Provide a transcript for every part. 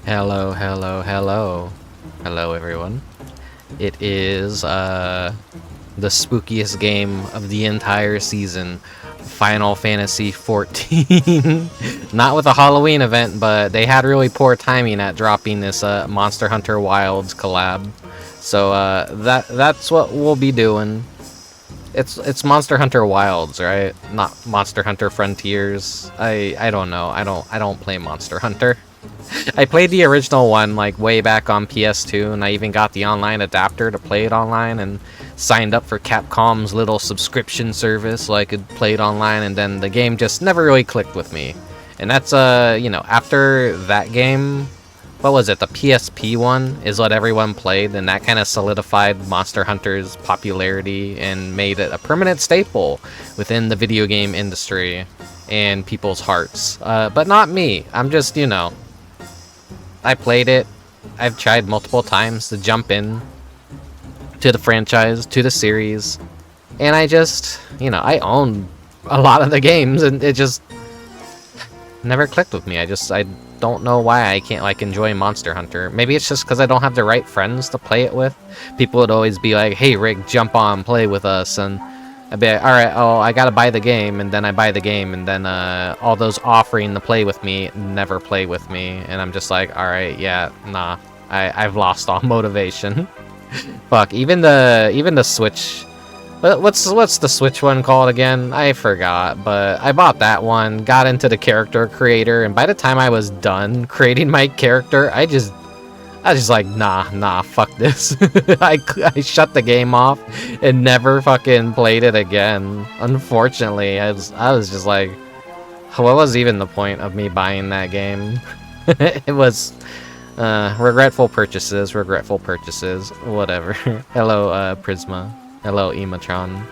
Hello, hello, hello. Hello, everyone. It is the spookiest game of the entire season, Final Fantasy XIV. Not with a Halloween event, but they had really poor timing at dropping this Monster Hunter Wilds collab. So that's what we'll be doing. It's Monster Hunter Wilds, right? Not Monster Hunter Frontiers. I don't know. I don't play Monster Hunter. I played the original one like way back on PS2, and I even got the online adapter to play it online, and signed up for Capcom's little subscription service so I could play it online, and then the game just never really clicked with me. And that's after that game, what was it? The PSP one is what everyone played, and that kind of solidified Monster Hunter's popularity and made it a permanent staple within the video game industry and people's hearts. But not me. I'm just, I played it. I've tried multiple times to jump in to the franchise, to the series, and I just, I own a lot of the games, and it just never clicked with me. I don't know why I can't like enjoy Monster Hunter. Maybe it's just because I don't have the right friends to play it with. People would always be like, "Hey Rick, jump on, play with us," and I'd be like, all right, oh, I gotta buy the game, and then I buy the game, and then all those offering to play with me never play with me, and I'm just like, all right, yeah, nah, I've lost all motivation. Fuck, even the Switch. What's the Switch one called again? I forgot, but I bought that one, got into the character creator, and by the time I was done creating my character, I was just like, nah, fuck this. I shut the game off and never fucking played it again. Unfortunately, I was just like, what was even the point of me buying that game? It was regretful purchases, whatever. Hello, Prisma. Hello, Ematron.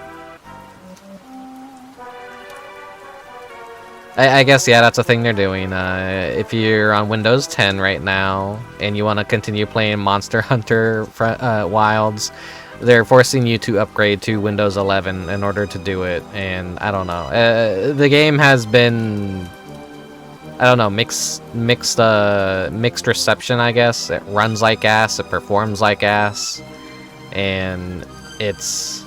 I guess, yeah, that's a thing they're doing. If you're on Windows 10 right now and you want to continue playing Monster Hunter Wilds, they're forcing you to upgrade to Windows 11 in order to do it. And I don't know. The game has been, I don't know, mixed reception, I guess. It runs like ass, it performs like ass, and it's,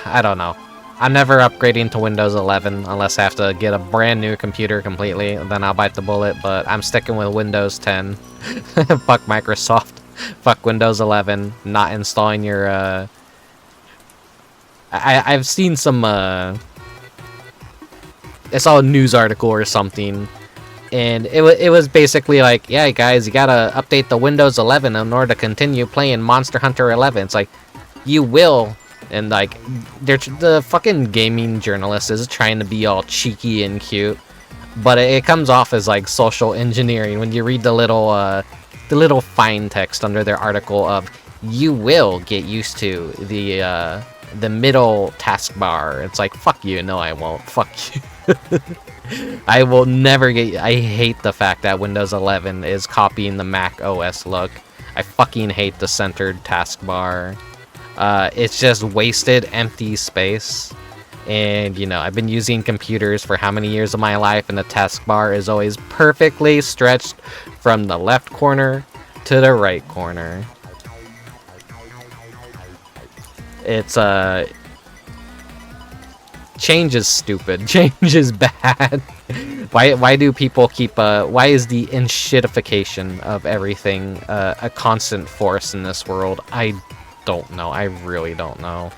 I don't know. I'm never upgrading to Windows 11 unless I have to get a brand new computer completely. Then I'll bite the bullet, but I'm sticking with Windows 10. Fuck Microsoft. Fuck Windows 11. Not installing your, I've seen some, I saw a news article or something, and it was basically like, yeah, guys, you gotta update the Windows 11 in order to continue playing Monster Hunter 11. It's like, you will. And like, the fucking gaming journalist is trying to be all cheeky and cute, but it comes off as like social engineering when you read the little fine text under their article of, you will get used to the middle taskbar. It's like, fuck you, no I won't. Fuck you. I will never get. I hate the fact that Windows 11 is copying the Mac OS look. I fucking hate the centered taskbar. It's just wasted, empty space. And, I've been using computers for how many years of my life, and the taskbar is always perfectly stretched from the left corner to the right corner. It's, change is stupid. Change is bad. Why do people keep, why is the enshittification of everything, a constant force in this world? I don't know. I really don't know.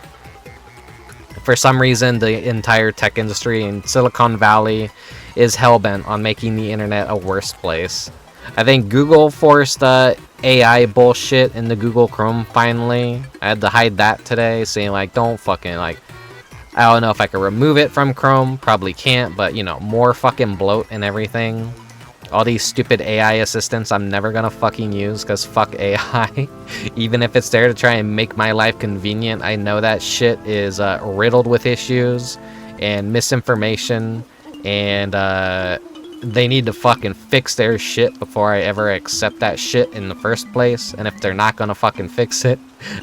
For some reason, the entire tech industry in Silicon Valley is hellbent on making the internet a worse place. I think Google forced AI bullshit into Google Chrome finally. I had to hide that today, saying like, don't fucking like, I don't know if I can remove it from Chrome. Probably can't, but more fucking bloat and everything. All these stupid AI assistants I'm never gonna fucking use, because fuck AI. Even if it's there to try and make my life convenient, I know that shit is riddled with issues and misinformation, and they need to fucking fix their shit before I ever accept that shit in the first place. And if they're not gonna fucking fix it,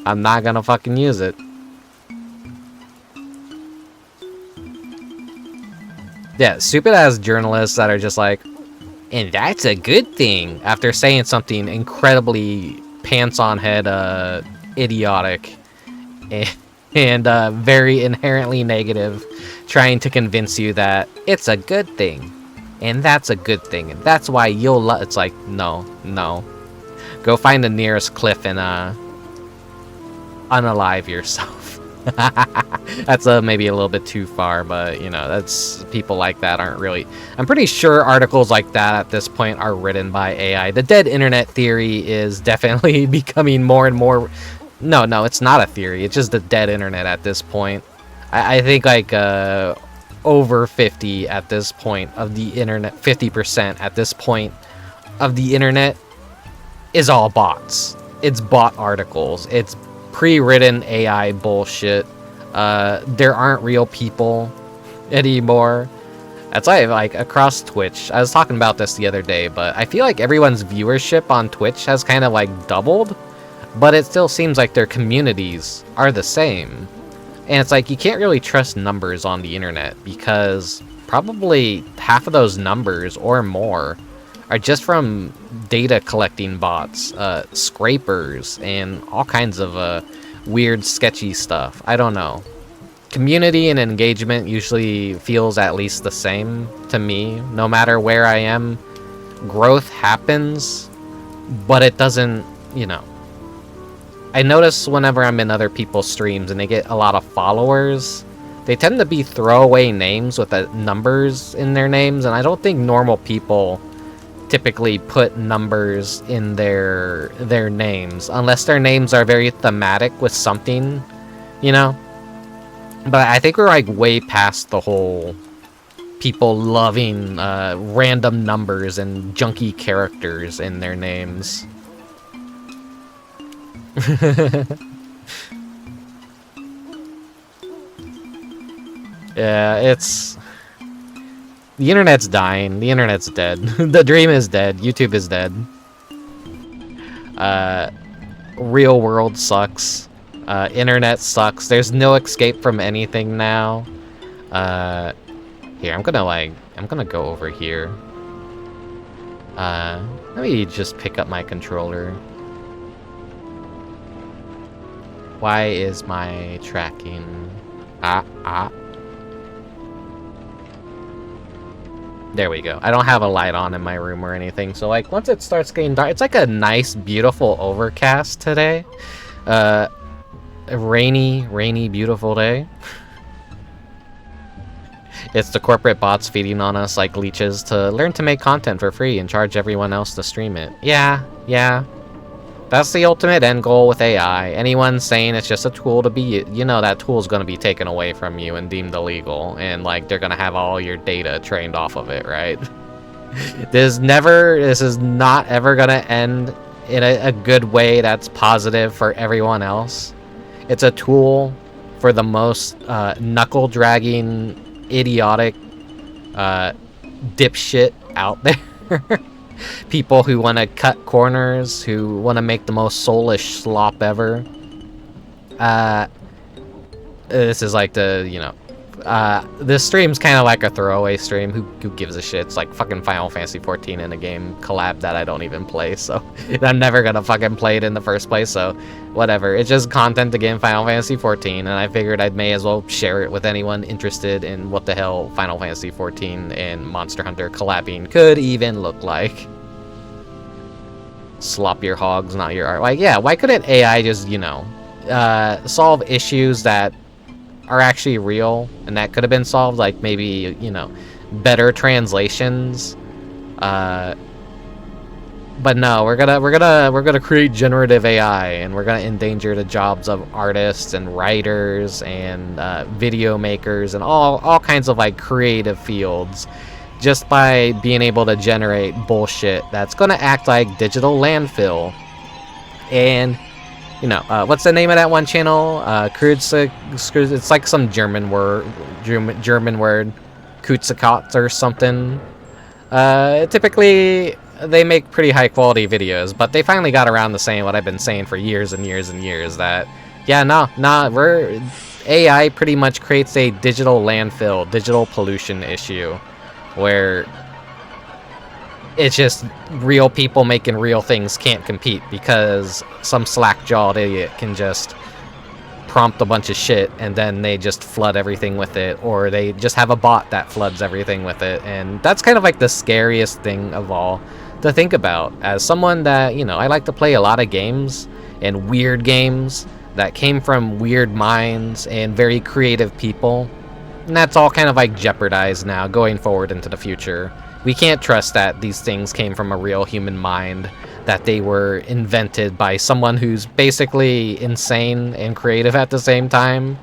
I'm not gonna fucking use it. Yeah, stupid ass journalists that are just like, And that's a good thing, after saying something incredibly pants-on-head, idiotic, and very inherently negative, trying to convince you that it's a good thing, and that's a good thing, and that's why you'll love. It's like, no, no. Go find the nearest cliff and, unalive yourself. That's maybe a little bit too far, but you know, that's people like that aren't really. I'm pretty sure articles like that at this point are written by AI. The dead internet theory is definitely becoming more and more. No, it's not a theory. It's just the dead internet at this point. I think like over 50 at this point of the internet, 50% at this point of the internet is all bots. It's bot articles. It's pre-written AI bullshit. There aren't real people anymore. That's why, like, across Twitch, I was talking about this the other day, but I feel like everyone's viewership on Twitch has kind of like doubled, but it still seems like their communities are the same. And it's like, you can't really trust numbers on the internet, because probably half of those numbers or more are just from data collecting bots, scrapers, and all kinds of weird, sketchy stuff. I don't know. Community and engagement usually feels at least the same to me, no matter where I am. Growth happens, but it doesn't, you know. I notice whenever I'm in other people's streams and they get a lot of followers, they tend to be throwaway names with numbers in their names, and I don't think normal people typically put numbers in their names unless their names are very thematic with something, you know. But I think we're like way past the whole people loving random numbers and junky characters in their names. Yeah, it's... The internet's dying. The internet's dead. The dream is dead. YouTube is dead. Real world sucks. Internet sucks. There's no escape from anything now. Here, I'm gonna go over here. Let me just pick up my controller. Why is my tracking... There we go. I don't have a light on in my room or anything, so like once it starts getting dark, it's like a nice, beautiful overcast today. A rainy, beautiful day. It's the corporate bots feeding on us like leeches to learn to make content for free and charge everyone else to stream it. Yeah. That's the ultimate end goal with AI. Anyone saying it's just a tool to be, you know, that tool is going to be taken away from you and deemed illegal, and like they're going to have all your data trained off of it, right? This is not ever going to end in a good way that's positive for everyone else. It's a tool for the most knuckle-dragging, idiotic dipshit out there. People who want to cut corners, who want to make the most soulish slop ever. This is like the, you know, this stream's kind of like a throwaway stream. Who gives a shit? It's like fucking Final Fantasy 14 in a game collab that I don't even play, so I'm never gonna fucking play it in the first place, so whatever. It's just content to get in Final Fantasy 14, and I figured I may as well share it with anyone interested in what the hell Final Fantasy 14 and Monster Hunter collabing could even look like. Slop your hogs, not your art. Like, yeah, why couldn't AI just, you know, solve issues that are actually real and that could have been solved, like maybe, you know, better translations. But no, we're gonna create generative AI, and we're gonna endanger the jobs of artists and writers and video makers and all kinds of like creative fields, just by being able to generate bullshit that's gonna act like digital landfill. And you know, what's the name of that one channel? It's like some German word, Kutzikotz or something. Typically, they make pretty high quality videos, but they finally got around to saying what I've been saying for years and years and years, that, yeah, AI pretty much creates a digital landfill, digital pollution issue, where It's just real people making real things can't compete because some slack-jawed idiot can just prompt a bunch of shit and then they just flood everything with it, or they just have a bot that floods everything with it. And that's kind of like the scariest thing of all to think about. As someone that, you know, I like to play a lot of games, and weird games that came from weird minds and very creative people, and that's all kind of like jeopardized now going forward into the future. We can't trust that these things came from a real human mind, that they were invented by someone who's basically insane and creative at the same time.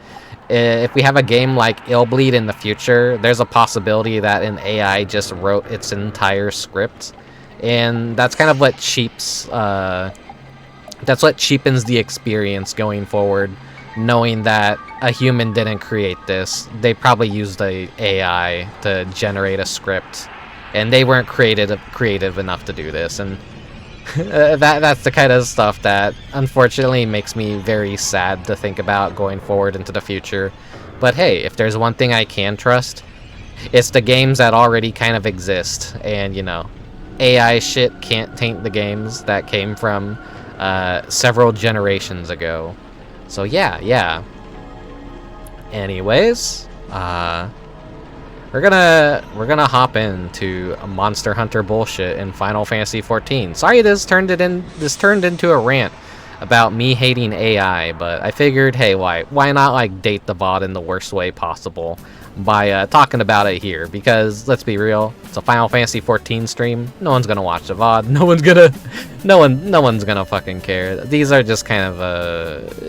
If we have a game like Illbleed in the future, there's a possibility that an AI just wrote its entire script, and that's kind of what cheapens the experience going forward, knowing that a human didn't create this. They probably used a AI to generate a script, and they weren't creative enough to do this. And that's the kind of stuff that unfortunately makes me very sad to think about going forward into the future. But hey, if there's one thing I can trust, it's the games that already kind of exist. And, you know, AI shit can't taint the games that came from several generations ago. So yeah. Anyways, we're gonna hop into a Monster Hunter bullshit in Final Fantasy XIV. Sorry, this turned into a rant about me hating AI, but I figured, hey, why not like date the VOD in the worst way possible by talking about it here? Because let's be real, it's a Final Fantasy XIV stream. No one's gonna watch the VOD. No one's gonna fucking care. These are just kind of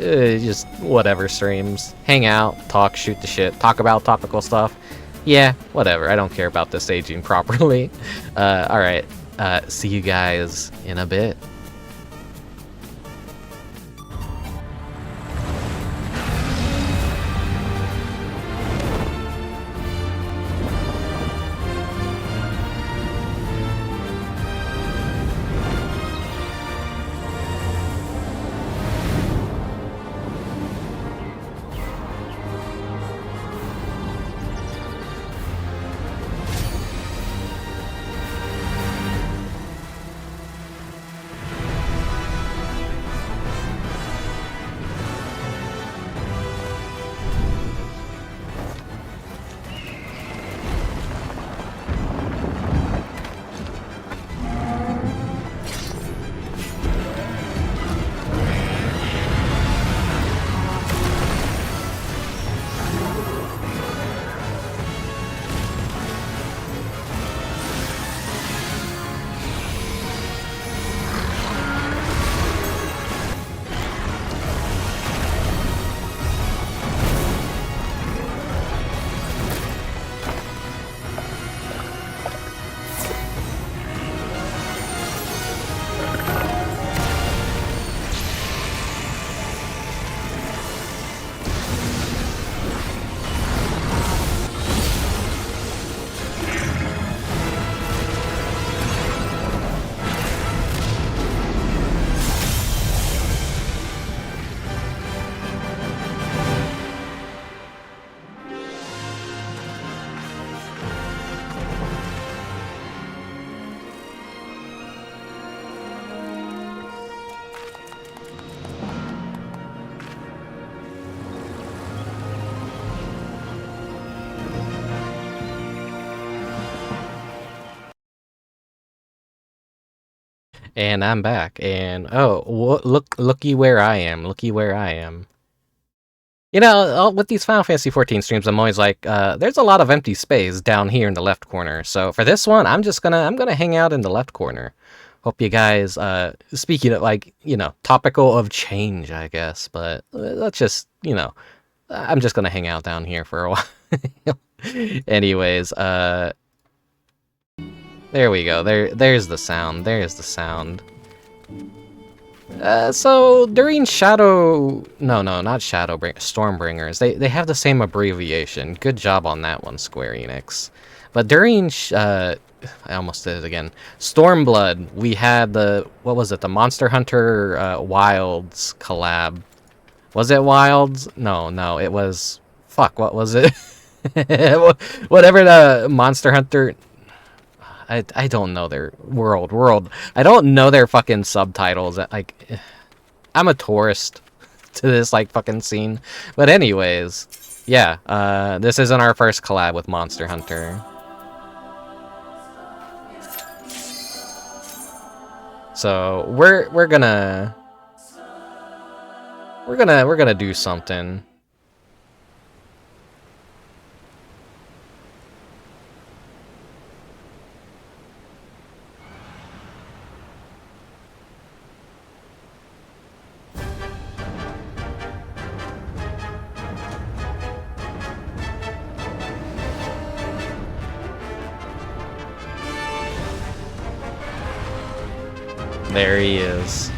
just whatever streams. Hang out, talk, shoot the shit, talk about topical stuff. Yeah, whatever. I don't care about this aging properly. Alright. See you guys in a bit. And I'm back, and oh, looky where I am. Looky where I am. You know, with these Final Fantasy XIV streams, I'm always like, there's a lot of empty space down here in the left corner. So for this one, I'm gonna hang out in the left corner. Hope you guys, speaking of, like, you know, topical of change, I guess, but let's just, you know, I'm just gonna hang out down here for a while. Anyways, there we go. There's the sound. There's the sound. So during not Stormbringers. They have the same abbreviation. Good job on that one, Square Enix. But during I almost did it again. Stormblood, we had the the Monster Hunter Wilds collab. Was it Wilds? No, it was fuck. What was it? Whatever the Monster Hunter. I don't know their world. I don't know their fucking subtitles. Like, I'm a tourist to this like fucking scene. But anyways, yeah. This isn't our first collab with Monster Hunter. So we're gonna do something. There he is.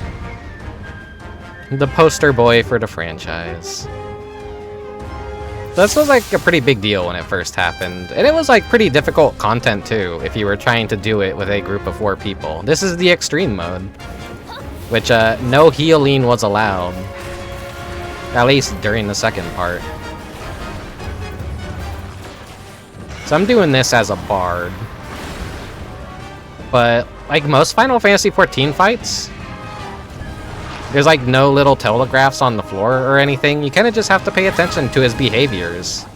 The poster boy for the franchise. This was like a pretty big deal when it first happened. And it was like pretty difficult content too, if you were trying to do it with a group of 4 people. This is the extreme mode. Which, no healing was allowed. At least during the second part. So I'm doing this as a bard. But, like most Final Fantasy XIV fights, there's like no little telegraphs on the floor or anything. You kind of just have to pay attention to his behaviors.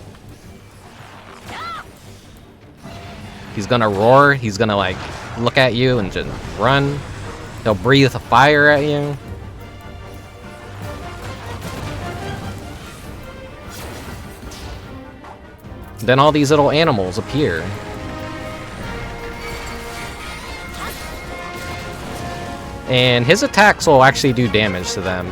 He's gonna roar, he's gonna like look at you and just run. He'll breathe fire at you. Then all these little animals appear. And his attacks will actually do damage to them.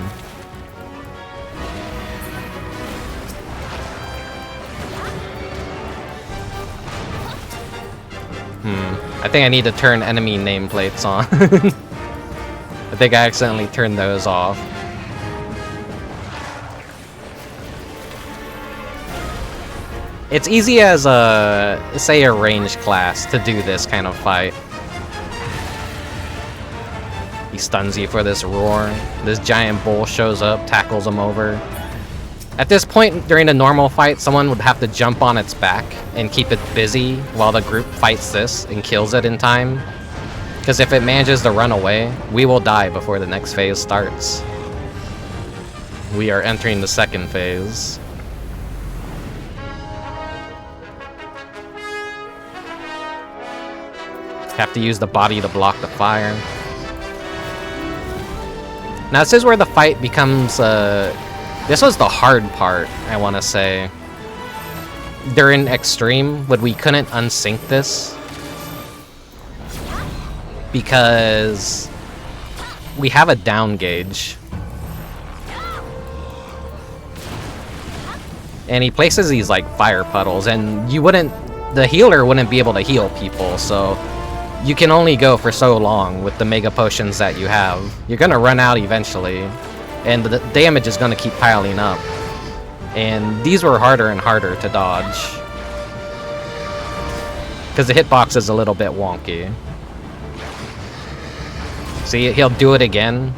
I think I need to turn enemy nameplates on. I think I accidentally turned those off. It's easy as say a ranged class to do this kind of fight. He stuns you for this roar. This giant bull shows up, tackles him over. At this point, during a normal fight, someone would have to jump on its back and keep it busy while the group fights this and kills it in time. Because if it manages to run away, we will die before the next phase starts. We are entering the second phase. Have to use the body to block the fire. Now this is where the fight becomes, this was the hard part, I want to say. During Extreme, when we couldn't unsync this. Because we have a down gauge. And he places these like fire puddles, and you wouldn't, the healer wouldn't be able to heal people, so you can only go for so long with the mega potions that you have. You're gonna run out eventually, and the damage is gonna keep piling up. And these were harder and harder to dodge. Because the hitbox is a little bit wonky. See, he'll do it again.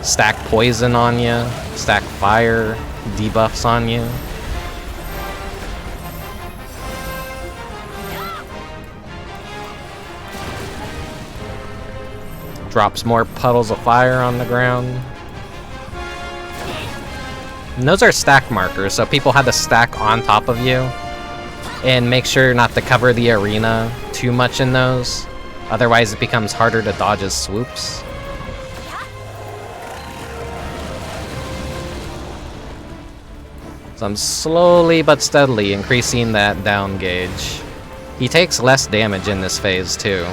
Stack poison on you, stack fire, debuffs on you. Drops more puddles of fire on the ground. And those are stack markers, so people had to stack on top of you and make sure not to cover the arena too much in those. Otherwise it becomes harder to dodge his swoops. So I'm slowly but steadily increasing that down gauge. He takes less damage in this phase too.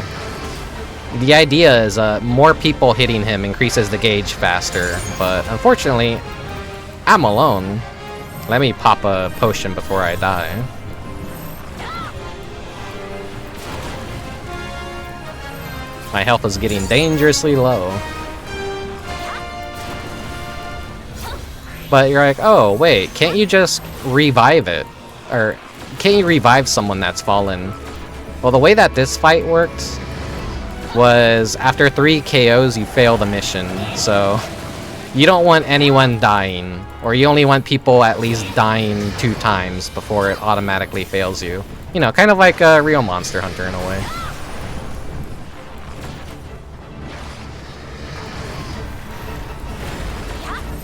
The idea is more people hitting him increases the gauge faster, but unfortunately, I'm alone. Let me pop a potion before I die. My health is getting dangerously low. But you're like, oh wait, can't you just revive it? Or can't you revive someone that's fallen? Well, the way that this fight worked was after 3 KOs you fail the mission, so you don't want anyone dying, or you only want people at least dying 2 times before it automatically fails you. You know, kind of like a real Monster Hunter in a way.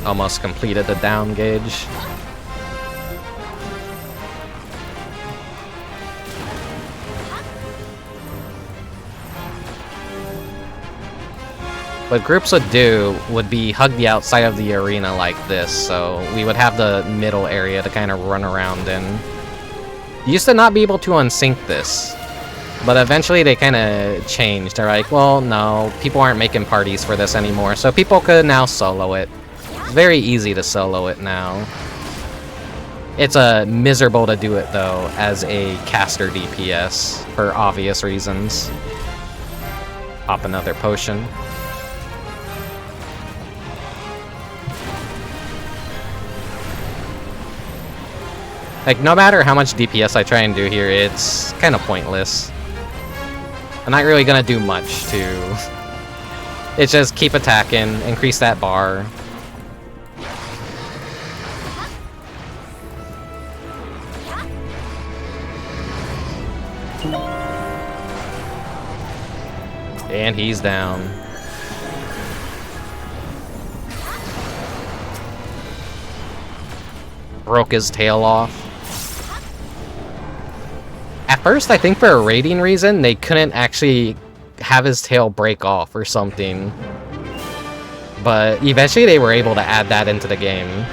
Almost completed the down gauge. What groups would do would be hug the outside of the arena like this, so we would have the middle area to kind of run around in. You used to not be able to unsync this, but eventually they kind of changed. They're like, well, no, people aren't making parties for this anymore, so people could now solo it. It's very easy to solo it now. It's miserable to do it, though, as a caster DPS, for obvious reasons. Pop another potion. Like, no matter how much DPS I try and do here, it's kind of pointless. I'm not really gonna do much to... It's just keep attacking, increase that bar. And he's down. Broke his tail off. At first, I think for a rating reason, they couldn't actually have his tail break off or something. But eventually they were able to add that into the game.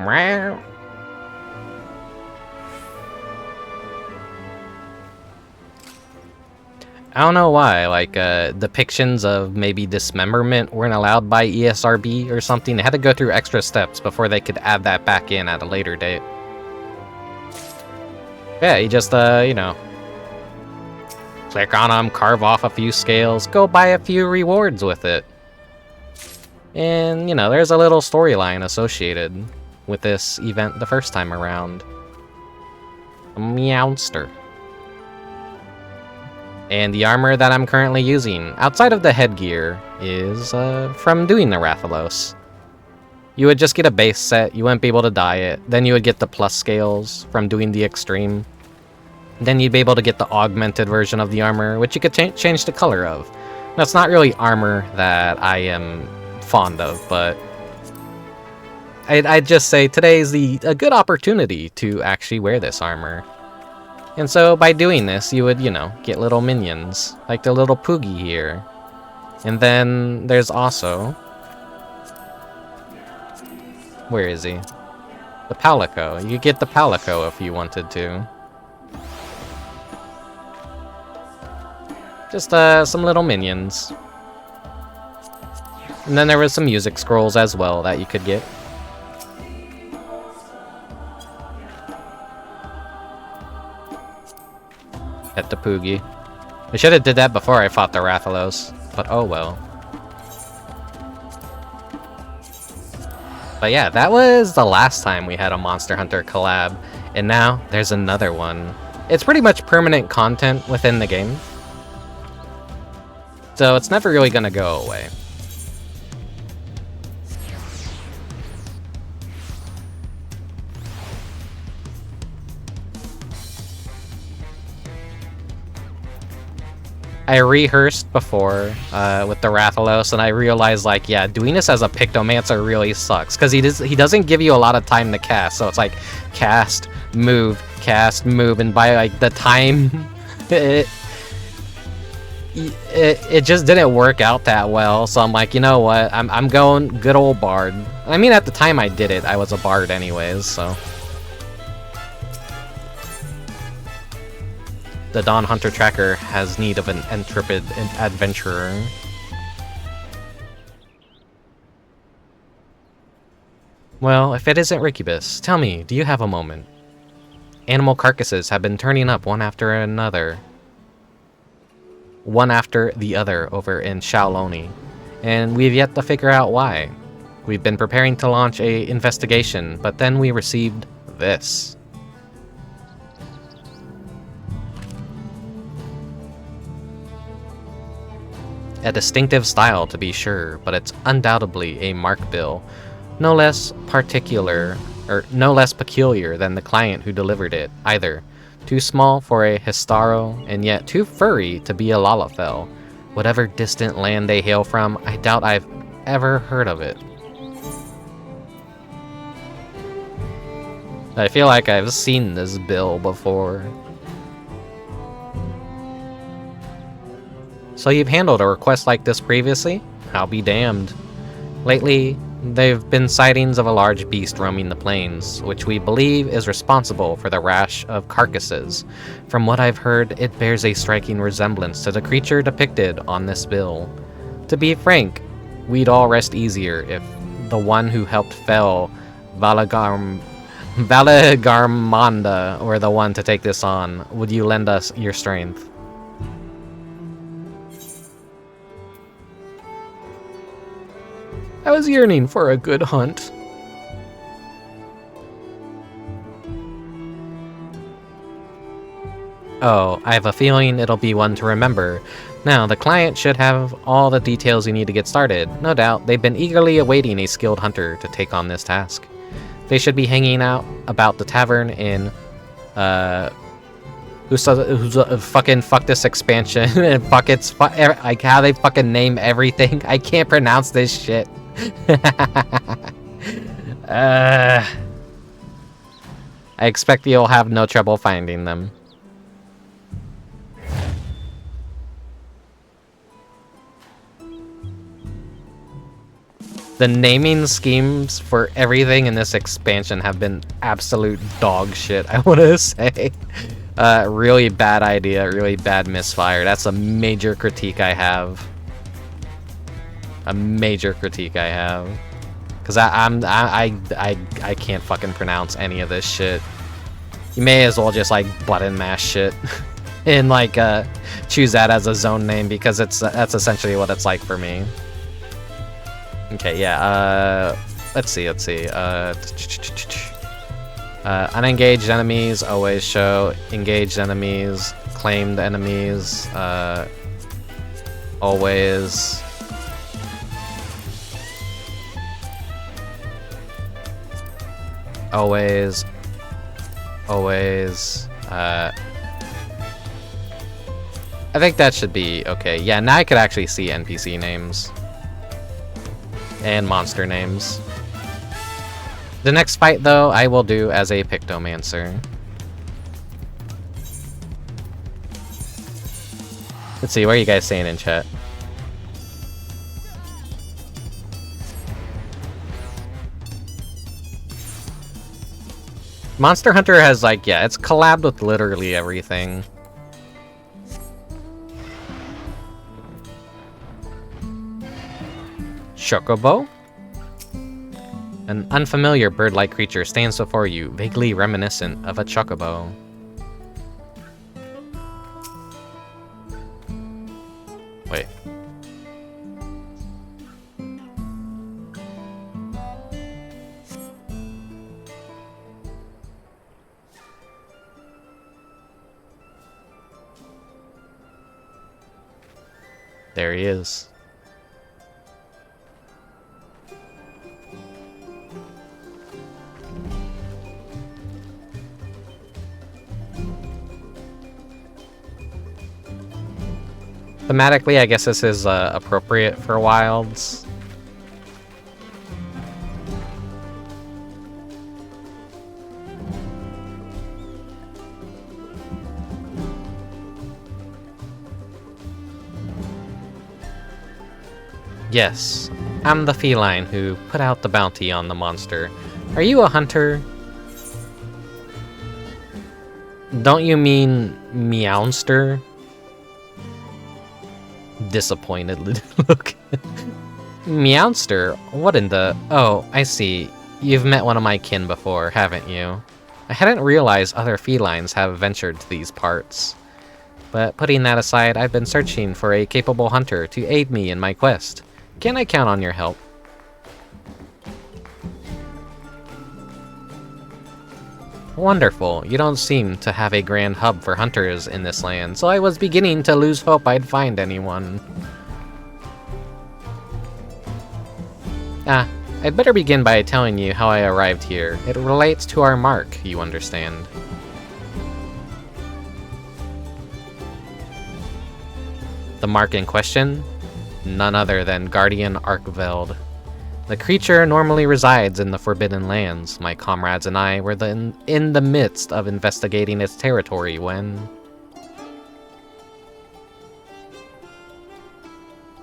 Meow. I don't know why, like, depictions of maybe dismemberment weren't allowed by ESRB or something. They had to go through extra steps before they could add that back in at a later date. Yeah, you just, you know, click on them, carve off a few scales, go buy a few rewards with it. And, you know, there's a little storyline associated with this event the first time around. A Meowster. And the armor that I'm currently using, outside of the headgear, is from doing the Rathalos. You would just get a base set, you wouldn't be able to dye it, then you would get the plus scales from doing the extreme. Then you'd be able to get the augmented version of the armor, which you could change the color of. That's not really armor that I am fond of, but I'd just say today is a good opportunity to actually wear this armor. And so by doing this, you would, you know, get little minions, like the little Poogie here. And then there's also... Where is he? The Palico. You get the Palico if you wanted to. Just some little minions. And then there was some music scrolls as well that you could get. At the Poogie. I should have did that before I fought the Rathalos, but oh well. But yeah, that was the last time we had a Monster Hunter collab, and now there's another one. It's pretty much permanent content within the game, so it's never really gonna go away. I rehearsed before with the Rathalos, and I realized, like, yeah, doing this as a Pictomancer really sucks, because he doesn't give you a lot of time to cast, so it's like, cast, move, and by, like, the time, it just didn't work out that well, so I'm like, you know what, I'm going good old Bard. I mean, at the time I did it, I was a Bard anyways, so... The Dawn Hunter Tracker has need of an intrepid adventurer. Well, if it isn't Rickubus, tell me, do you have a moment? Animal carcasses have been turning up one after another. One after the other over in Shaoloni, and we've yet to figure out why. We've been preparing to launch a investigation, but then we received this. A distinctive style, to be sure, but it's undoubtedly a mark bill. No less peculiar than the client who delivered it, either. Too small for a Histaro, and yet too furry to be a Lalafell. Whatever distant land they hail from, I doubt I've ever heard of it. I feel like I've seen this bill before. So you've handled a request like this previously? I'll be damned. Lately, there've been sightings of a large beast roaming the plains, which we believe is responsible for the rash of carcasses. From what I've heard, it bears a striking resemblance to the creature depicted on this bill. To be frank, we'd all rest easier if the one who helped fell Valagarmanda were the one to take this on. Would you lend us your strength? I was yearning for a good hunt. Oh, I have a feeling it'll be one to remember. Now, the client should have all the details you need to get started. No doubt, they've been eagerly awaiting a skilled hunter to take on this task. They should be hanging out about the tavern in, who's fucking fuck this expansion and fuck it's like how they fucking name everything. I can't pronounce this shit. I expect you'll have no trouble finding them. The naming schemes for everything in this expansion have been absolute dog shit, I want to say. Really bad idea, really bad misfire. That's a major critique I have. A major critique I have. Because I can't fucking pronounce any of this shit. You may as well just, like, button mash shit. And, like, choose that as a zone name, because that's essentially what it's like for me. Okay, yeah, let's see. Unengaged enemies always show engaged enemies, claimed enemies, always. I think that should be okay. Yeah, now I could actually see NPC names. And monster names. The next fight, though, I will do as a Pictomancer. Let's see, what are you guys saying in chat? Monster Hunter has, like, yeah, it's collabed with literally everything. Chocobo? An unfamiliar bird-like creature stands before you, vaguely reminiscent of a chocobo. Wait. There he is. Thematically, I guess this is appropriate for wilds. Yes, I'm the feline who put out the bounty on the monster. Are you a hunter? Don't you mean Meowster? Disappointed look. Meowster? What in the... Oh, I see. You've met one of my kin before, haven't you? I hadn't realized other felines have ventured to these parts. But putting that aside, I've been searching for a capable hunter to aid me in my quest. Can I count on your help? Wonderful. You don't seem to have a grand hub for hunters in this land, so I was beginning to lose hope I'd find anyone. I'd better begin by telling you how I arrived here. It relates to our mark, you understand. The mark in question? None other than Guardian Arkveld. The creature normally resides in the Forbidden Lands. My comrades and I were in the midst of investigating its territory when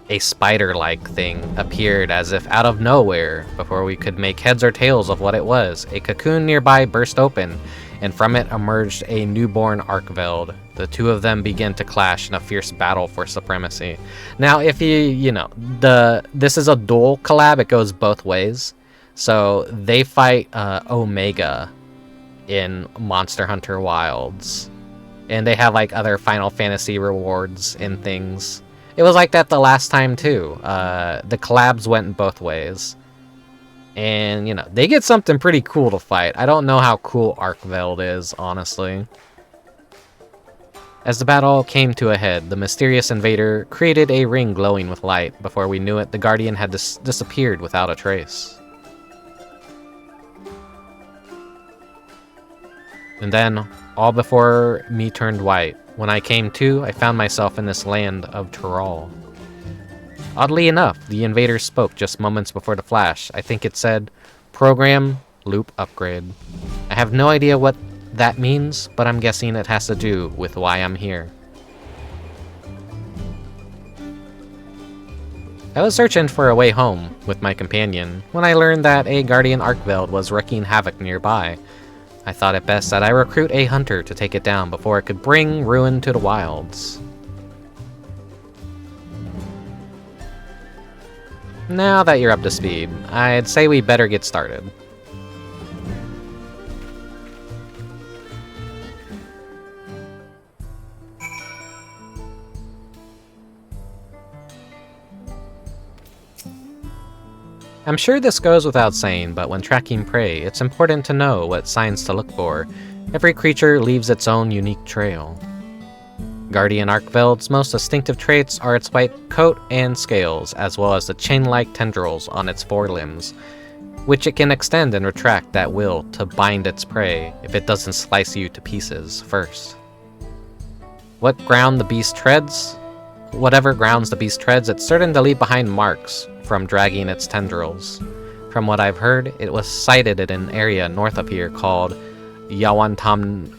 a spider-like thing appeared as if out of nowhere. Before we could make heads or tails of what it was, a cocoon nearby burst open, and from it emerged a newborn Arkveld. The two of them began to clash in a fierce battle for supremacy. Now, if this is a dual collab, it goes both ways. So they fight Omega in Monster Hunter Wilds, and they have like other Final Fantasy rewards and things. It was like that the last time too. The collabs went both ways. And, they get something pretty cool to fight. I don't know how cool Arkveld is, honestly. As the battle came to a head, the mysterious invader created a ring glowing with light. Before we knew it, the Guardian had disappeared without a trace. And then, all before me turned white. When I came to, I found myself in this land of Tyrol. Oddly enough, the invader spoke just moments before the flash. I think it said, "Program loop upgrade." I have no idea what that means, but I'm guessing it has to do with why I'm here. I was searching for a way home with my companion when I learned that a Guardian Arkveld was wreaking havoc nearby. I thought it best that I recruit a hunter to take it down before it could bring ruin to the wilds. Now that you're up to speed, I'd say we better get started. I'm sure this goes without saying, but when tracking prey, it's important to know what signs to look for. Every creature leaves its own unique trail. Guardian Arkveld's most distinctive traits are its white coat and scales, as well as the chain-like tendrils on its forelimbs, which it can extend and retract at will to bind its prey if it doesn't slice you to pieces first. Whatever ground the beast treads, it's certain to leave behind marks from dragging its tendrils. From what I've heard, it was sighted in an area north of here called Yaltane.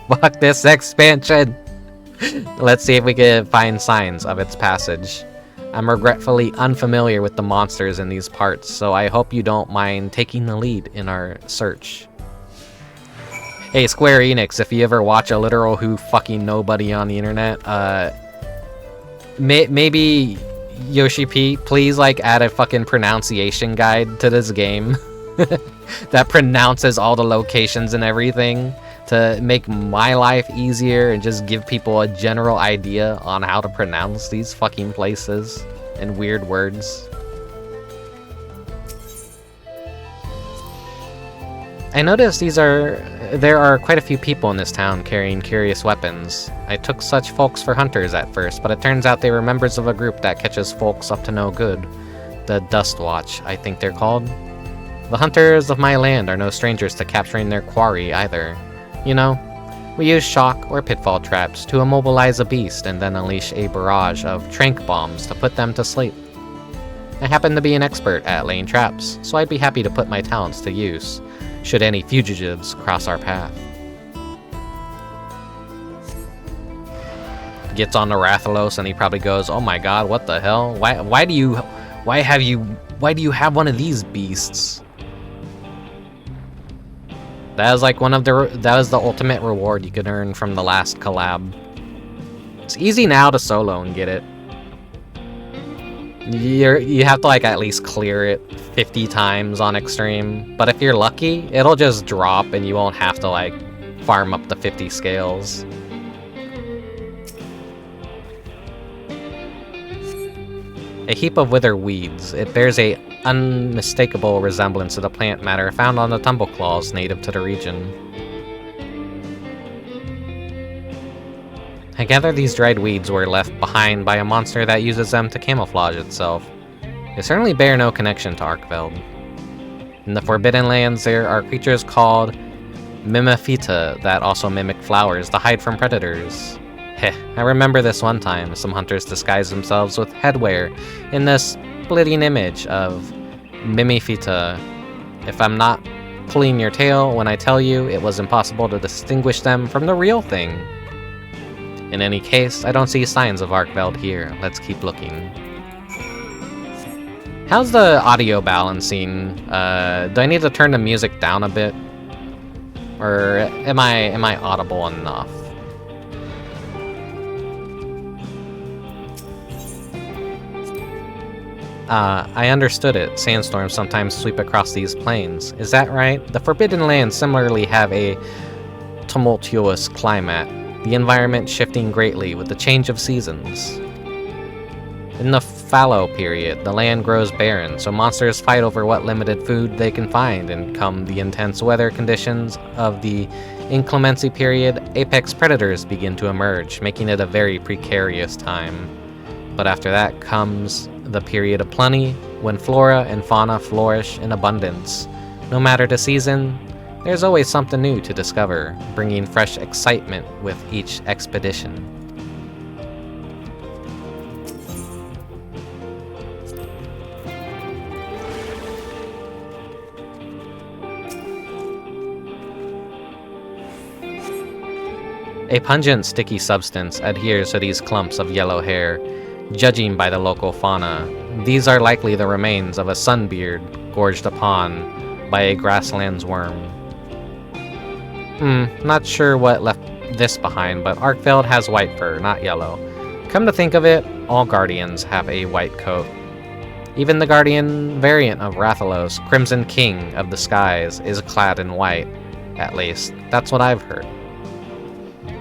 Fuck this expansion! Let's see if we can find signs of its passage. I'm regretfully unfamiliar with the monsters in these parts, so I hope you don't mind taking the lead in our search. Hey, Square Enix, if you ever watch a literal who fucking nobody on the internet, maybe Yoshi P, please add a fucking pronunciation guide to this game that pronounces all the locations and everything to make my life easier and just give people a general idea on how to pronounce these fucking places and weird words. I noticed there are quite a few people in this town carrying curious weapons. I took such folks for hunters at first, but it turns out they were members of a group that catches folks up to no good. The Dust Watch, I think they're called. The hunters of my land are no strangers to capturing their quarry either. We use shock or pitfall traps to immobilize a beast and then unleash a barrage of trank bombs to put them to sleep. I happen to be an expert at laying traps, so I'd be happy to put my talents to use should any fugitives cross our path. Gets on the Rathalos and he probably goes, "Oh my god, what the hell? Why do you have one of these beasts?" That was the ultimate reward you could earn from the last collab. It's easy now to solo and get it. You have to at least clear it 50 times on extreme, but if you're lucky, it'll just drop and you won't have to farm up the 50 scales. A heap of wither weeds. It bears a unmistakable resemblance to the plant matter found on the tumbleclaws native to the region. I gather these dried weeds were left behind by a monster that uses them to camouflage itself. They certainly bear no connection to Arkveld. In the Forbidden Lands, there are creatures called Mimifita that also mimic flowers to hide from predators. Heh, I remember this one time, some hunters disguised themselves with headwear in this splitting image of Mimifita. If I'm not pulling your tail when I tell you, it was impossible to distinguish them from the real thing. In any case, I don't see signs of Arkveld here. Let's keep looking. How's the audio balancing? Do I need to turn the music down a bit? Or am I audible enough? I understood it. Sandstorms sometimes sweep across these plains. Is that right? The Forbidden Lands similarly have a tumultuous climate, the environment shifting greatly with the change of seasons. In the fallow period, the land grows barren, so monsters fight over what limited food they can find, and come the intense weather conditions of the inclemency period, apex predators begin to emerge, making it a very precarious time. But after that comes the period of plenty, when flora and fauna flourish in abundance. No matter the season, there's always something new to discover, bringing fresh excitement with each expedition. A pungent, sticky substance adheres to these clumps of yellow hair. Judging by the local fauna, these are likely the remains of a sunbeard gorged upon by a grasslands worm. Not sure what left this behind, but Arkveld has white fur, not yellow. Come to think of it, all guardians have a white coat. Even the guardian variant of Rathalos, Crimson King of the Skies, is clad in white. At least, that's what I've heard.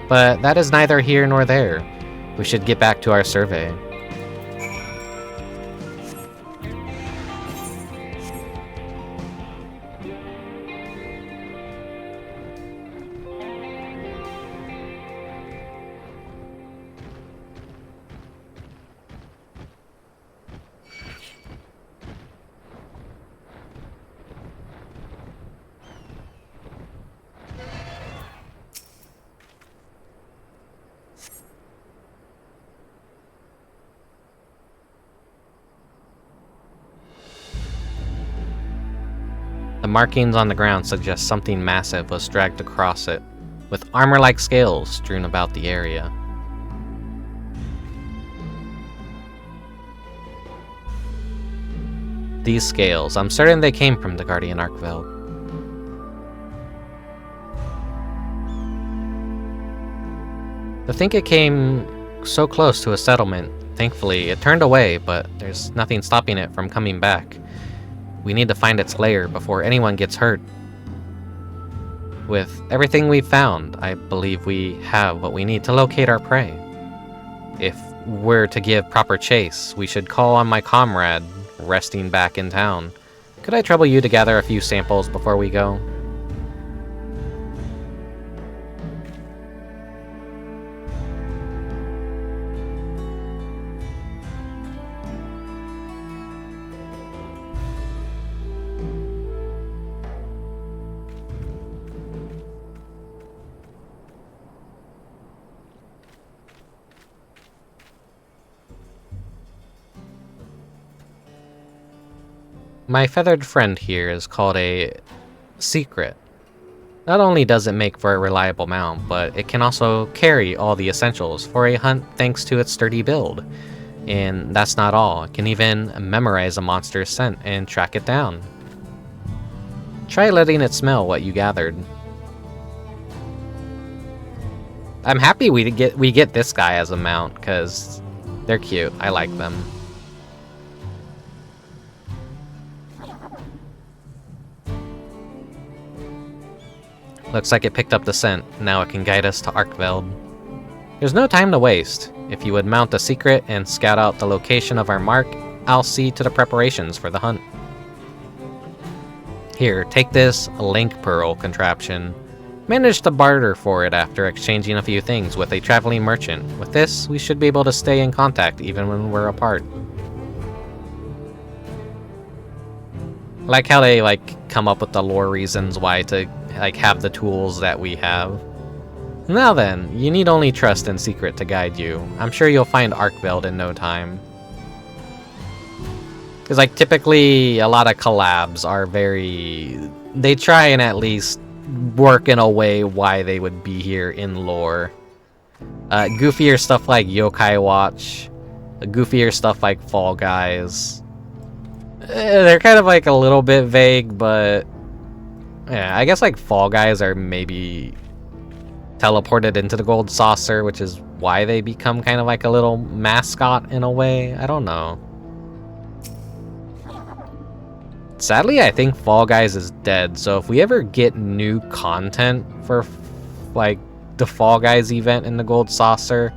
But that is neither here nor there. We should get back to our survey. The markings on the ground suggest something massive was dragged across it, with armor-like scales strewn about the area. These scales, I'm certain they came from the Guardian Arkveld. To think it came so close to a settlement. Thankfully, it turned away, but there's nothing stopping it from coming back. We need to find its lair before anyone gets hurt. With everything we've found, I believe we have what we need to locate our prey. If we're to give proper chase, we should call on my comrade, resting back in town. Could I trouble you to gather a few samples before we go? My feathered friend here is called a secret. Not only does it make for a reliable mount, but it can also carry all the essentials for a hunt thanks to its sturdy build. And that's not all, it can even memorize a monster's scent and track it down. Try letting it smell what you gathered. I'm happy we get this guy as a mount, because they're cute, I like them. Looks like it picked up the scent. Now it can guide us to Arkveld. There's no time to waste. If you would mount the secret and scout out the location of our mark, I'll see to the preparations for the hunt. Here, take this link pearl contraption. Managed to barter for it after exchanging a few things with a traveling merchant. With this, we should be able to stay in contact even when we're apart. I like how they, like, come up with the lore reasons why to, like, have the tools that we have. Now then, you need only trust and secret to guide you. I'm sure you'll find Arkveld in no time. Because, like, typically, a lot of collabs are very... They try and at least work in a way why they would be here in lore. Goofier stuff like Yokai Watch. Goofier stuff like Fall Guys. They're kind of, like, a little bit vague, but... Yeah, I guess, like, Fall Guys are maybe teleported into the Gold Saucer, which is why they become kind of like a little mascot in a way. I don't know. Sadly, I think Fall Guys is dead, so if we ever get new content for, like, the Fall Guys event in the Gold Saucer,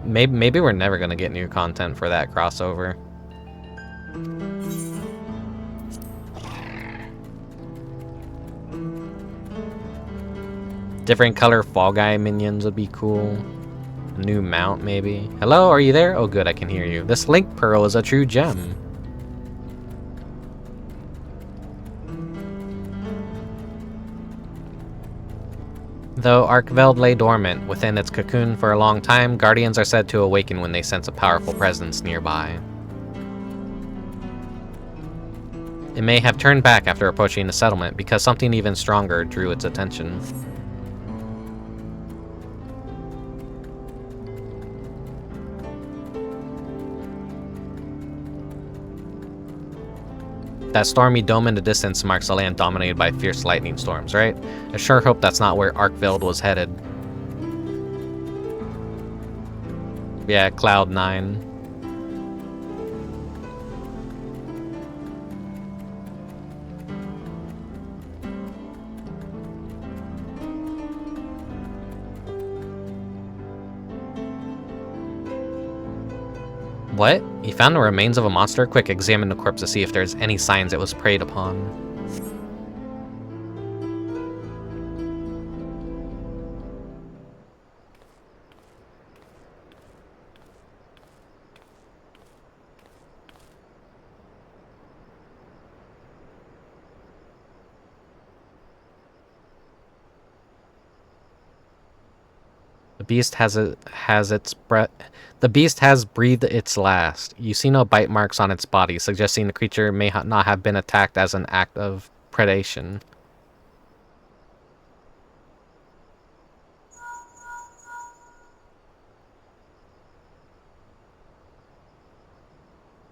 maybe we're never gonna get new content for that crossover. Different color Fall Guy minions would be cool. A new mount, maybe. Hello, are you there? Oh good, I can hear you. This Link Pearl is a true gem. Though Arkveld lay dormant within its cocoon for a long time, guardians are said to awaken when they sense a powerful presence nearby. It may have turned back after approaching the settlement because something even stronger drew its attention. That stormy dome in the distance marks a land dominated by fierce lightning storms, right? I sure hope that's not where Arkveld was headed. Yeah, Cloud 9. What? You found the remains of a monster? Quick, examine the corpse to see if there's any signs it was preyed upon. The beast The beast has breathed its last. You see no bite marks on its body, suggesting the creature may not have been attacked as an act of predation.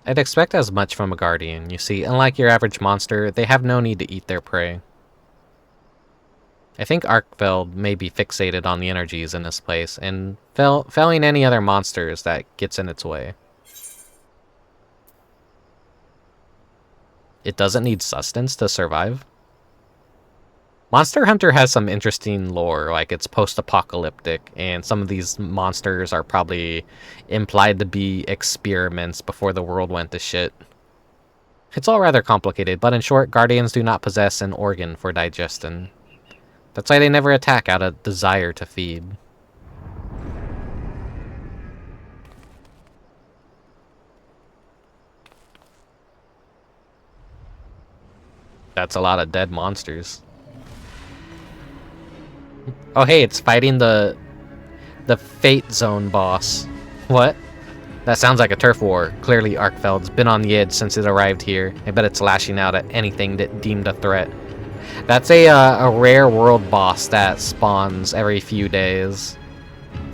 I'd expect as much from a guardian. You see, unlike your average monster, they have no need to eat their prey. I think Arkveld may be fixated on the energies in this place, and felling any other monsters that gets in its way. It doesn't need sustenance to survive? Monster Hunter has some interesting lore, like it's post-apocalyptic, and some of these monsters are probably implied to be experiments before the world went to shit. It's all rather complicated, but in short, guardians do not possess an organ for digestion. That's why they never attack out of desire to feed. That's a lot of dead monsters. Oh hey, it's fighting the Fate Zone boss. What? That sounds like a turf war. Clearly Arkveld's been on the edge since it arrived here. I bet it's lashing out at anything that deemed a threat. That's a rare world boss that spawns every few days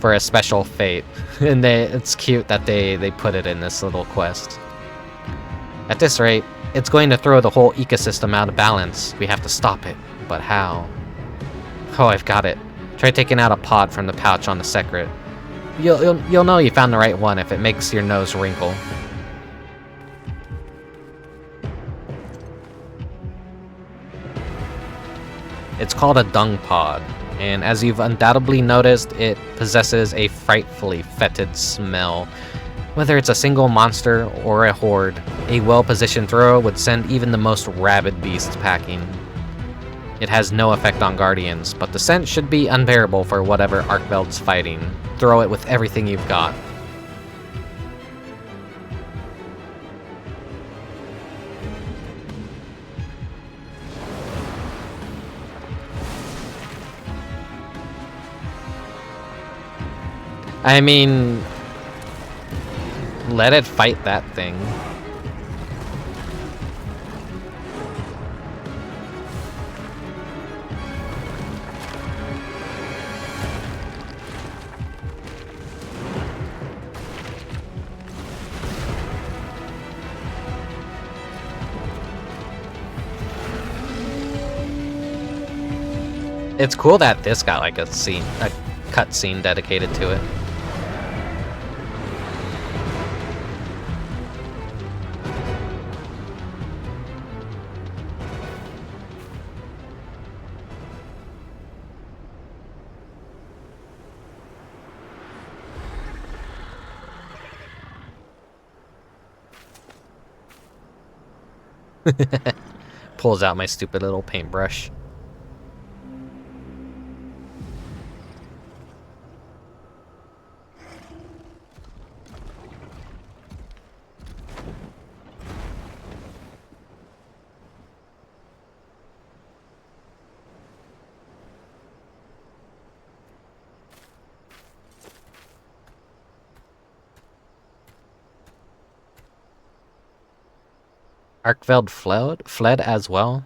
for a special fate. And it's cute that they put it in this little quest. At this rate, it's going to throw the whole ecosystem out of balance. We have to stop it. But how? Oh, I've got it. Try taking out a pod from the pouch on the secret. You'll know you found the right one if it makes your nose wrinkle. It's called a dung pod, and as you've undoubtedly noticed, it possesses a frightfully fetid smell. Whether it's a single monster or a horde, a well-positioned thrower would send even the most rabid beasts packing. It has no effect on guardians, but the scent should be unbearable for whatever Arkveld's fighting. Throw it with everything you've got. I mean, let it fight that thing. It's cool that this got like a cutscene dedicated to it. Pulls out my stupid little paintbrush. Arkveld fled as well?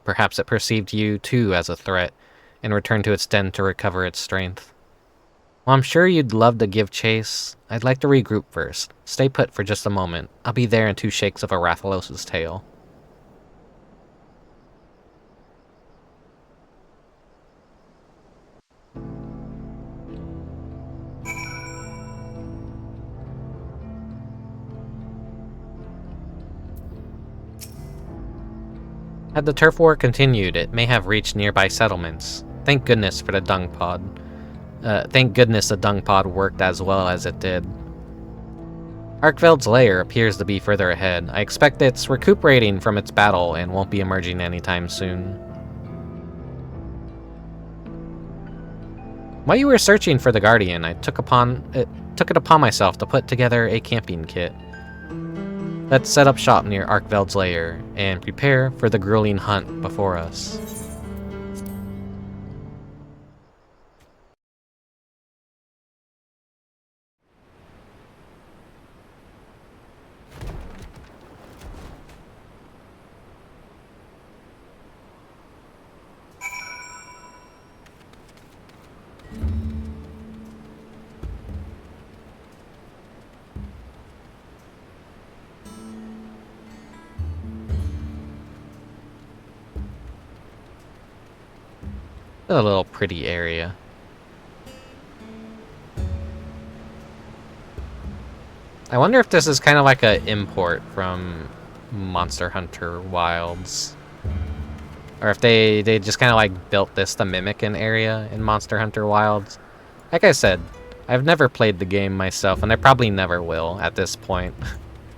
Perhaps it perceived you too as a threat, and returned to its den to recover its strength. Well, I'm sure you'd love to give chase. I'd like to regroup first. Stay put for just a moment. I'll be there in 2 shakes of a Rathalos' tail. Had the turf war continued, it may have reached nearby settlements. Thank goodness for the dung pod. Thank goodness the dung pod worked as well as it did. Arkveld's lair appears to be further ahead. I expect it's recuperating from its battle and won't be emerging anytime soon. While you were searching for the Guardian, I took it upon myself to put together a camping kit. Let's set up shop near Arkveld's lair and prepare for the grueling hunt before us. A little pretty area. I wonder if this is kind of like an import from Monster Hunter Wilds. Or if they just kind of like built this to mimic an area in Monster Hunter Wilds. Like I said, I've never played the game myself, and I probably never will at this point.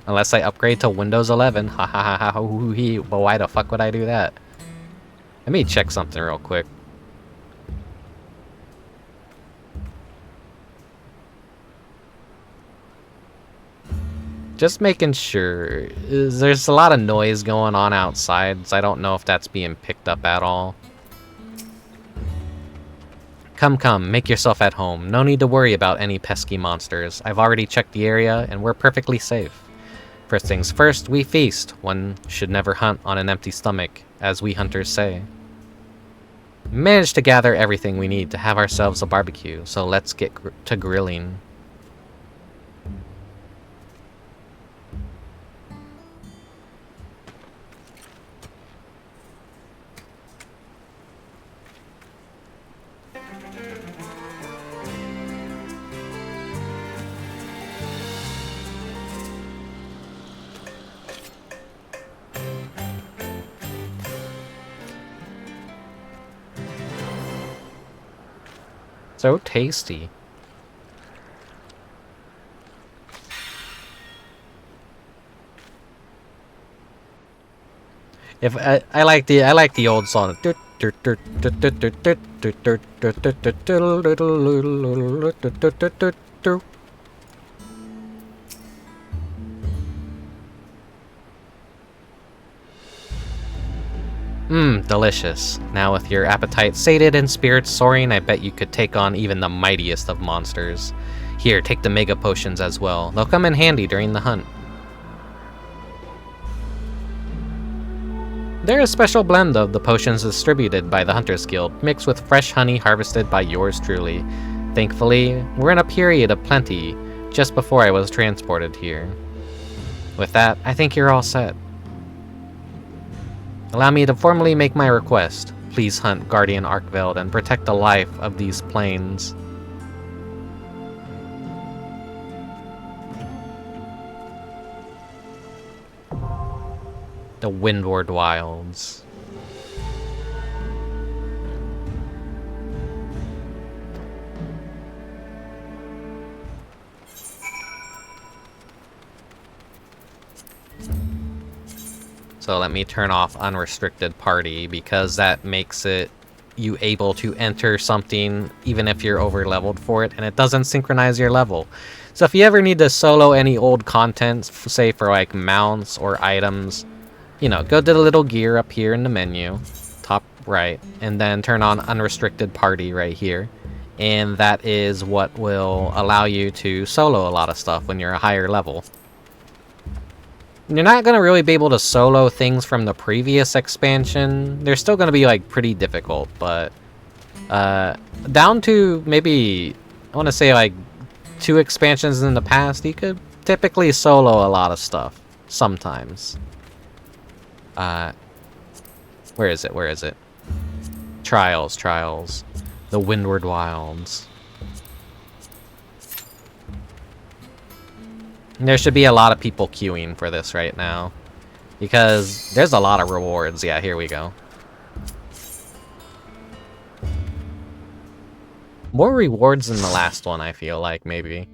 Unless I upgrade to Windows 11. Ha ha ha ha hoo hee. But why the fuck would I do that? Let me check something real quick. Just making sure. There's a lot of noise going on outside, so I don't know if that's being picked up at all. Come, make yourself at home. No need to worry about any pesky monsters. I've already checked the area, and we're perfectly safe. First things first, we feast. One should never hunt on an empty stomach, as we hunters say. We managed to gather everything we need to have ourselves a barbecue, so let's get to grilling. So tasty. If I like the old song. Delicious. Now with your appetite sated and spirits soaring, I bet you could take on even the mightiest of monsters. Here, take the mega potions as well. They'll come in handy during the hunt. They're a special blend of the potions distributed by the Hunters Guild, mixed with fresh honey harvested by yours truly. Thankfully, we're in a period of plenty, just before I was transported here. With that, I think you're all set. Allow me to formally make my request. Please hunt Guardian Arkveld and protect the life of these plains. The Windward Wilds. So let me turn off unrestricted party, because that makes it you able to enter something even if you're over leveled for it, and it doesn't synchronize your level. So if you ever need to solo any old content, say for like mounts or items, you know, go to the little gear up here in the menu, top right, and then turn on unrestricted party right here. And that is what will allow you to solo a lot of stuff when you're a higher level. You're not going to really be able to solo things from the previous expansion. They're still going to be like pretty difficult, but down to maybe, I want to say like 2 expansions in the past, you could typically solo a lot of stuff sometimes. Where is it? Where is it? Trials. The Windward Wilds. There should be a lot of people queuing for this right now, because there's a lot of rewards. Yeah, here we go. More rewards than the last one, I feel like, maybe.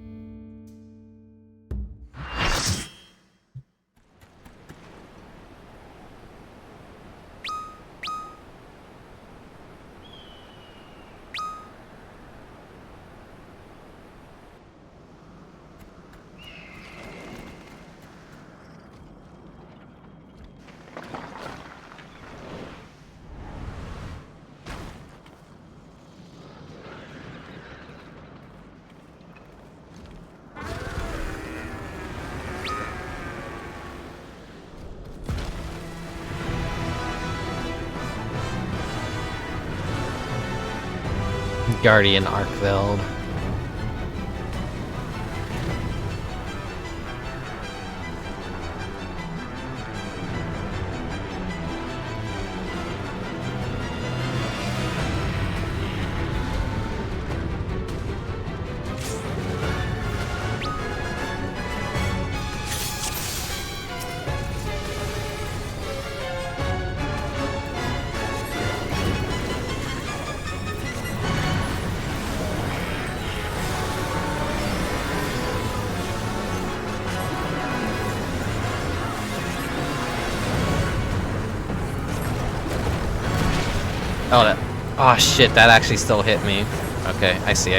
Guardian Arkveld. Oh, that. Oh shit, that actually still hit me. Okay, I see.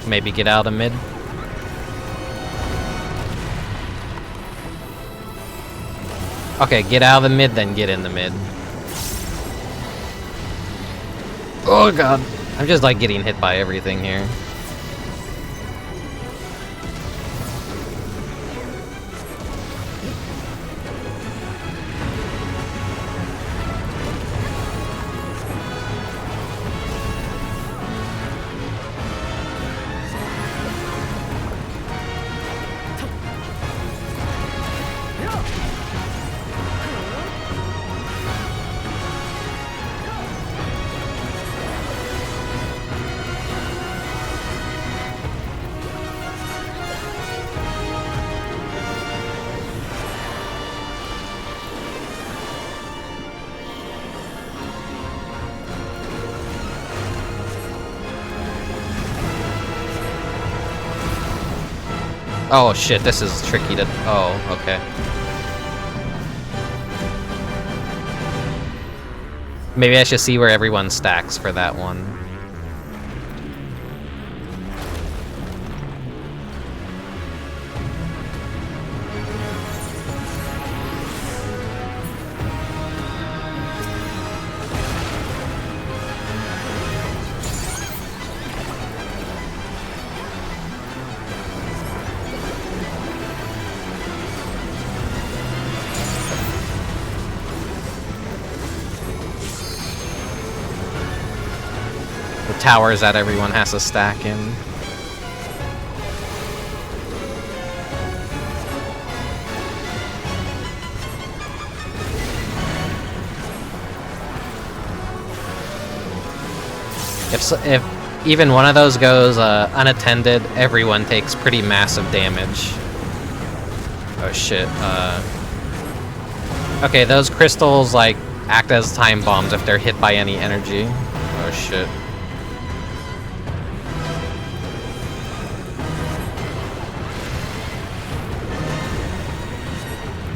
Maybe get out of mid. Okay, get out of the mid, then get in the mid. Oh god, I'm just like getting hit by everything here. Oh shit, this is tricky to... Oh, okay. Maybe I should see where everyone stacks for that one. Towers that everyone has to stack in. If even one of those goes unattended, everyone takes pretty massive damage. Oh shit. Okay, those crystals like act as time bombs if they're hit by any energy. Oh shit.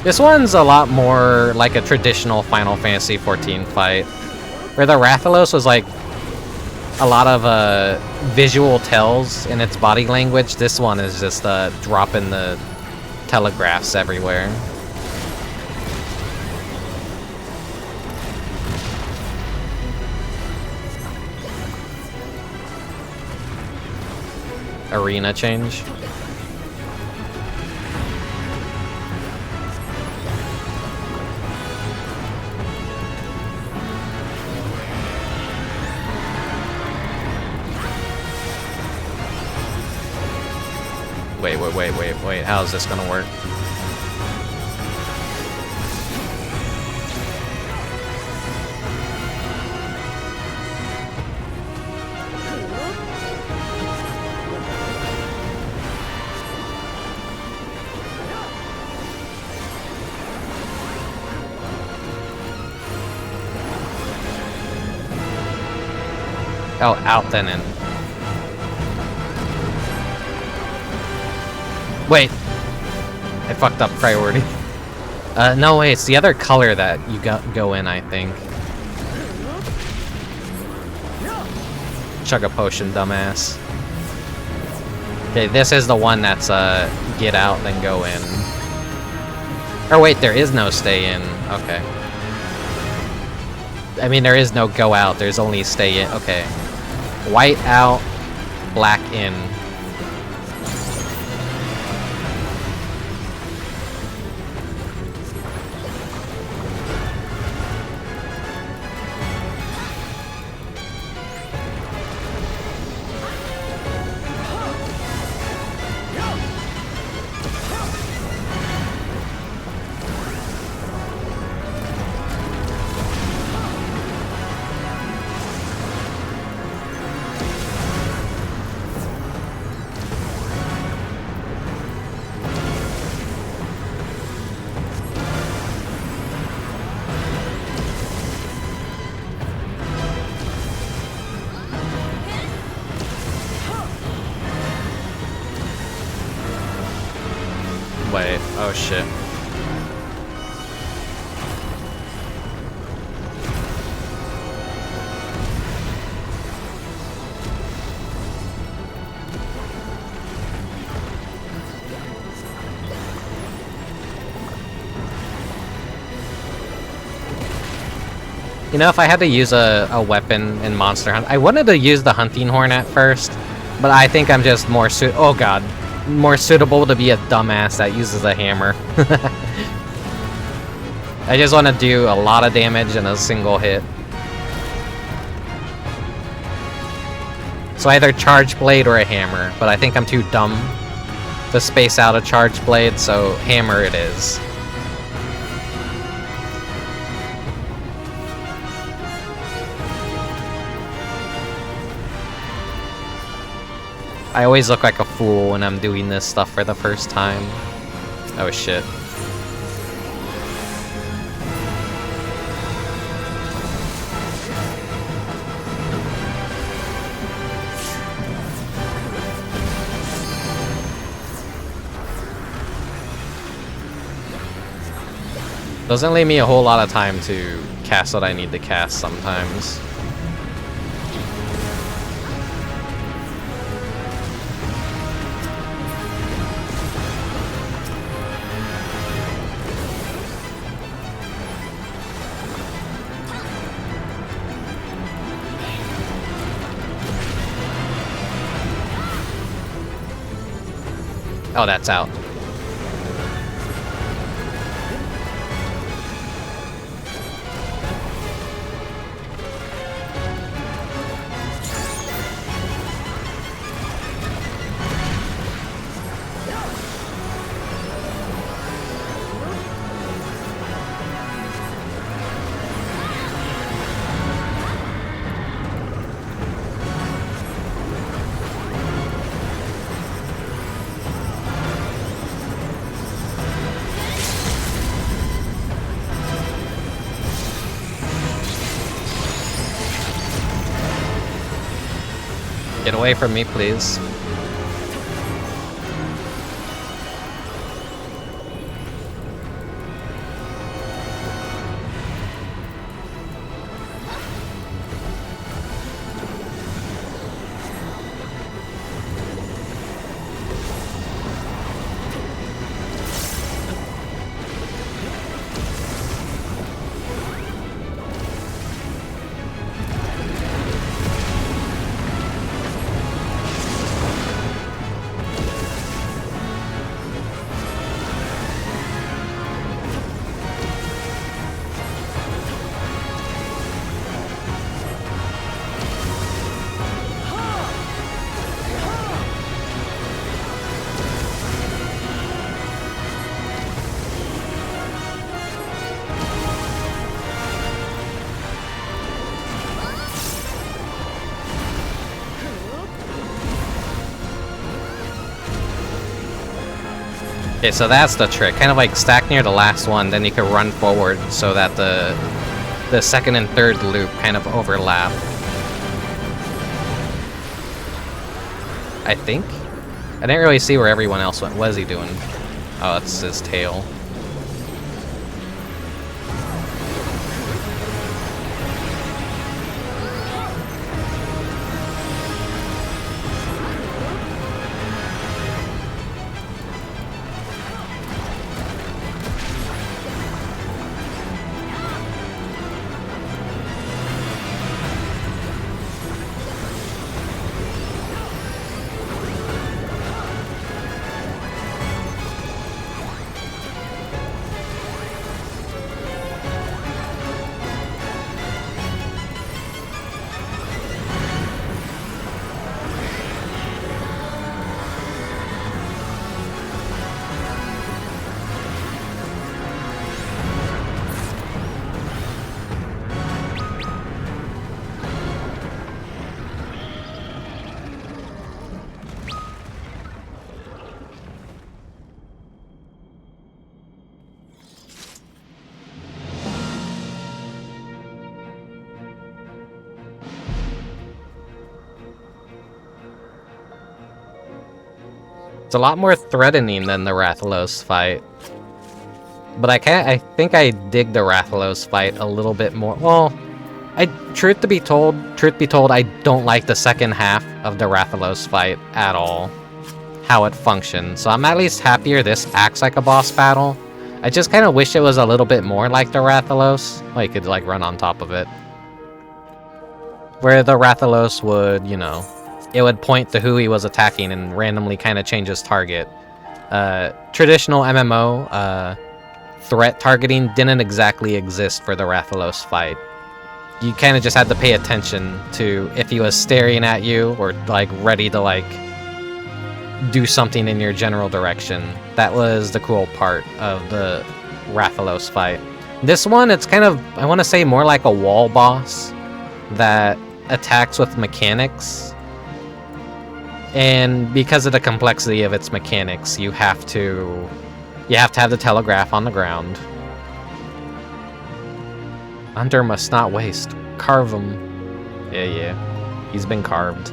This one's a lot more like a traditional Final Fantasy XIV fight, where the Rathalos was like a lot of visual tells in its body language. This one is just dropping the telegraphs everywhere. Arena change. Wait, how is this gonna work? Oh, out then in. Wait, I fucked up priority. No, wait, it's the other color that you go in, I think. Chug a potion, dumbass. Okay, this is the one that's get out, then go in. Or wait, there is no stay in. Okay. I mean, there is no go out, there's only stay in. Okay. White out, black in. Wait, oh shit. You know, if I had to use a weapon in Monster Hunt, I wanted to use the hunting horn at first, but I think I'm just more oh god, more suitable to be a dumbass that uses a hammer. I just want to do a lot of damage in a single hit. So either charge blade or a hammer, but I think I'm too dumb to space out a charge blade, so hammer it is. I always look like a fool when I'm doing this stuff for the first time. Oh shit. Doesn't leave me a whole lot of time to cast what I need to cast sometimes. Oh, that's out. Get away from me, please. Okay, so that's the trick. Kind of like stack near the last one, then you can run forward so that the second and third loop kind of overlap. I think? I didn't really see where everyone else went. What is he doing? Oh, it's his tail. It's a lot more threatening than the Rathalos fight. But I think I dig the Rathalos fight a little bit more. Well, truth be told, I don't like the second half of the Rathalos fight at all. How it functions. So I'm at least happier this acts like a boss battle. I just kind of wish it was a little bit more like the Rathalos. Like, you could, like, run on top of it. Where the Rathalos would, you know, it would point to who he was attacking and randomly kind of change his target. Traditional MMO, threat targeting didn't exactly exist for the Rathalos fight. You kind of just had to pay attention to if he was staring at you or, like, ready to, like, do something in your general direction. That was the cool part of the Rathalos fight. This one, it's kind of, I want to say, more like a wall boss that attacks with mechanics. And because of the complexity of its mechanics, you have to have the telegraph on the ground. Hunter must not waste. Carve him. Yeah. He's been carved.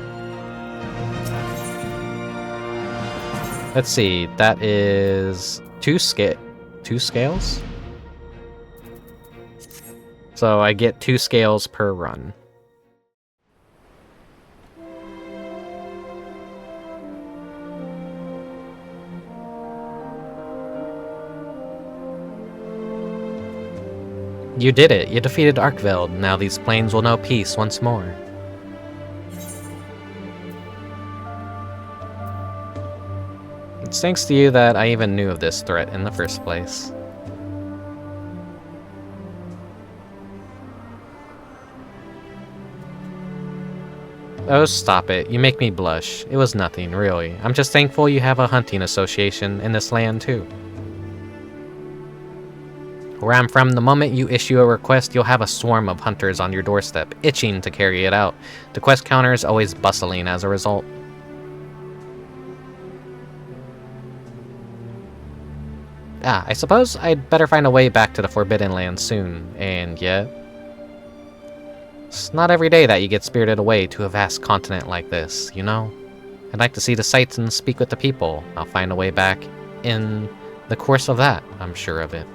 Let's see. That is two scales? So I get 2 scales per run. You did it! You defeated Arkveld. Now these plains will know peace once more. It's thanks to you that I even knew of this threat in the first place. Oh, stop it. You make me blush. It was nothing, really. I'm just thankful you have a hunting association in this land, too. Where I'm from, the moment you issue a request, you'll have a swarm of hunters on your doorstep, itching to carry it out. The quest counter is always bustling as a result. I suppose I'd better find a way back to the Forbidden Land soon, and yet... It's not every day that you get spirited away to a vast continent like this, you know? I'd like to see the sights and speak with the people. I'll find a way back in the course of that, I'm sure of it.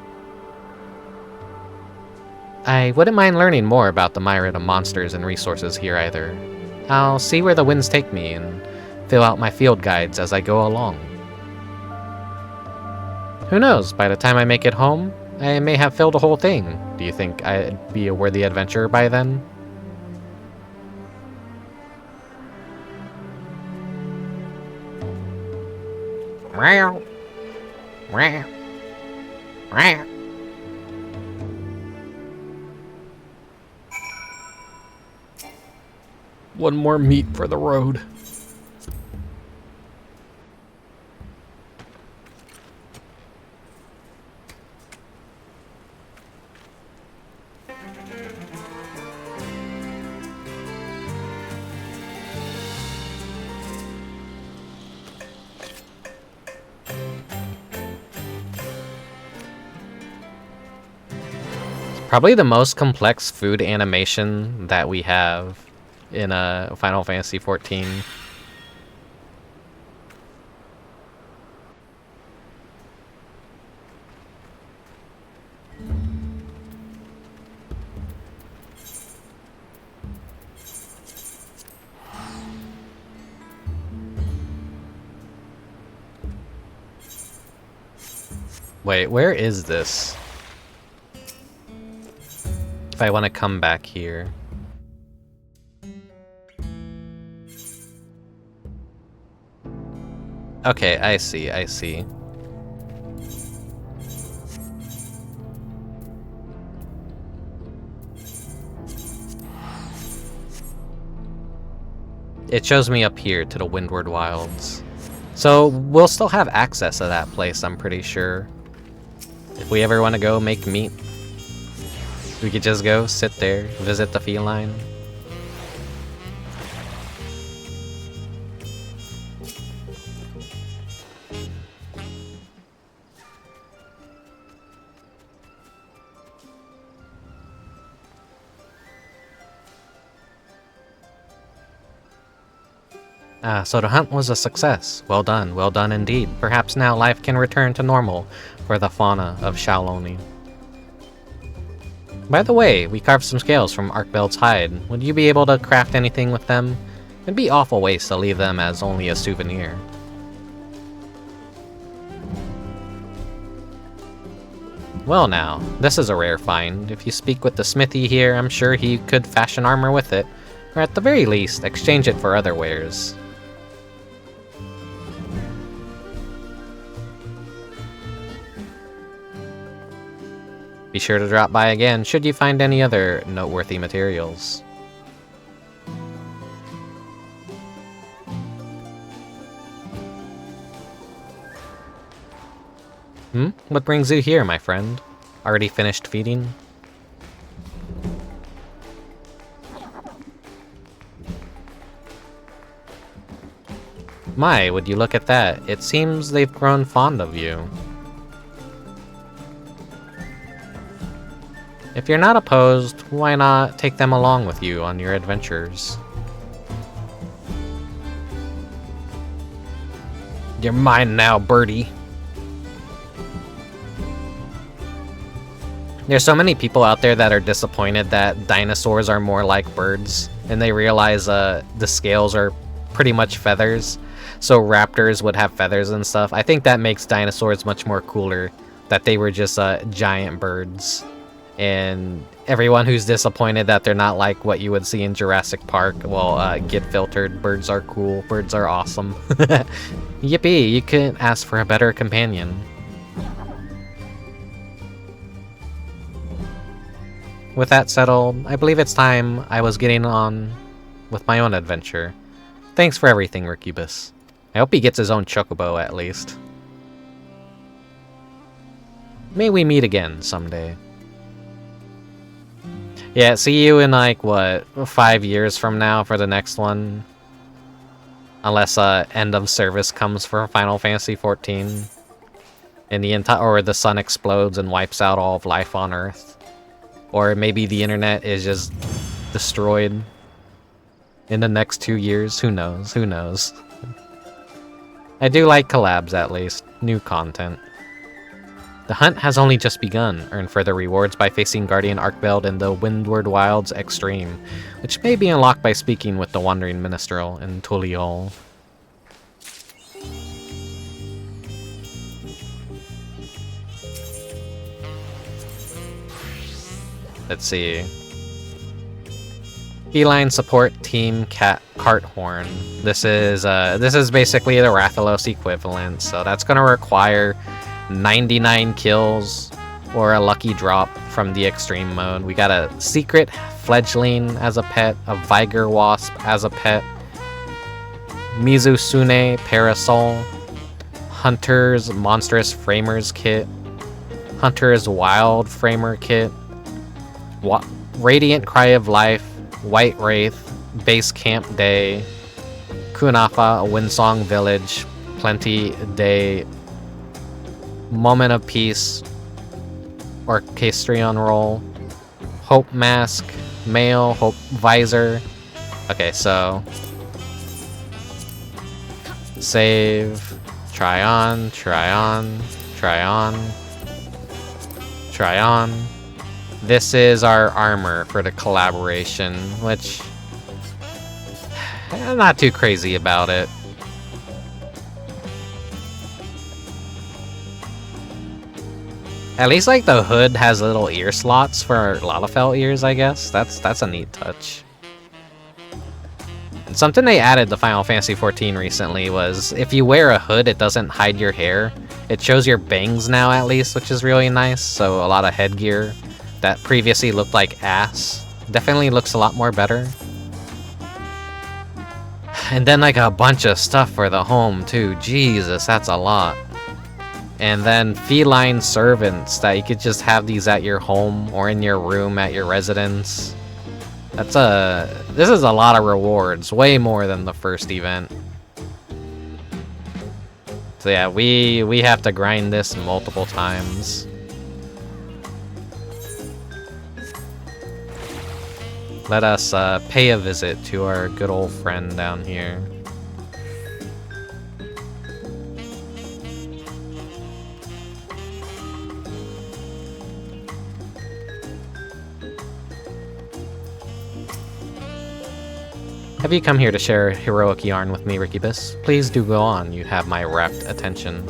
I wouldn't mind learning more about the myriad of monsters and resources here either. I'll see where the winds take me and fill out my field guides as I go along. Who knows, by the time I make it home, I may have filled the whole thing. Do you think I'd be a worthy adventurer by then? Meow. Meow. Meow. One more meat for the road. Probably the most complex food animation that we have in Final Fantasy XIV. Wait, where is this? If I want to come back here. Okay, I see, I see. It shows me up here to the Windward Wilds. So we'll still have access to that place, I'm pretty sure. If we ever want to go make meat, we could just go, sit there, visit the feline. So the hunt was a success. Well done indeed. Perhaps now life can return to normal for the fauna of Shaoloni. By the way, we carved some scales from Arkveld's hide. Would you be able to craft anything with them? It'd be awful waste to leave them as only a souvenir. Well now, this is a rare find. If you speak with the smithy here, I'm sure he could fashion armor with it, or at the very least, exchange it for other wares. Be sure to drop by again should you find any other noteworthy materials. What brings you here, my friend? Already finished feeding? My, would you look at that? It seems they've grown fond of you. If you're not opposed, why not take them along with you on your adventures? You're mine now, birdie. There's so many people out there that are disappointed that dinosaurs are more like birds, and they realize the scales are pretty much feathers, so raptors would have feathers and stuff. I think that makes dinosaurs much more cooler, that they were just giant birds. And everyone who's disappointed that they're not like what you would see in Jurassic Park, well, get filtered. Birds are cool. Birds are awesome. Yippee, you couldn't ask for a better companion. With that settled, I believe it's time I was getting on with my own adventure. Thanks for everything, Rickubus. I hope he gets his own chocobo at least. May we meet again someday. Yeah, see you in like, what, 5 years from now for the next one? Unless end of service comes for Final Fantasy XIV. And the sun explodes and wipes out all of life on Earth. Or maybe the internet is just destroyed in the next 2 years. Who knows? Who knows? I do like collabs, at least. New content. The hunt has only just begun. Earn further rewards by facing Guardian Arkveld in the Windward Wilds Extreme, which may be unlocked by speaking with the Wandering Minstrel in Tuliol. Let's see. Feline support team Carthorn. This is basically the Rathalos equivalent, so that's gonna require 99 kills or a lucky drop from the extreme mode. We got a secret fledgling as a pet, a Viger Wasp as a pet, Mizusune Parasol, Hunter's Monstrous Framers Kit, Hunter's Wild Framer Kit, Radiant Cry of Life, White Wraith, Base Camp Day, Kunafa, Windsong Village, Plenty Day, Moment of Peace, Orchestrion Roll, Hope Mask, Mail, Hope Visor. Okay, so save, try on, try on, try on, try on. This is our armor for the collaboration, which I'm not too crazy about it. At least like the hood has little ear slots for Lalafell ears, I guess. That's a neat touch. And something they added to Final Fantasy XIV recently was if you wear a hood, it doesn't hide your hair. It shows your bangs now at least, which is really nice. So a lot of headgear that previously looked like ass definitely looks a lot more better. And then like a bunch of stuff for the home too. Jesus, that's a lot. And then feline servants that you could just have these at your home or in your room at your residence. This is a lot of rewards, way more than the first event. So yeah, we have to grind this multiple times. Let us pay a visit to our good old friend down here. Have you come here to share heroic yarn with me, Rickubus? Please do go on, you have my rapt attention.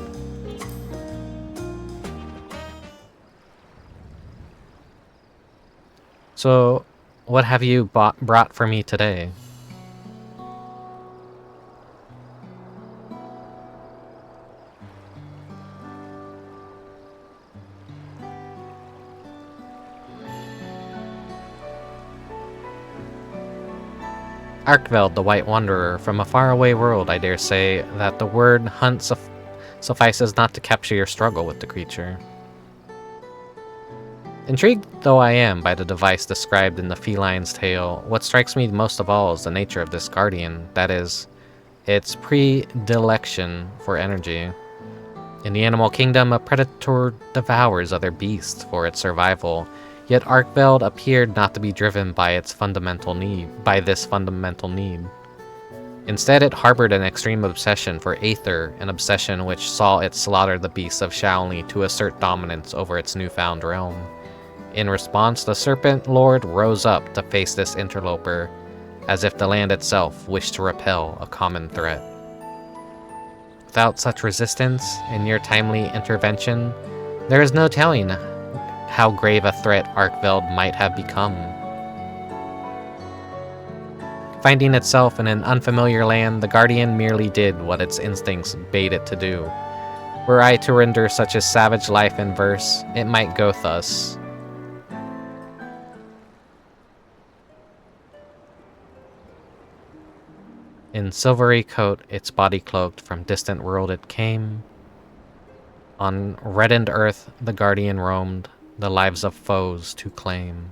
So, what have you brought for me today? Arkveld, the White Wanderer, from a faraway world, I dare say that the word hunt suffices not to capture your struggle with the creature. Intrigued though I am by the device described in the feline's tale, what strikes me most of all is the nature of this guardian, that is, its predilection for energy. In the animal kingdom, a predator devours other beasts for its survival, yet Arkveld appeared not to be driven by this fundamental need. Instead, it harbored an extreme obsession for Aether, an obsession which saw it slaughter the beasts of Shaolni to assert dominance over its newfound realm. In response, the Serpent Lord rose up to face this interloper, as if the land itself wished to repel a common threat. Without such resistance and near timely intervention, there is no telling how grave a threat Arkveld might have become. Finding itself in an unfamiliar land, the Guardian merely did what its instincts bade it to do. Were I to render such a savage life in verse, it might go thus. In silvery coat, its body cloaked, from distant world it came. On reddened earth the Guardian roamed, the lives of foes to claim.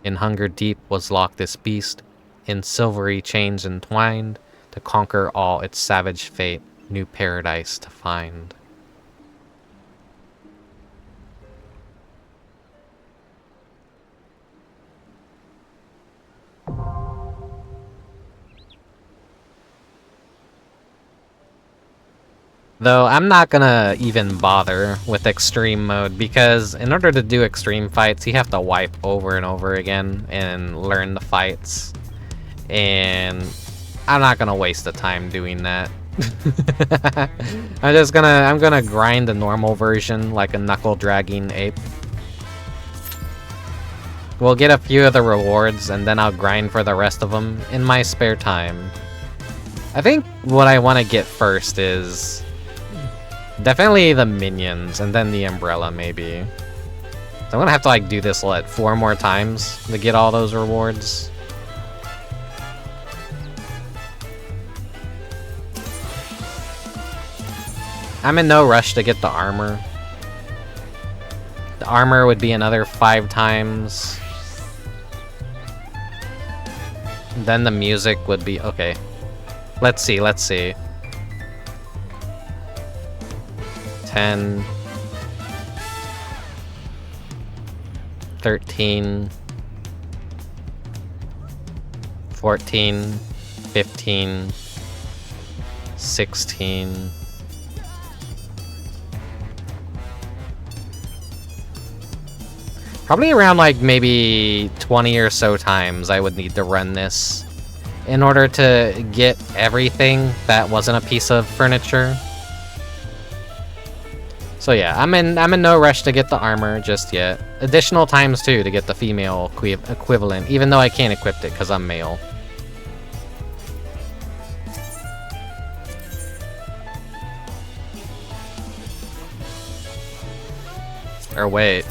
In hunger deep was locked this beast, in silvery chains entwined, to conquer all its savage fate, new paradise to find. Though I'm not gonna even bother with extreme mode, because in order to do extreme fights, you have to wipe over and over again and learn the fights. And I'm not gonna waste the time doing that. I'm gonna grind the normal version like a knuckle dragging ape. We'll get a few of the rewards and then I'll grind for the rest of them in my spare time. I think what I want to get first is definitely the minions and then the umbrella maybe. So I'm gonna have to like do this like 4 more times to get all those rewards. I'm in no rush to get the armor. The armor would be another 5 times. Then the music would be... okay. Let's see. 10... 13... 14... 15... 16... Probably around like maybe 20 or so times I would need to run this in order to get everything that wasn't a piece of furniture. So yeah, I'm in no rush to get the armor just yet. Additional times too to get the female equivalent, even though I can't equip it because I'm male. Or wait.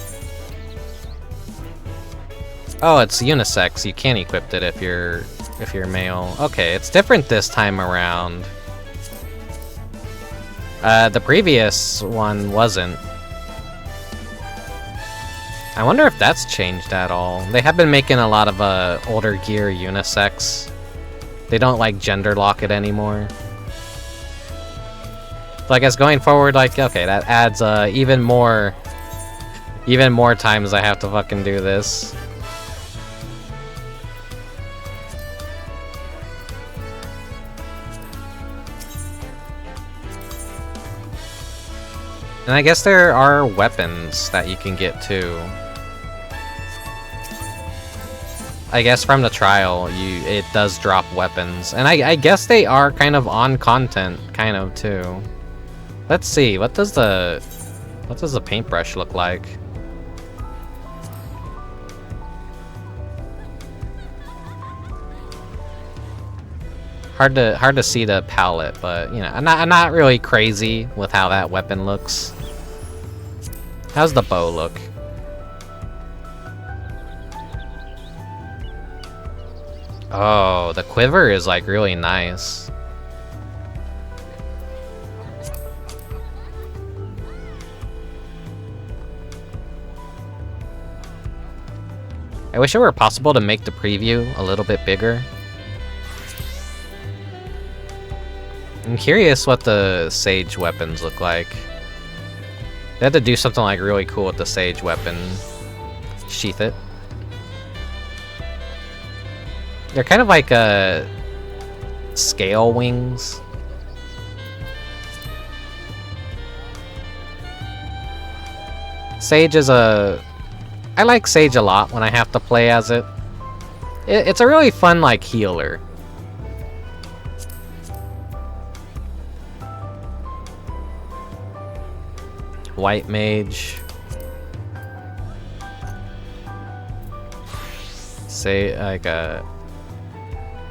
Oh, it's unisex. You can't equip it if you're male. Okay, it's different this time around. The previous one wasn't. I wonder if that's changed at all. They have been making a lot of older gear unisex. They don't like gender lock it anymore. So I guess going forward, like, okay, that adds even more times I have to fucking do this. And I guess there are weapons that you can get too. I guess from the trial, it does drop weapons. And I guess they are kind of on content, kind of too. Let's see, what does the paintbrush look like? Hard to see the palette, but you know, I'm not really crazy with how that weapon looks. How's the bow look? Oh, the quiver is like really nice. I wish it were possible to make the preview a little bit bigger. I'm curious what the sage weapons look like. They had to do something like really cool with the sage weapon. Sheath it. They're kind of like scale wings. Sage is a I like Sage a lot when I have to play as it. It's a really fun, like, healer. White Mage. Say, like, a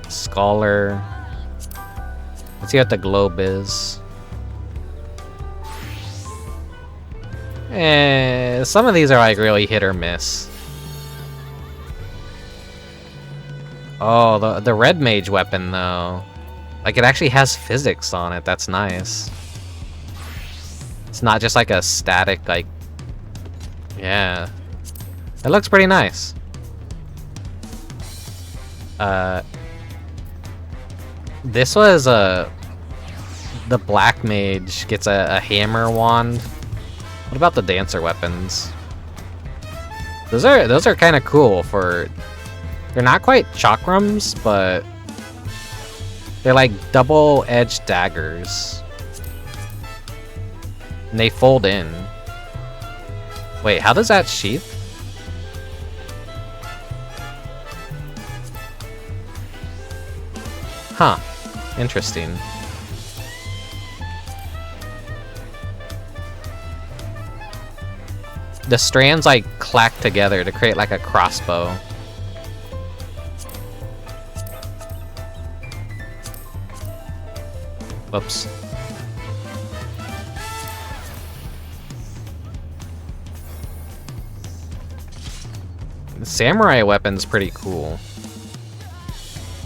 Scholar. Let's see what the globe is. Some of these are, like, really hit or miss. Oh, the red mage weapon, though. Like, it actually has physics on it. That's nice. It's not just, like, a static, like... Yeah. It looks pretty nice. This was, the black mage gets a hammer wand. What about the dancer weapons? Those are kind of cool for... They're not quite chakrams, but... They're like double-edged daggers. And they fold in. Wait, how does that sheath? Huh. Interesting. The strands, like, clack together to create, like, a crossbow. Whoops. The samurai weapon's pretty cool.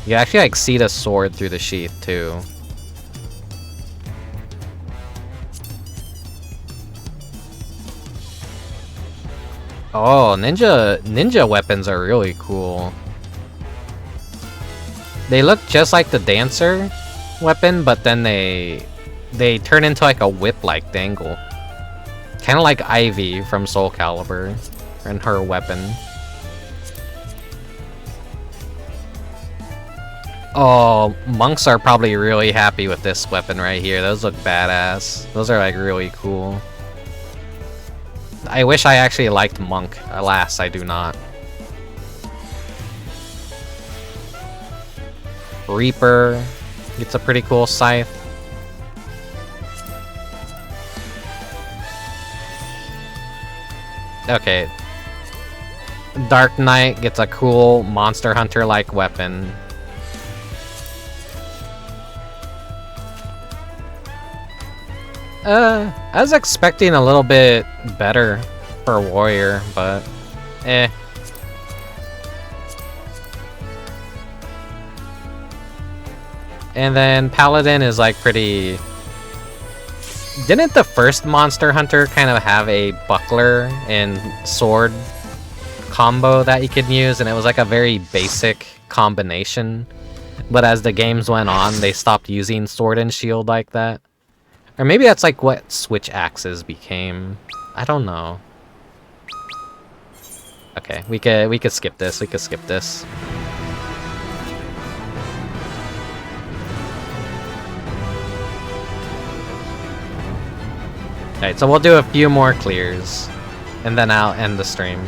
You can actually, like, see the sword through the sheath, too. Oh, ninja weapons are really cool. They look just like the dancer weapon, but then they turn into like a whip-like dangle. Kind of like Ivy from Soul Calibur and her weapon. Oh, monks are probably really happy with this weapon right here. Those look badass. Those are like really cool. I wish I actually liked monk. Alas, I do not. Reaper gets a pretty cool scythe. Okay. Dark Knight gets a cool Monster Hunter-like weapon. I was expecting a little bit better for Warrior, but eh. And then Paladin is like pretty... Didn't the first Monster Hunter kind of have a buckler and sword combo that you could use, and it was like a very basic combination? But as the games went on, they stopped using sword and shield like that. Or maybe that's like what switch axes became. I don't know. Okay, we could skip this. We could skip this. Alright, so we'll do a few more clears, and then I'll end the stream.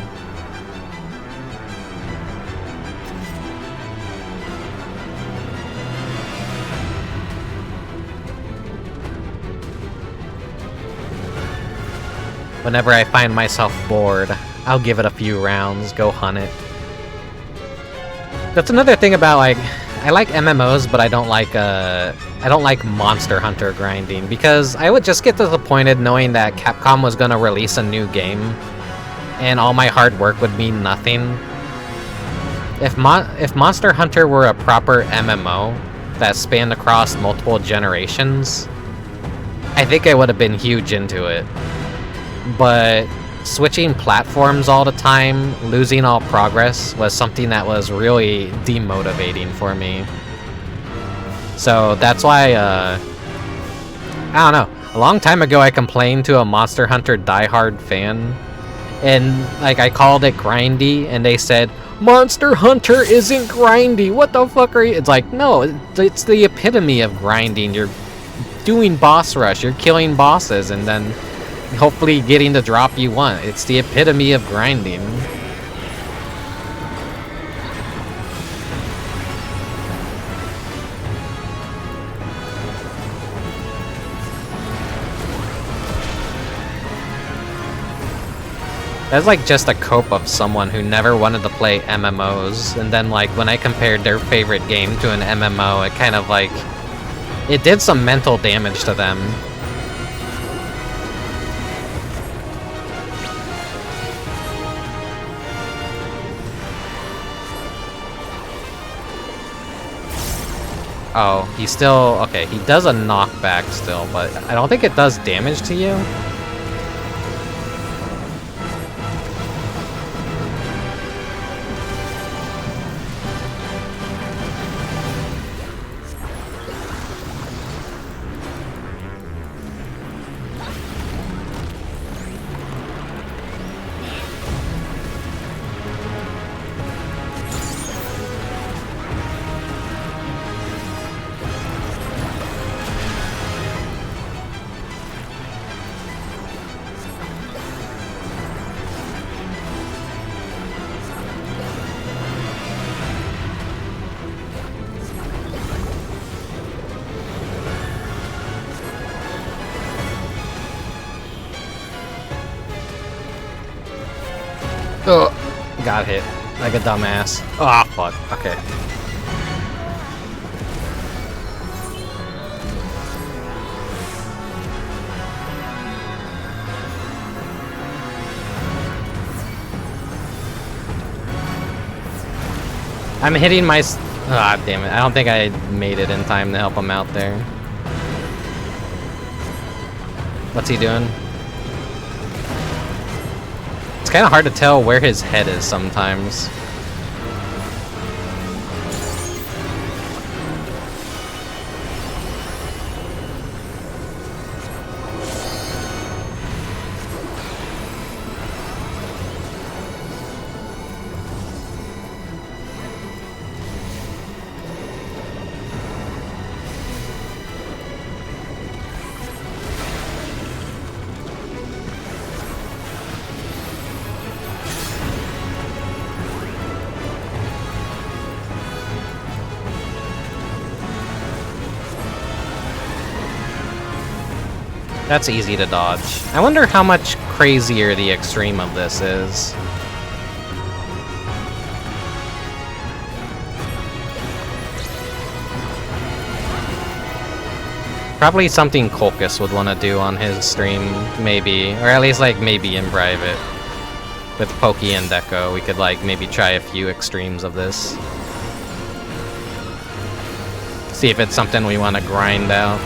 Whenever I find myself bored, I'll give it a few rounds, go hunt it. That's another thing about, like, I like MMOs, but I don't like Monster Hunter grinding, because I would just get disappointed knowing that Capcom was gonna release a new game, and all my hard work would mean nothing. If Monster Hunter were a proper MMO that spanned across multiple generations, I think I would have been huge into it. But switching platforms all the time, losing all progress, was something that was really demotivating for me. So that's why, I don't know. A long time ago, I complained to a Monster Hunter diehard fan, and like I called it grindy, and they said, "Monster Hunter isn't grindy. What the fuck are you?" It's like, no, it's the epitome of grinding. You're doing boss rush. You're killing bosses, and then hopefully getting the drop you want. It's the epitome of grinding. That's like just a cope of someone who never wanted to play MMOs, and then like when I compared their favorite game to an MMO, it kind of like it did some mental damage to them. Oh, he still okay, he does a knockback still, but I don't think it does damage to you. Oh, got hit like a dumbass. Oh, fuck. Okay. I'm hitting my... Ah, damn it. I don't think I made it in time to help him out there. What's he doing? It's kind of hard to tell where his head is sometimes. That's easy to dodge. I wonder how much crazier the extreme of this is. Probably something Kolkus would want to do on his stream, maybe. Or at least, like, maybe in private. With Pokey and Deco, we could, like, maybe try a few extremes of this. See if it's something we want to grind out.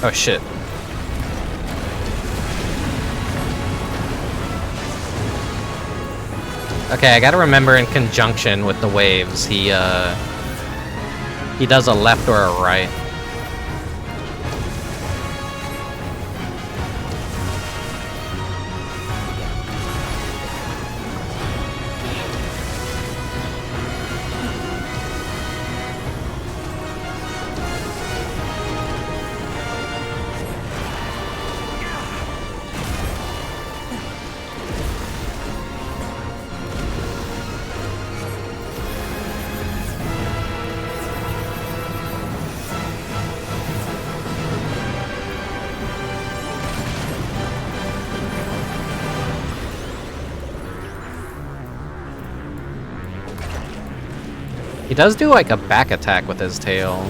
Oh shit. Okay, I gotta remember in conjunction with the waves, he does a left or a right. He does do like a back attack with his tail.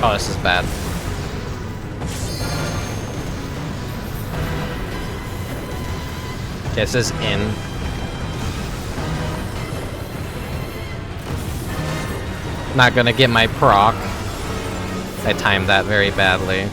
Oh, this is bad. This is in. Not gonna get my proc. I timed that very badly.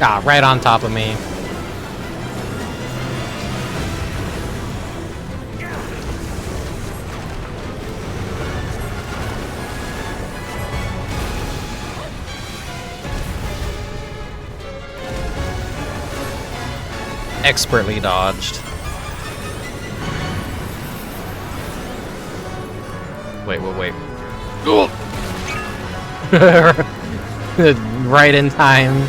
Ah, right on top of me. Expertly dodged. Wait. Right in time.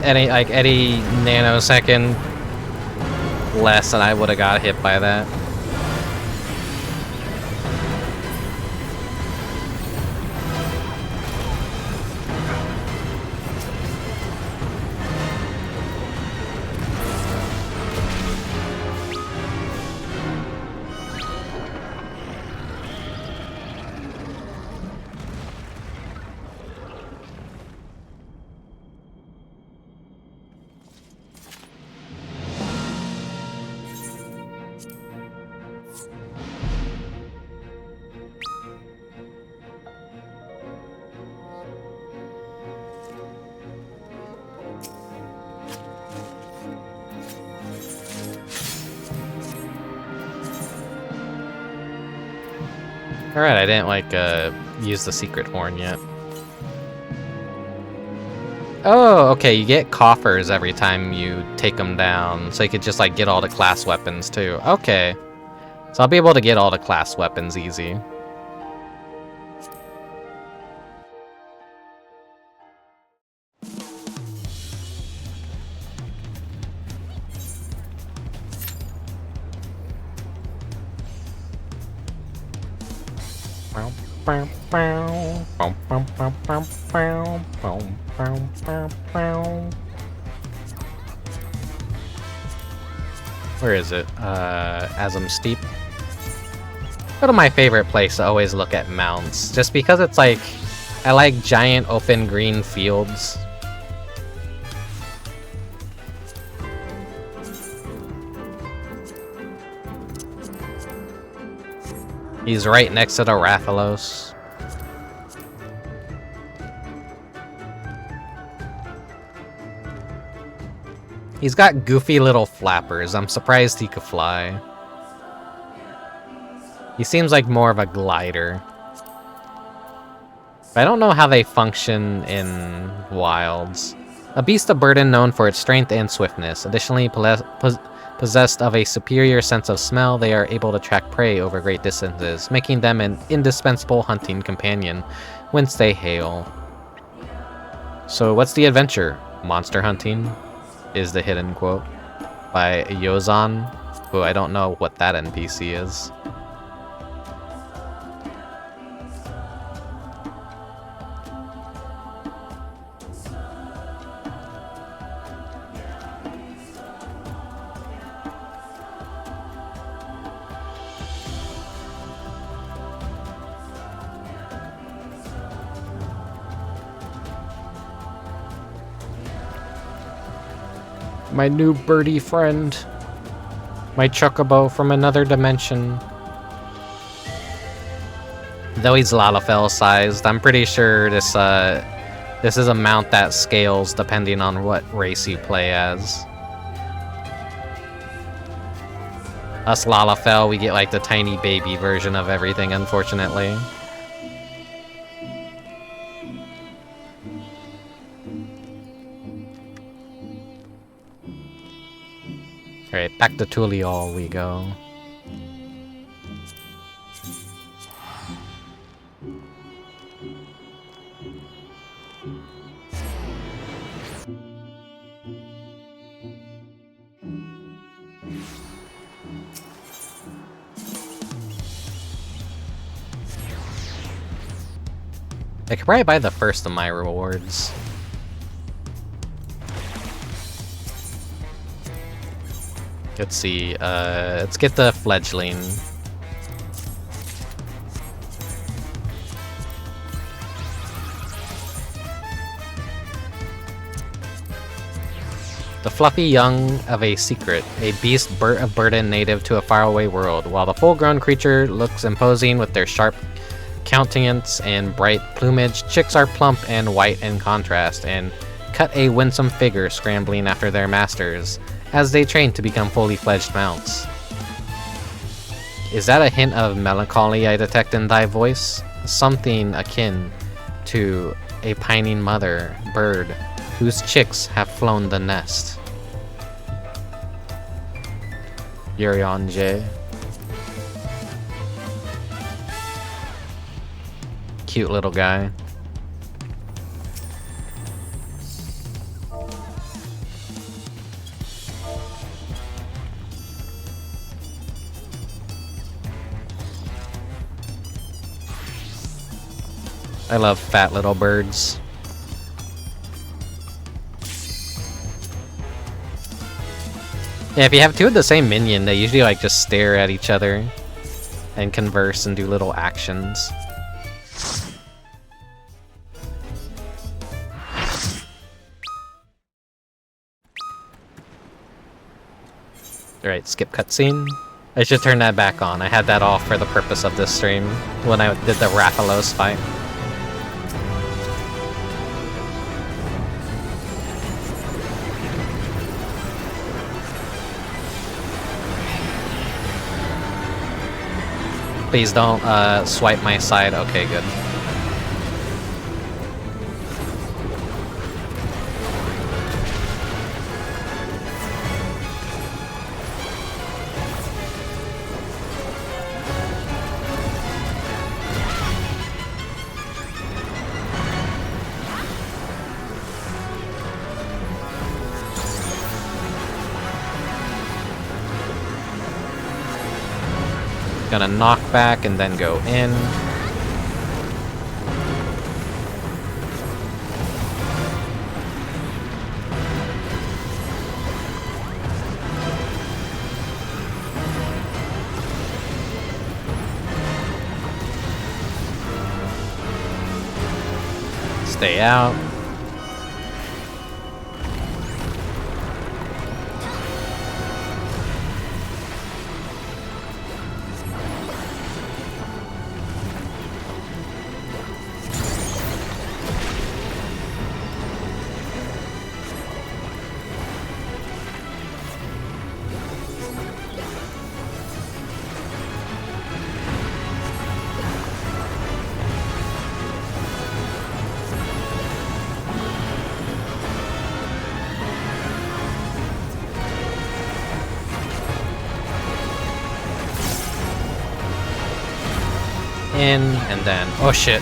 Any nanosecond less and I would have got hit by that. Alright, I didn't use the secret horn yet. Oh, okay, you get coffers every time you take them down, so you could just get all the class weapons too. Okay. So I'll be able to get all the class weapons easy. Where is it? Asm Steep. One of my favorite places to always look at mounts, just because it's I like giant open green fields. He's right next to the Rathalos. He's got goofy little flappers. I'm surprised he could fly. He seems like more of a glider. But I don't know how they function in wilds. A beast of burden known for its strength and swiftness. Additionally, possessed of a superior sense of smell, they are able to track prey over great distances, making them an indispensable hunting companion, whence they hail. So what's the adventure? Monster hunting is the hidden quote by Yozan, who I don't know what that NPC is. My new birdie friend. My chocobo from another dimension. Though he's Lalafell sized, I'm pretty sure this is a mount that scales depending on what race you play as. Us Lalafell, we get like the tiny baby version of everything, unfortunately. Alright, back to Tuliol we go. I could probably buy the first of my rewards. Let's see, let's get the fledgling. The fluffy young of a secret, a beast of burden native to a faraway world. While the full-grown creature looks imposing with their sharp countenance and bright plumage, chicks are plump and white in contrast, and cut a winsome figure scrambling after their masters, as they train to become fully fledged mounts. Is that a hint of melancholy I detect in thy voice? Something akin to a pining mother bird whose chicks have flown the nest. Yurionje. Cute little guy. I love fat little birds. Yeah, if you have two of the same minion, they usually like just stare at each other and converse and do little actions. Alright, skip cutscene. I should turn that back on. I had that off for the purpose of this stream when I did the Rathalos fight. Please don't swipe my side. Okay, good. Gonna knock back and then go in. Stay out. in, and then... Oh shit.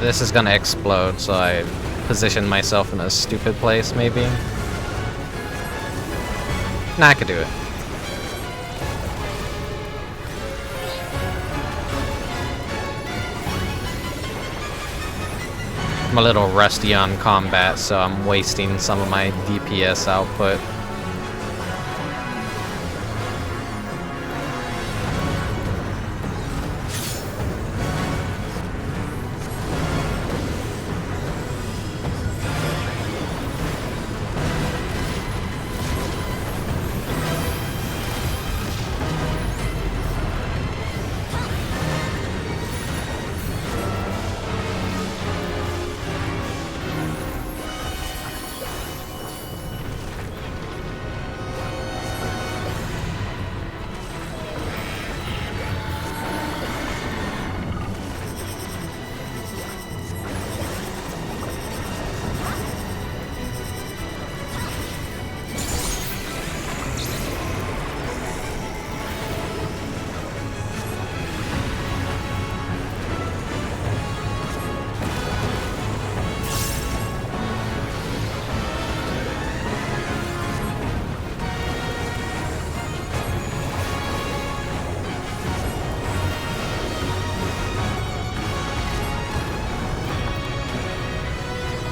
This is gonna explode, so I positioned myself in a stupid place, maybe. Nah, I could do it. I'm a little rusty on combat, so I'm wasting some of my DPS output.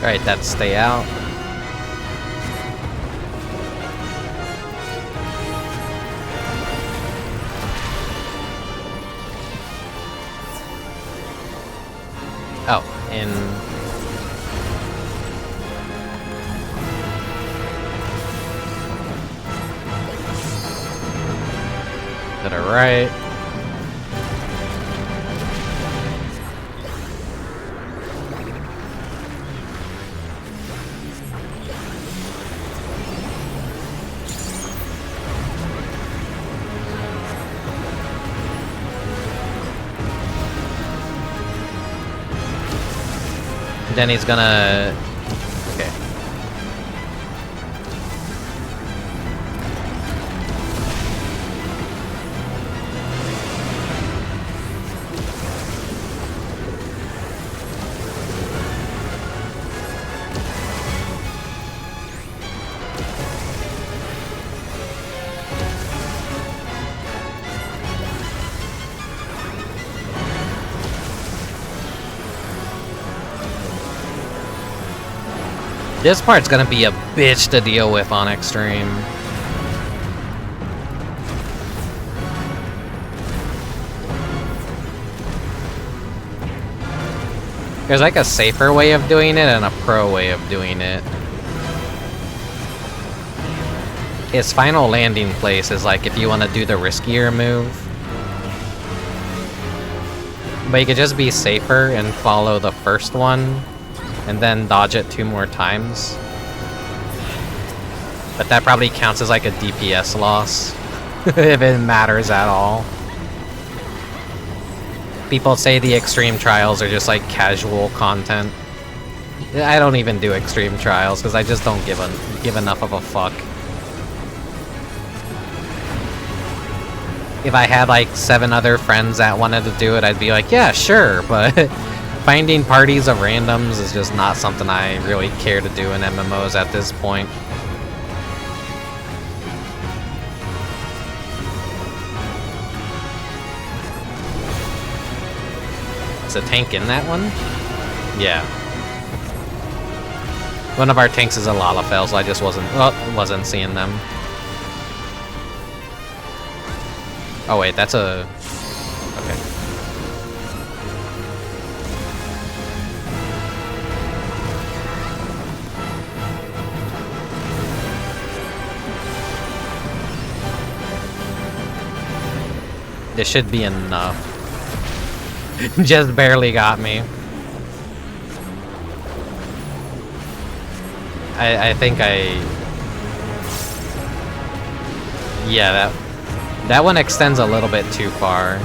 Alright, that's stay out. Oh, and... That alright. Then he's gonna... Okay. This part's gonna be a bitch to deal with on Extreme. There's like a safer way of doing it and a pro way of doing it. His final landing place is like if you want to do the riskier move. But you could just be safer and follow the first one. And then dodge it 2 more times. But that probably counts as like a DPS loss. If it matters at all. People say the extreme trials are just like casual content. I don't even do extreme trials because I just don't give enough of a fuck. If I had like 7 other friends that wanted to do it, I'd be like, yeah, sure, but finding parties of randoms is just not something I really care to do in MMOs at this point. Is a tank in that one? Yeah. One of our tanks is a Lalafell, so I just wasn't seeing them. Oh wait, that's a... Okay. This should be enough. Just barely got me. I think yeah, that one extends a little bit too far.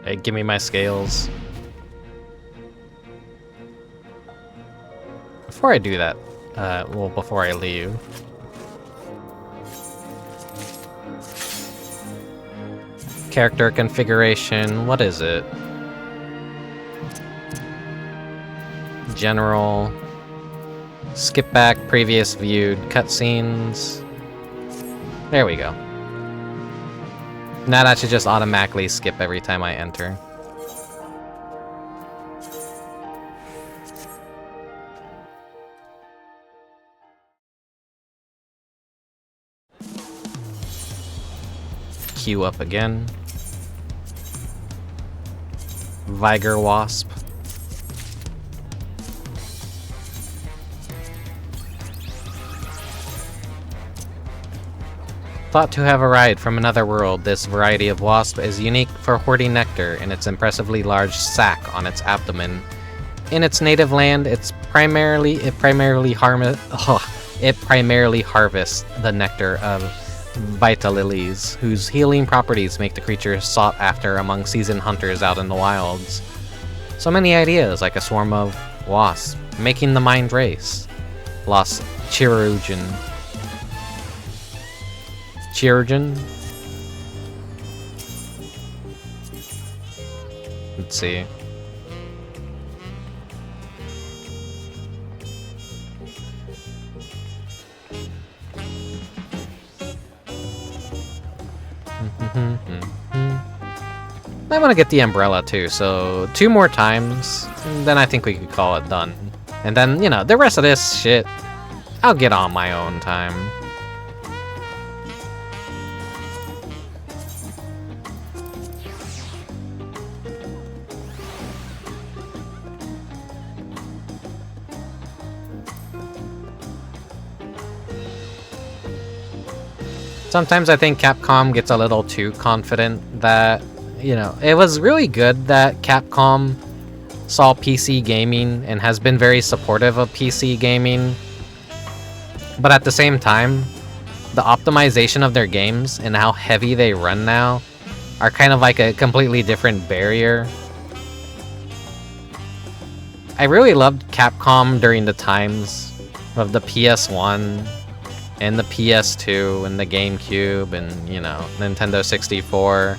Hey, give me my scales. Before I do that, well, before I leave. Character configuration, what is it? General. Skip back, previous viewed, cutscenes. There we go. Now that should just automatically skip every time I enter. Queue up again. Viger Wasp. Thought to have arrived from another world, this variety of wasp is unique for hoarding nectar in its impressively large sac on its abdomen. In its native land, it primarily harvests the nectar of Vitalilies, whose healing properties make the creature sought after among seasoned hunters out in the wilds. So many ideas, like a swarm of wasps, making the mind race. Lost Chirurgeon. Let's see. I want to get the umbrella too, so 2 more times, then I think we could call it done. And then, you know, the rest of this shit, I'll get on my own time. Sometimes I think Capcom gets a little too confident that, you know, it was really good that Capcom saw PC gaming and has been very supportive of PC gaming. But at the same time, the optimization of their games and how heavy they run now are kind of like a completely different barrier. I really loved Capcom during the times of the PS1 and the PS2 and the GameCube and, you know, Nintendo 64.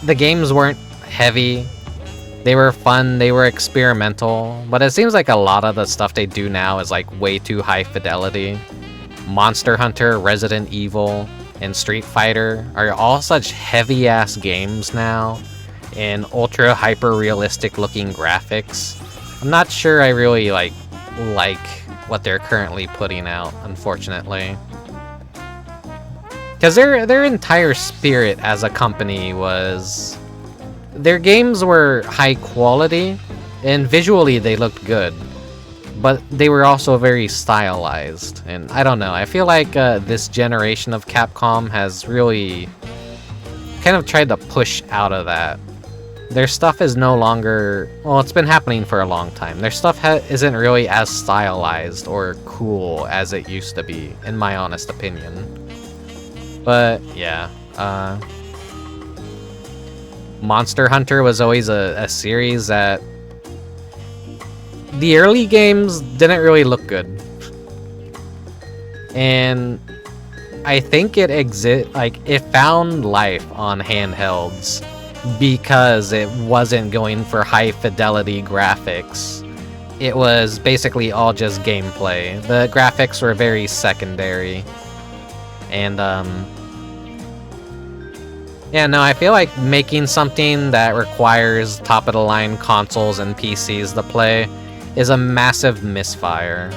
The games weren't heavy. They were fun, they were experimental, but it seems like a lot of the stuff they do now is like way too high fidelity. Monster Hunter, Resident Evil, and Street Fighter are all such heavy-ass games now, and ultra hyper-realistic looking graphics. I'm not sure I really like what they're currently putting out, unfortunately. Because their entire spirit as a company was... Their games were high quality, and visually they looked good. But they were also very stylized, and I don't know, I feel like this generation of Capcom has really kind of tried to push out of that. Their stuff is no longer... Well, it's been happening for a long time. Their stuff isn't really as stylized or cool as it used to be, in my honest opinion. But, yeah. Monster Hunter was always a series that... The early games didn't really look good. And I think it found life on handhelds because it wasn't going for high fidelity graphics. It was basically all just gameplay. The graphics were very secondary. And yeah, no, I feel like making something that requires top of the line consoles and PCs to play is a massive misfire.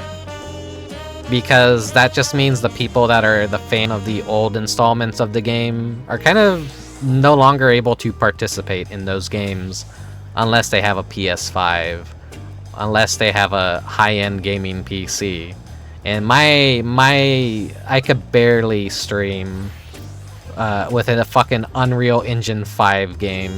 Because that just means the people that are the fan of the old installments of the game are kind of no longer able to participate in those games unless they have a PS5, unless they have a high-end gaming PC. And I could barely stream within a fucking Unreal Engine 5 game.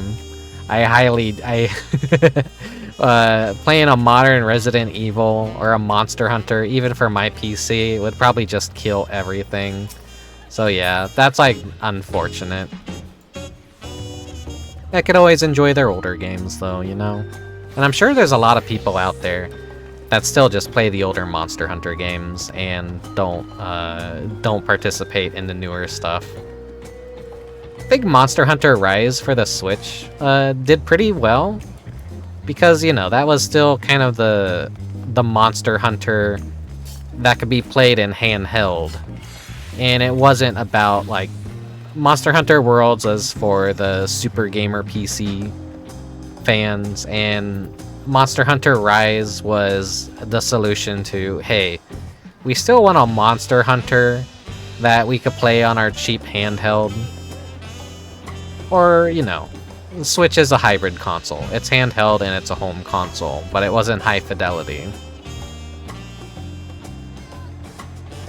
Playing a modern Resident Evil or a Monster Hunter, even for my PC, would probably just kill everything. So yeah, that's like unfortunate. I could always enjoy their older games though, you know? And I'm sure there's a lot of people out there that still just play the older Monster Hunter games and don't participate in the newer stuff. I think Monster Hunter Rise for the Switch did pretty well. Because, you know, that was still kind of the Monster Hunter that could be played in handheld. And it wasn't about, like... Monster Hunter Worlds was for the Super Gamer PC fans, and Monster Hunter Rise was the solution to, hey, we still want a Monster Hunter that we could play on our cheap handheld. Or, you know... Switch is a hybrid console. It's handheld and it's a home console, but it wasn't high fidelity.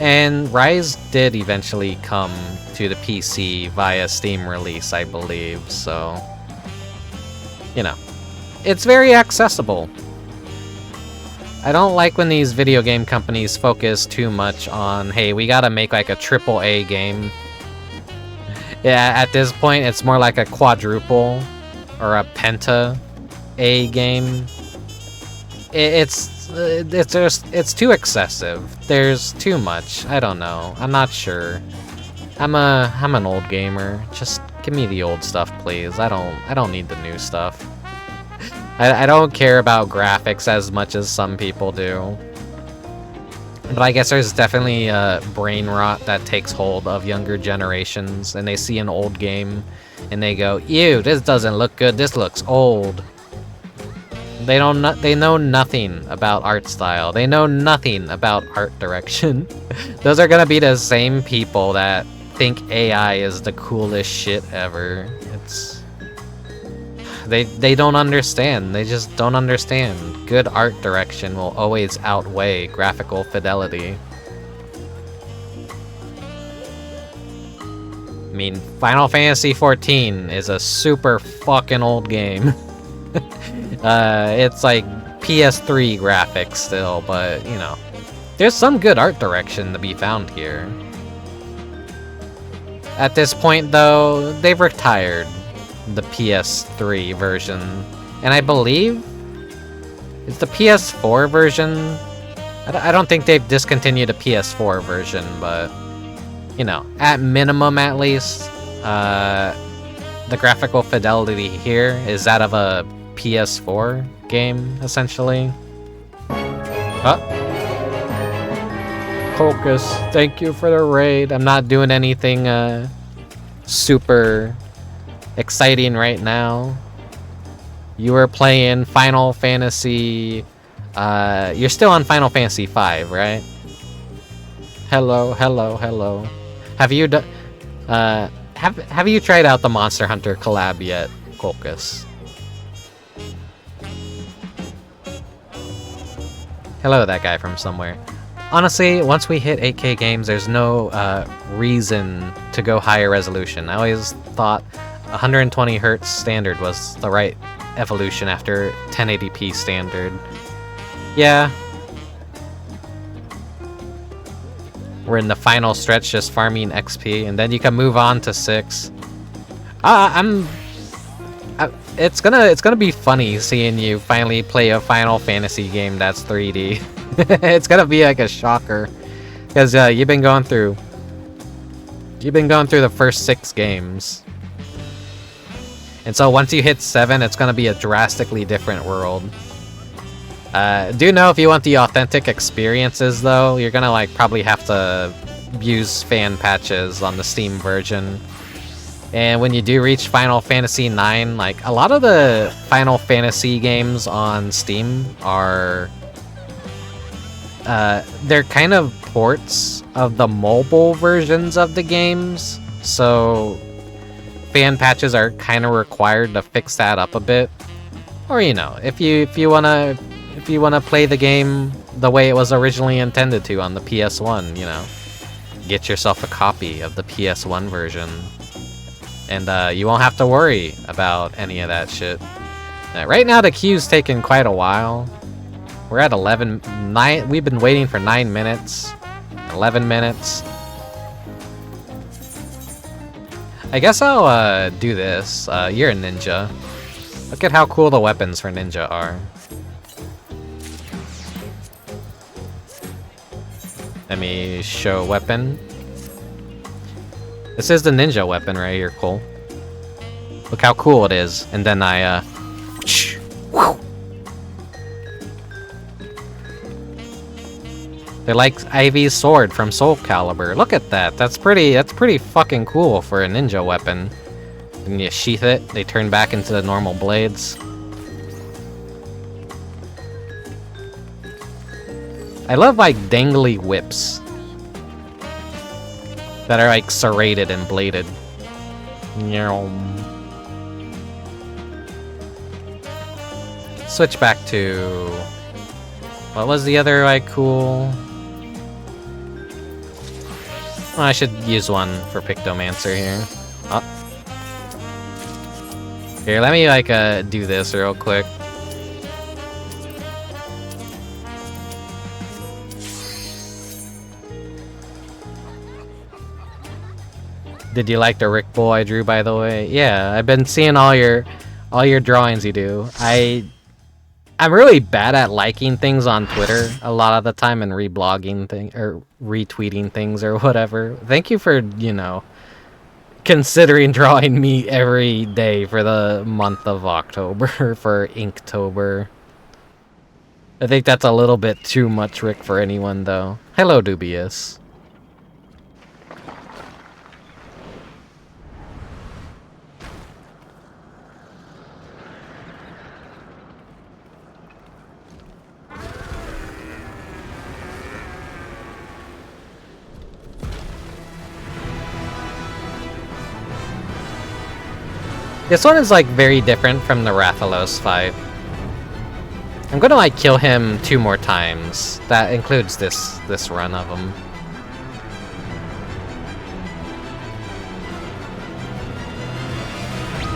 And Rise did eventually come to the PC via Steam release, I believe, so... You know. It's very accessible. I don't like when these video game companies focus too much on, hey, we gotta make like a AAA game. Yeah, at this point, it's more like a quadruple or a penta A game. It's too excessive. There's too much. I don't know. I'm not sure. I'm an old gamer. Just give me the old stuff, please. I don't need the new stuff. I don't care about graphics as much as some people do. But I guess there's definitely brain rot that takes hold of younger generations, and they see an old game, and they go, ew, this doesn't look good, this looks old. They know nothing about art style. They know nothing about art direction. Those are gonna be the same people that think AI is the coolest shit ever. They don't understand. They just don't understand. Good art direction will always outweigh graphical fidelity. I mean, Final Fantasy XIV is a super fucking old game. It's like PS3 graphics still, but, you know. There's some good art direction to be found here. At this point, though, they've retired the PS3 version, and I believe it's the PS4 version. I don't think they've discontinued a PS4 version, but you know, at minimum, at least, the the graphical fidelity here is that of a PS4 game, essentially. Focus, thank you for the raid. I'm not doing anything super exciting right now. You were playing Final Fantasy. You're still on Final Fantasy V, right? Hello. Have you done? Have you tried out the Monster Hunter collab yet, Colcus? Hello, that guy from somewhere. Honestly, once we hit 8K games, there's no reason to go higher resolution. I always thought 120 Hz standard was the right evolution after 1080p standard. Yeah. We're in the final stretch, just farming XP, and then you can move on to 6. It's gonna be funny seeing you finally play a Final Fantasy game that's 3D. It's gonna be like a shocker, because you've been going through the first 6 games, and so once you hit 7, it's gonna be a drastically different world. Do know if you want the authentic experiences, though, you're gonna like probably have to use fan patches on the Steam version. And when you do reach Final Fantasy IX, like a lot of the Final Fantasy games on Steam are they're kind of ports of the mobile versions of the games, so fan patches are kind of required to fix that up a bit. Or if you wanna play the game the way it was originally intended to on the PS1, get yourself a copy of the PS1 version, and you won't have to worry about any of that shit. Right now the queue's taking quite a while. We're at 9. We've been waiting for 9 minutes, 11 minutes. I guess I'll do this. You're a ninja. Look at how cool the weapons for ninja are. Let me show weapon. This is the ninja weapon right here, Cole. Look how cool it is. And then I, they're like Ivy's sword from Soul Calibur. Look at that. That's pretty fucking cool for a ninja weapon. When you sheath it, they turn back into the normal blades. I love like dangly whips that are like serrated and bladed. Switch back to what was the other like cool? Oh, I should use one for Pictomancer here. Oh. Here, let me like do this real quick. Did you like the Rick Bull I drew, by the way? Yeah, I've been seeing all your drawings you do. I'm really bad at liking things on Twitter a lot of the time and reblogging things or retweeting things or whatever. Thank you for, considering drawing me every day for the month of October for Inktober. I think that's a little bit too much, Rick, for anyone, though. Hello, Dubious. This one is like very different from the Rathalos fight. I'm gonna like kill him 2 more times. That includes this run of him.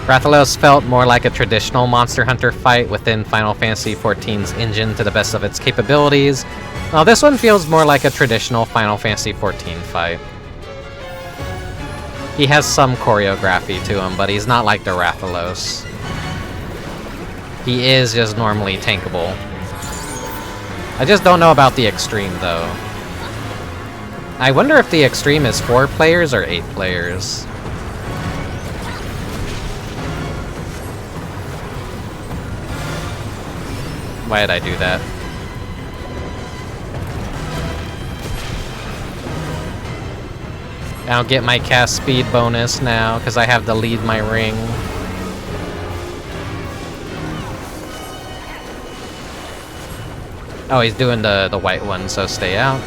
Rathalos felt more like a traditional Monster Hunter fight within Final Fantasy XIV's engine to the best of its capabilities. Well, this one feels more like a traditional Final Fantasy XIV fight. He has some choreography to him, but he's not like the Rathalos. He is just normally tankable. I just don't know about the Extreme, though. I wonder if the Extreme is 4 players or 8 players. Why did I do that? I'll get my cast speed bonus now, because I have to lead my ring. Oh, he's doing the white one, so stay out.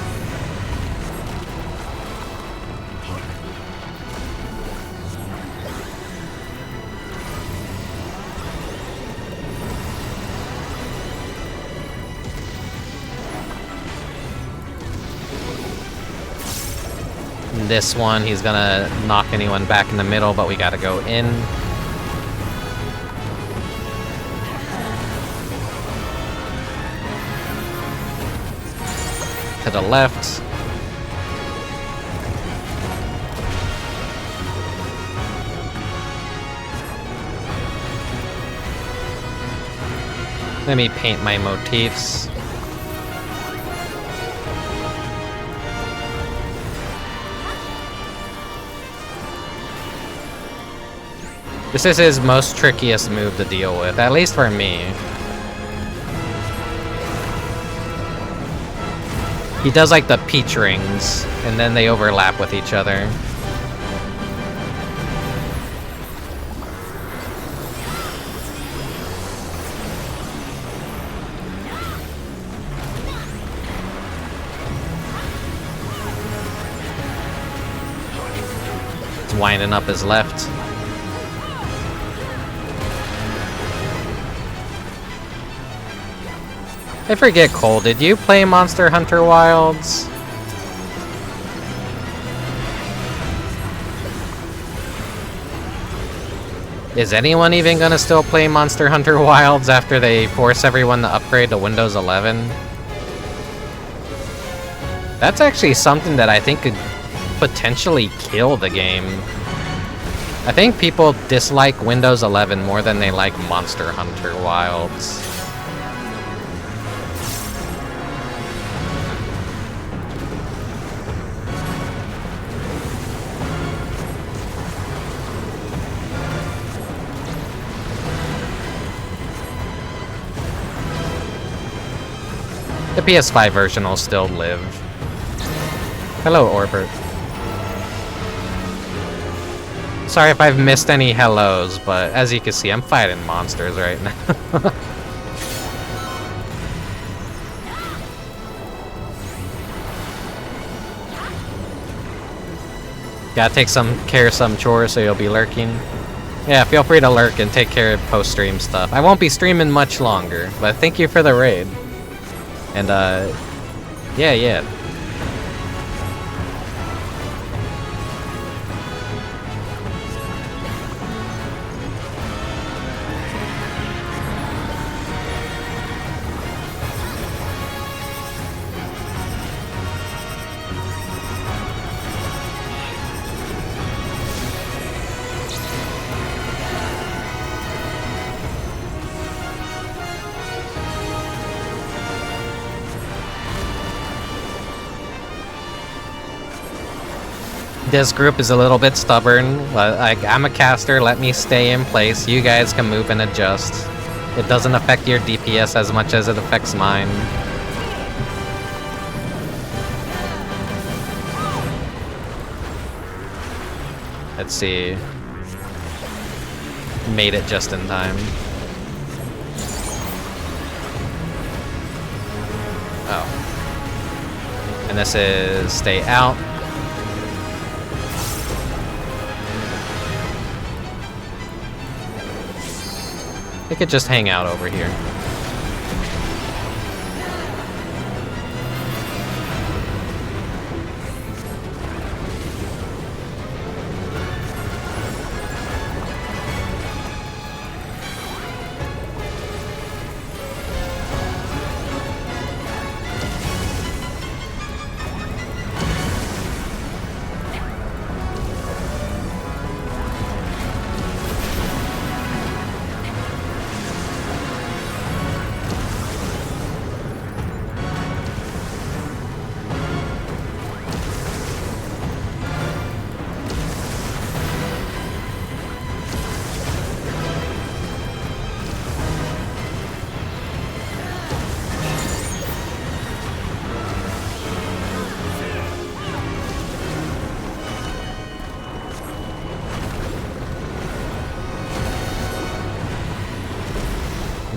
This one, he's gonna knock anyone back in the middle, but we gotta go in. To the left. Let me paint my motifs. This is his most trickiest move to deal with, at least for me. He does like the peach rings, and then they overlap with each other. It's winding up his left. I forget, Cole, did you play Monster Hunter Wilds? Is anyone even gonna still play Monster Hunter Wilds after they force everyone to upgrade to Windows 11? That's actually something that I think could potentially kill the game. I think people dislike Windows 11 more than they like Monster Hunter Wilds. The PS5 version will still live. Hello, Orbert. Sorry if I've missed any hellos, but as you can see, I'm fighting monsters right now. Gotta take care of some chores, so you'll be lurking. Yeah, feel free to lurk and take care of post-stream stuff. I won't be streaming much longer, but thank you for the raid. And, yeah. This group is a little bit stubborn. I'm a caster, let me stay in place. You guys can move and adjust. It doesn't affect your DPS as much as it affects mine. Let's see. Made it just in time. Oh. And this is stay out. They could just hang out over here.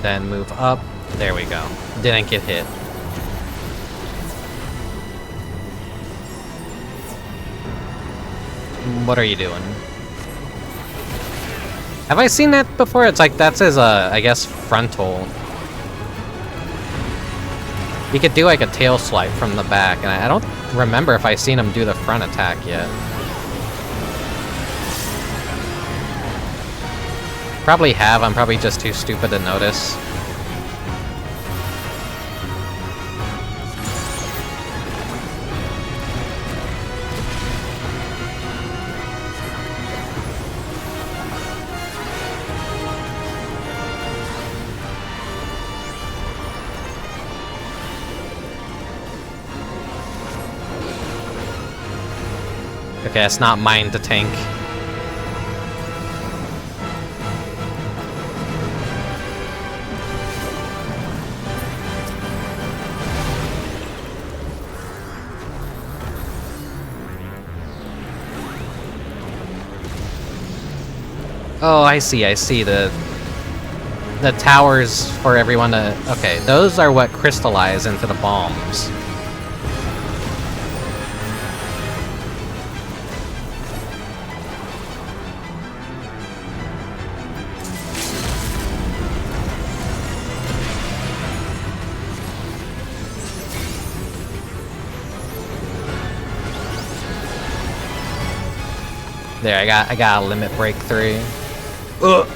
then move up. There we go. Didn't get hit. What are you doing? Have I seen that before? It's like, that's his, I guess, frontal. He could do like a tail swipe from the back, and I don't remember if I've seen him do the front attack yet. Probably have, I'm probably just too stupid to notice. Okay, it's not mine to tank. Oh, I see, the towers for everyone to... Okay, those are what crystallize into the bombs. There, I got a limit break 3. Ugh.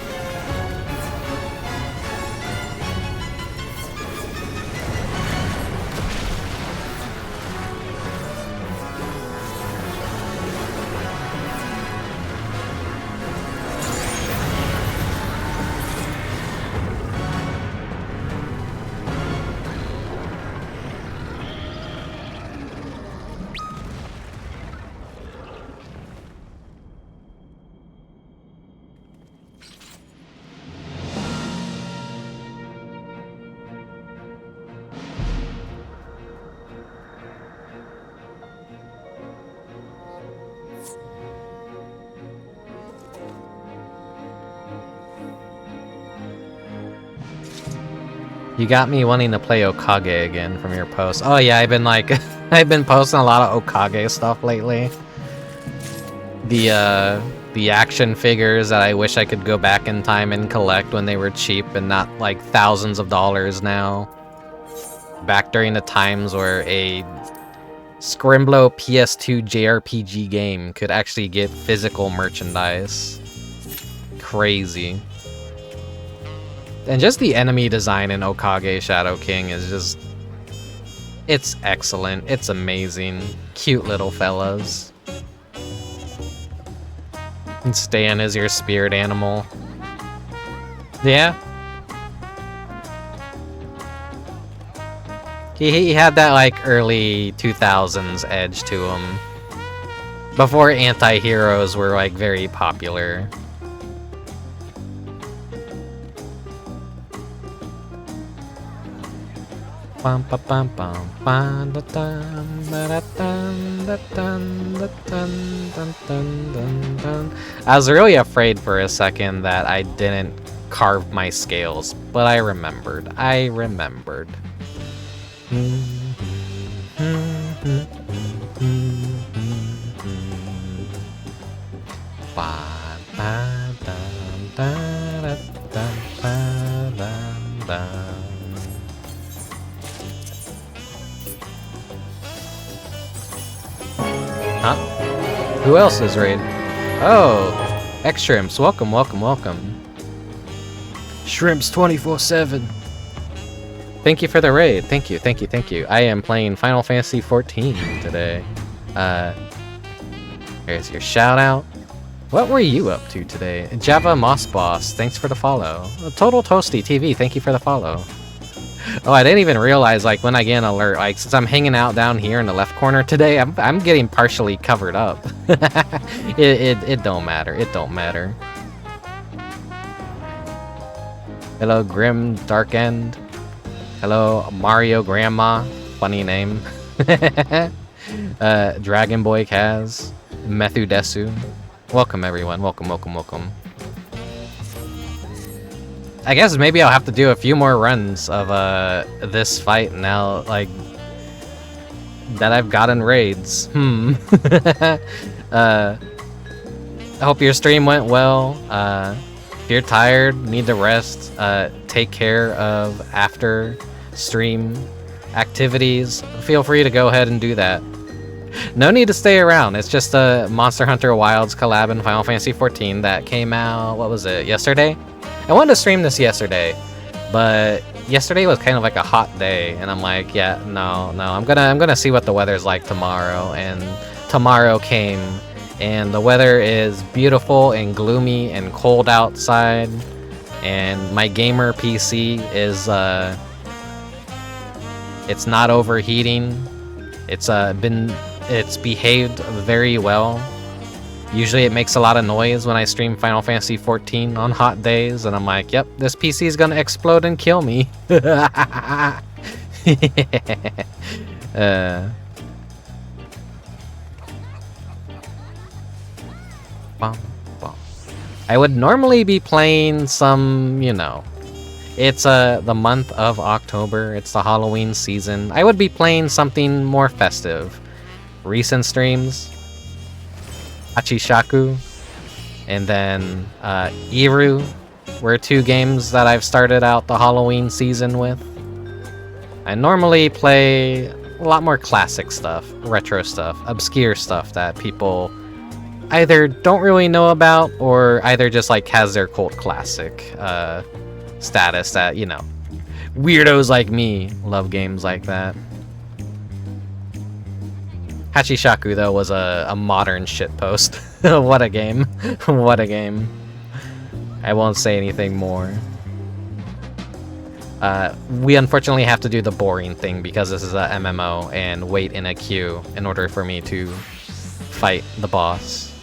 You got me wanting to play Okage again from your post. Oh yeah, I've been like, I've been posting a lot of Okage stuff lately. The action figures that I wish I could go back in time and collect when they were cheap and not like thousands of dollars now. Back during the times where a Scrimblow PS2 JRPG game could actually get physical merchandise. Crazy. And just the enemy design in Okage Shadow King is just... It's excellent. It's amazing. Cute little fellas. And Stan is your spirit animal. Yeah? He had that, like, early 2000s edge to him. Before anti-heroes were, like, very popular. I was really afraid for a second that I didn't carve my scales, but I remembered. Huh? Who else is raid? Oh, X-Shrimps, welcome. Shrimps 24/7. Thank you for the raid. Thank you. I am playing Final Fantasy 14 today. There's your shout out. What were you up to today? Java Moss Boss, thanks for the follow. Total Toasty TV, thank you for the follow. Oh, I didn't even realize, like, when I get an alert, like, since I'm hanging out down here in the left corner today, I'm getting partially covered up. it don't matter. Hello, Grim Dark End. Hello, Mario Grandma. Funny name. Dragon Boy Kaz. Methudesu. Welcome, everyone. Welcome. I guess maybe I'll have to do a few more runs of this fight now, like, that I've gotten raids. I hope your stream went well. If you're tired, need to rest, take care of after stream activities, feel free to go ahead and do that. No need to stay around. It's just a Monster Hunter Wilds collab in Final Fantasy XIV that came out, what was it, yesterday? I wanted to stream this yesterday, but yesterday was kind of like a hot day, and I'm like, yeah, no, I'm gonna see what the weather's like tomorrow, and tomorrow came, and the weather is beautiful and gloomy and cold outside, and my gamer PC is it's not overheating. It's behaved very well. Usually it makes a lot of noise when I stream Final Fantasy XIV on hot days, and I'm like, yep, this PC is gonna explode and kill me. I would normally be playing some, you know, it's the month of October, it's the Halloween season. I would be playing something more festive. Recent streams, Hachishaku, and then Iru were two games that I've started out the Halloween season with. I normally play a lot more classic stuff, retro stuff, obscure stuff that people either don't really know about or either just like has their cult classic status that, you know, weirdos like me love games like that. Hachishaku, though, was a modern shitpost. What a game. What a game. I won't say anything more. We unfortunately have to do the boring thing because this is a MMO and wait in a queue in order for me to fight the boss.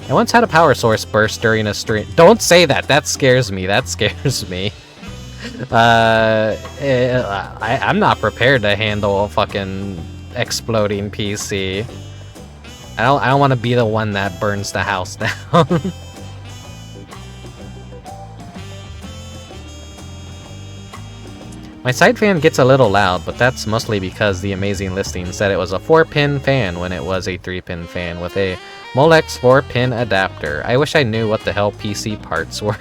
I once had a power source burst during a stream. Don't say that! That scares me. That scares me. I'm not prepared to handle a fucking exploding PC. I don't want to be the one that burns the house down. My side fan gets a little loud, but that's mostly because the amazing listing said it was a 4-pin fan when it was a 3-pin fan with a Molex 4-pin adapter. I wish I knew what the hell PC parts were.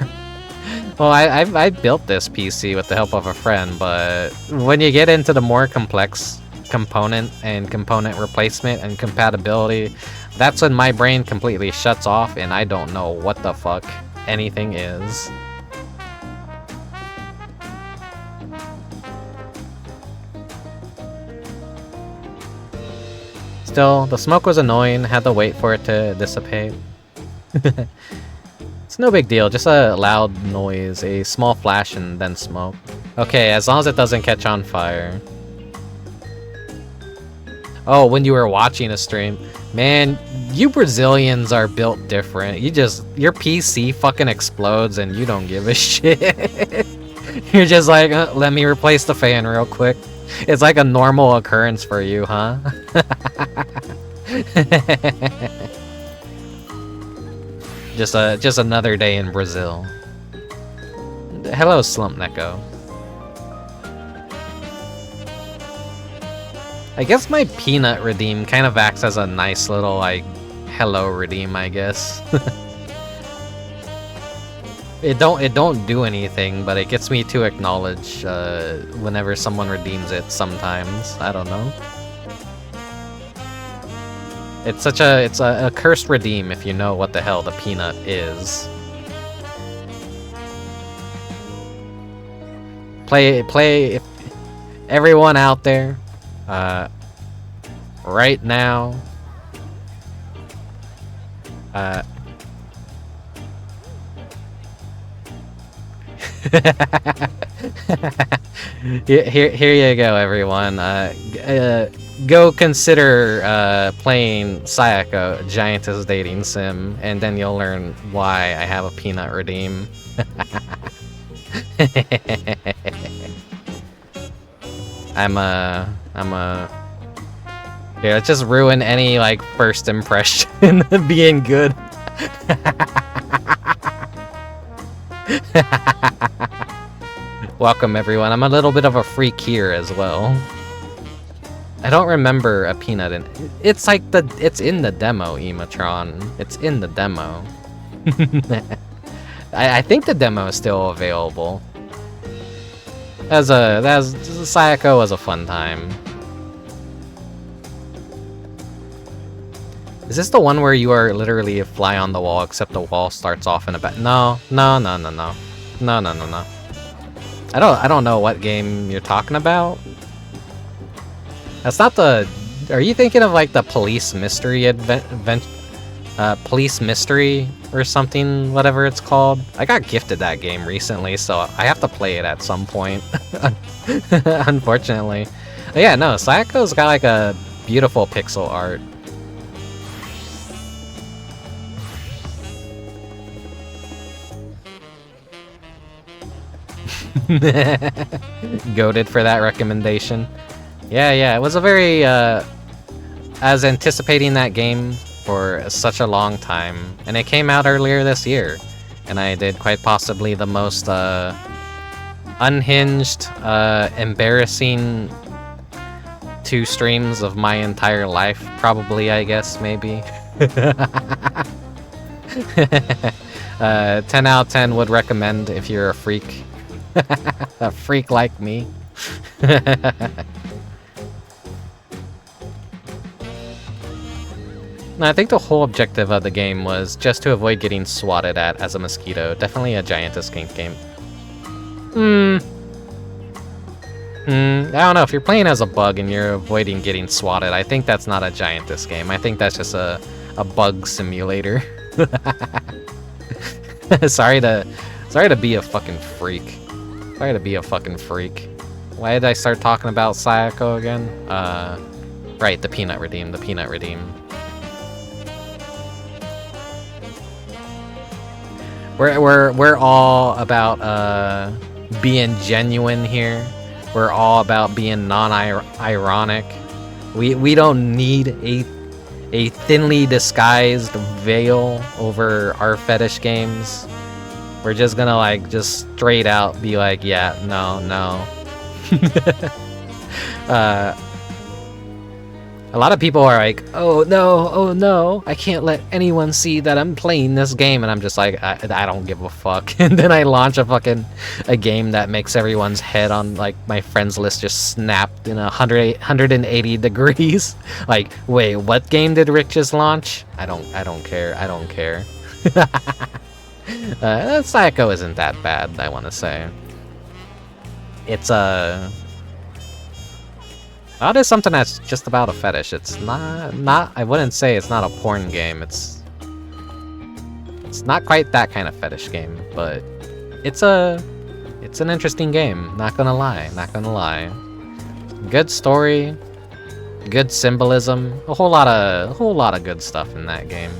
Well, I built this PC with the help of a friend, but when you get into the more complex component and component replacement and compatibility, that's when my brain completely shuts off and I don't know what the fuck anything is. Still, the smoke was annoying, had to wait for it to dissipate. It's no big deal, just a loud noise, a small flash and then smoke. Okay, as long as it doesn't catch on fire. Oh, when you were watching a stream. Man, you Brazilians are built different. Your PC fucking explodes and you don't give a shit. You're just like, let me replace the fan real quick. It's like a normal occurrence for you, huh? Just another day in Brazil. Hello, Slump Neko. I guess my peanut redeem kind of acts as a nice little, like, hello redeem, I guess. It don't do anything, but it gets me to acknowledge whenever someone redeems it sometimes. I don't know. It's a cursed redeem if you know what the hell the peanut is. Play if everyone out there right now here you go, everyone. Go consider playing Sayako, Giantess Dating Sim, and then you'll learn why I have a peanut redeem. Here, let's just ruin any, like, first impression being good. Welcome everyone. I'm a little bit of a freak here as well. I don't remember a peanut in it's like it's in the demo, Ematron. It's in the demo. I think the demo is still available. Sayako was a fun time. Is this the one where you are literally a fly on the wall, except the wall starts off in a back? No. I don't know what game you're talking about. That's not the... Are you thinking of like the police mystery police mystery or something, whatever it's called? I got gifted that game recently, so I have to play it at some point. Unfortunately. But yeah, no, Sayako's got like a beautiful pixel art. Goated for that recommendation. Yeah, it was a very, I was anticipating that game for such a long time, and it came out earlier this year, and I did quite possibly the most, unhinged, embarrassing 2 streams of my entire life, probably, I guess, maybe. 10 out of 10 would recommend if you're a freak. A freak like me. No, I think the whole objective of the game was just to avoid getting swatted at as a mosquito. Definitely a Giantess Skink game. I don't know, if you're playing as a bug and you're avoiding getting swatted, I think that's not a Giantess game. I think that's just a bug simulator. Sorry to be a fucking freak. Sorry to be a fucking freak. Why did I start talking about Sayako again? Right, the Peanut Redeem, We're all about being genuine here. We're all about being non-ironic. We don't need a thinly disguised veil over our fetish games. We're just gonna like just straight out be like, yeah, no. A lot of people are like, oh no, I can't let anyone see that I'm playing this game, and I'm just like, I don't give a fuck. And then I launch a game that makes everyone's head on like my friends list just snapped in 180 degrees. Like, wait, what game did Rick just launch? I don't care. Sayako isn't that bad, I want to say. It's that is something that's just about a fetish. It's not. I wouldn't say it's not a porn game. It's not quite that kind of fetish game, but it's an interesting game. Not gonna lie. Good story, good symbolism, a whole lot of good stuff in that game.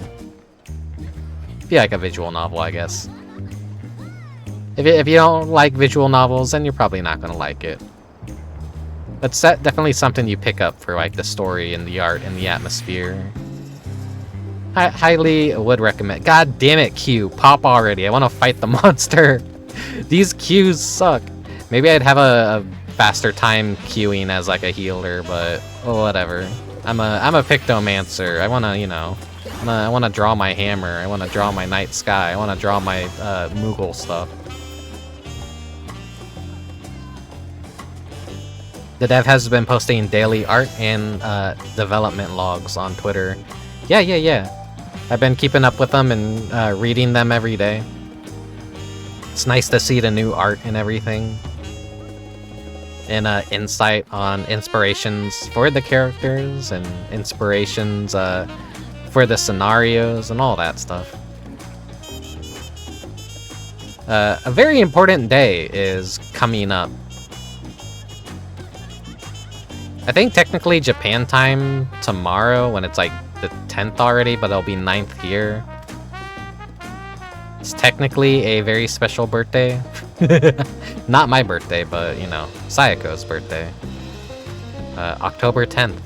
Be like a visual novel, I guess. If you don't like visual novels, then you're probably not gonna like it. That's definitely something you pick up for like the story and the art and the atmosphere. I highly would recommend. God damn it, Q, pop already! I want to fight the monster. These Qs suck. Maybe I'd have a faster time queuing as like a healer, but whatever. I'm a Pictomancer. I wanna, I wanna draw my hammer. I wanna draw my night sky. I wanna draw my Moogle stuff. The dev has been posting daily art and development logs on Twitter. Yeah. I've been keeping up with them and reading them every day. It's nice to see the new art and everything. And insight on inspirations for the characters and inspirations for the scenarios and all that stuff. A very important day is coming up. I think technically Japan time tomorrow when it's like the 10th already, but it'll be 9th here. It's technically a very special birthday. Not my birthday, but, Sayako's birthday. October 10th.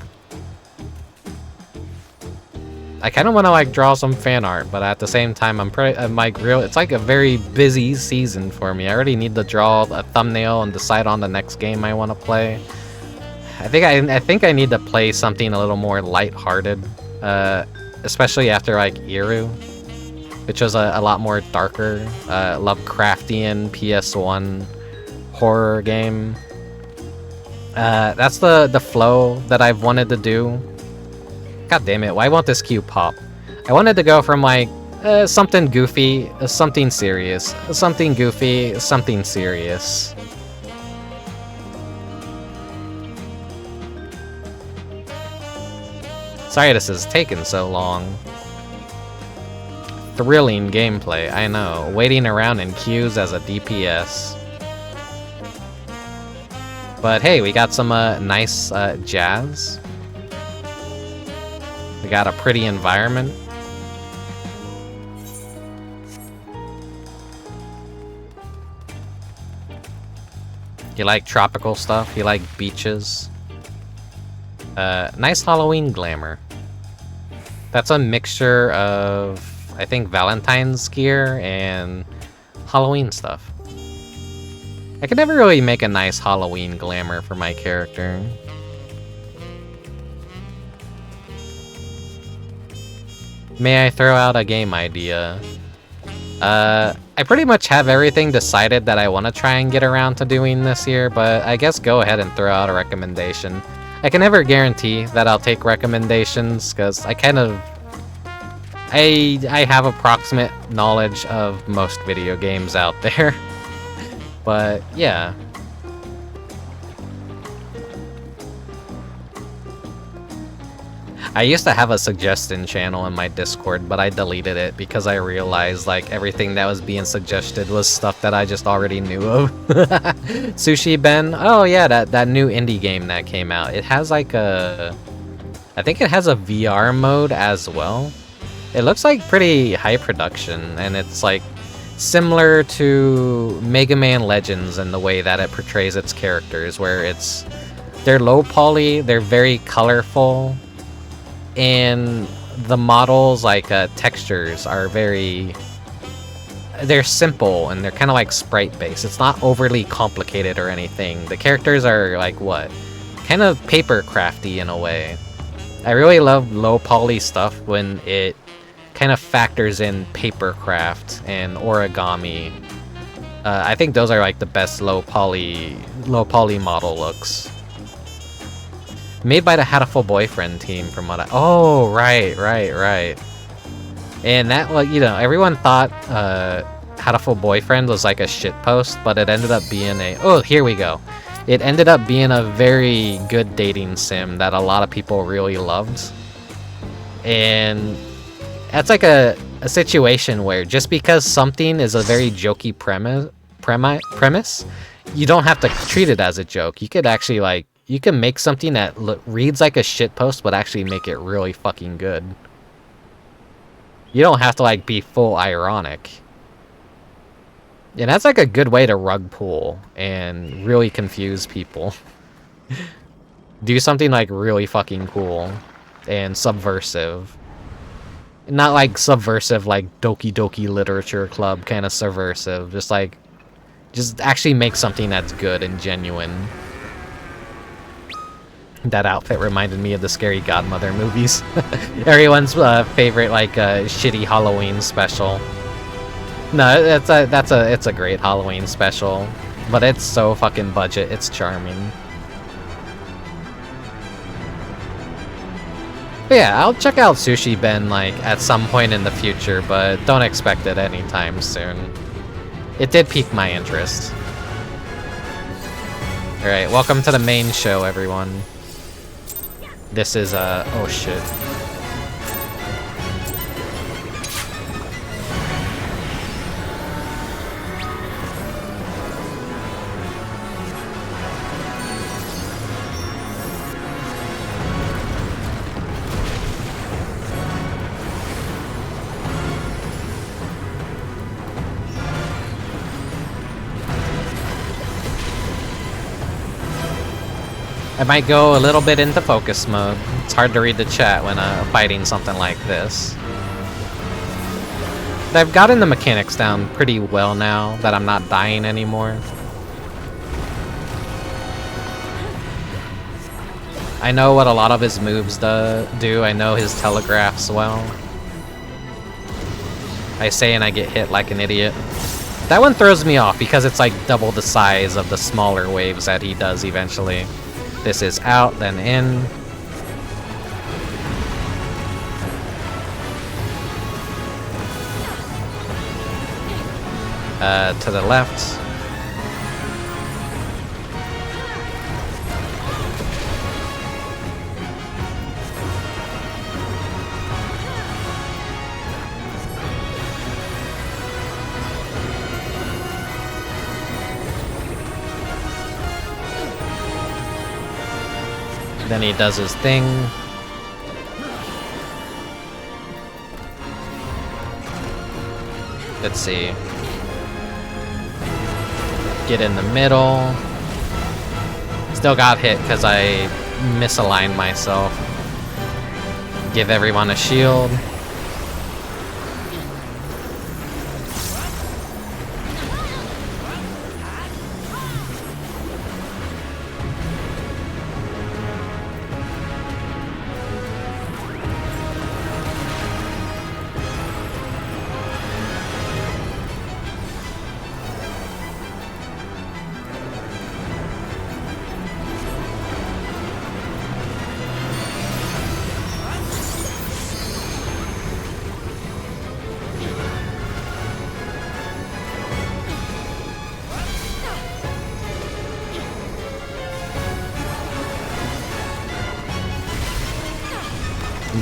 I kind of want to like draw some fan art, but at the same time, I'm like it's like a very busy season for me. I already need to draw a thumbnail and decide on the next game I want to play. I think I need to play something a little more lighthearted, especially after like Iru, which was a lot more darker, Lovecraftian PS1 horror game. That's the flow that I've wanted to do. God damn it, why won't this queue pop? I wanted to go from like something goofy, something serious, something goofy, something serious. Sorry this is taking so long. Thrilling gameplay, I know. Waiting around in queues as a DPS. But hey, we got some nice jazz. We got a pretty environment. You like tropical stuff? You like beaches? Nice Halloween glamour. That's a mixture of, I think, Valentine's gear and Halloween stuff. I could never really make a nice Halloween glamour for my character. May I throw out a game idea? I pretty much have everything decided that I want to try and get around to doing this year, but I guess go ahead and throw out a recommendation. I can never guarantee that I'll take recommendations, because I have approximate knowledge of most video games out there. But, yeah. I used to have a suggestion channel in my Discord, but I deleted it because I realized like everything that was being suggested was stuff that I just already knew of. Sushi Ben, oh yeah, that new indie game that came out. It has like I think it has a VR mode as well. It looks like pretty high production, and it's like similar to Mega Man Legends in the way that it portrays its characters, where they're low poly, they're very colorful. And the models, like textures, are they're simple and they're kind of like sprite based. It's not overly complicated or anything. The characters are like what? Kind of paper crafty in a way. I really love low poly stuff when it kind of factors in paper craft and origami. I think those are like the best low poly model looks. Made by the Hatoful Boyfriend team, from what oh, right. And that, well, you know, everyone thought Hatoful Boyfriend was like a shitpost, but it ended up being oh, here we go. It ended up being a very good dating sim that a lot of people really loved. And that's like a situation where just because something is a very jokey premise, you don't have to treat it as a joke. You could actually like, you can make something that reads like a shitpost, but actually make it really fucking good. You don't have to like be full ironic. And that's like a good way to rug pull and really confuse people. Do something like really fucking cool and subversive. Not like subversive like Doki Doki Literature Club kind of subversive. Just actually make something that's good and genuine. That outfit reminded me of the Scary Godmother movies. Everyone's favorite like shitty Halloween special. No, it's a great Halloween special, but it's so fucking budget. It's charming. But yeah, I'll check out Sushi Ben like at some point in the future, but don't expect it anytime soon. It did pique my interest. All right, welcome to the main show, everyone. This is oh shit. I might go a little bit into focus mode. It's hard to read the chat when fighting something like this. But I've gotten the mechanics down pretty well now that I'm not dying anymore. I know what a lot of his moves do. I know his telegraphs well. I say and I get hit like an idiot. That one throws me off because it's like double the size of the smaller waves that he does eventually. This is out, then in. To the left. Then he does his thing. Let's see. Get in the middle. Still got hit because I misaligned myself. Give everyone a shield.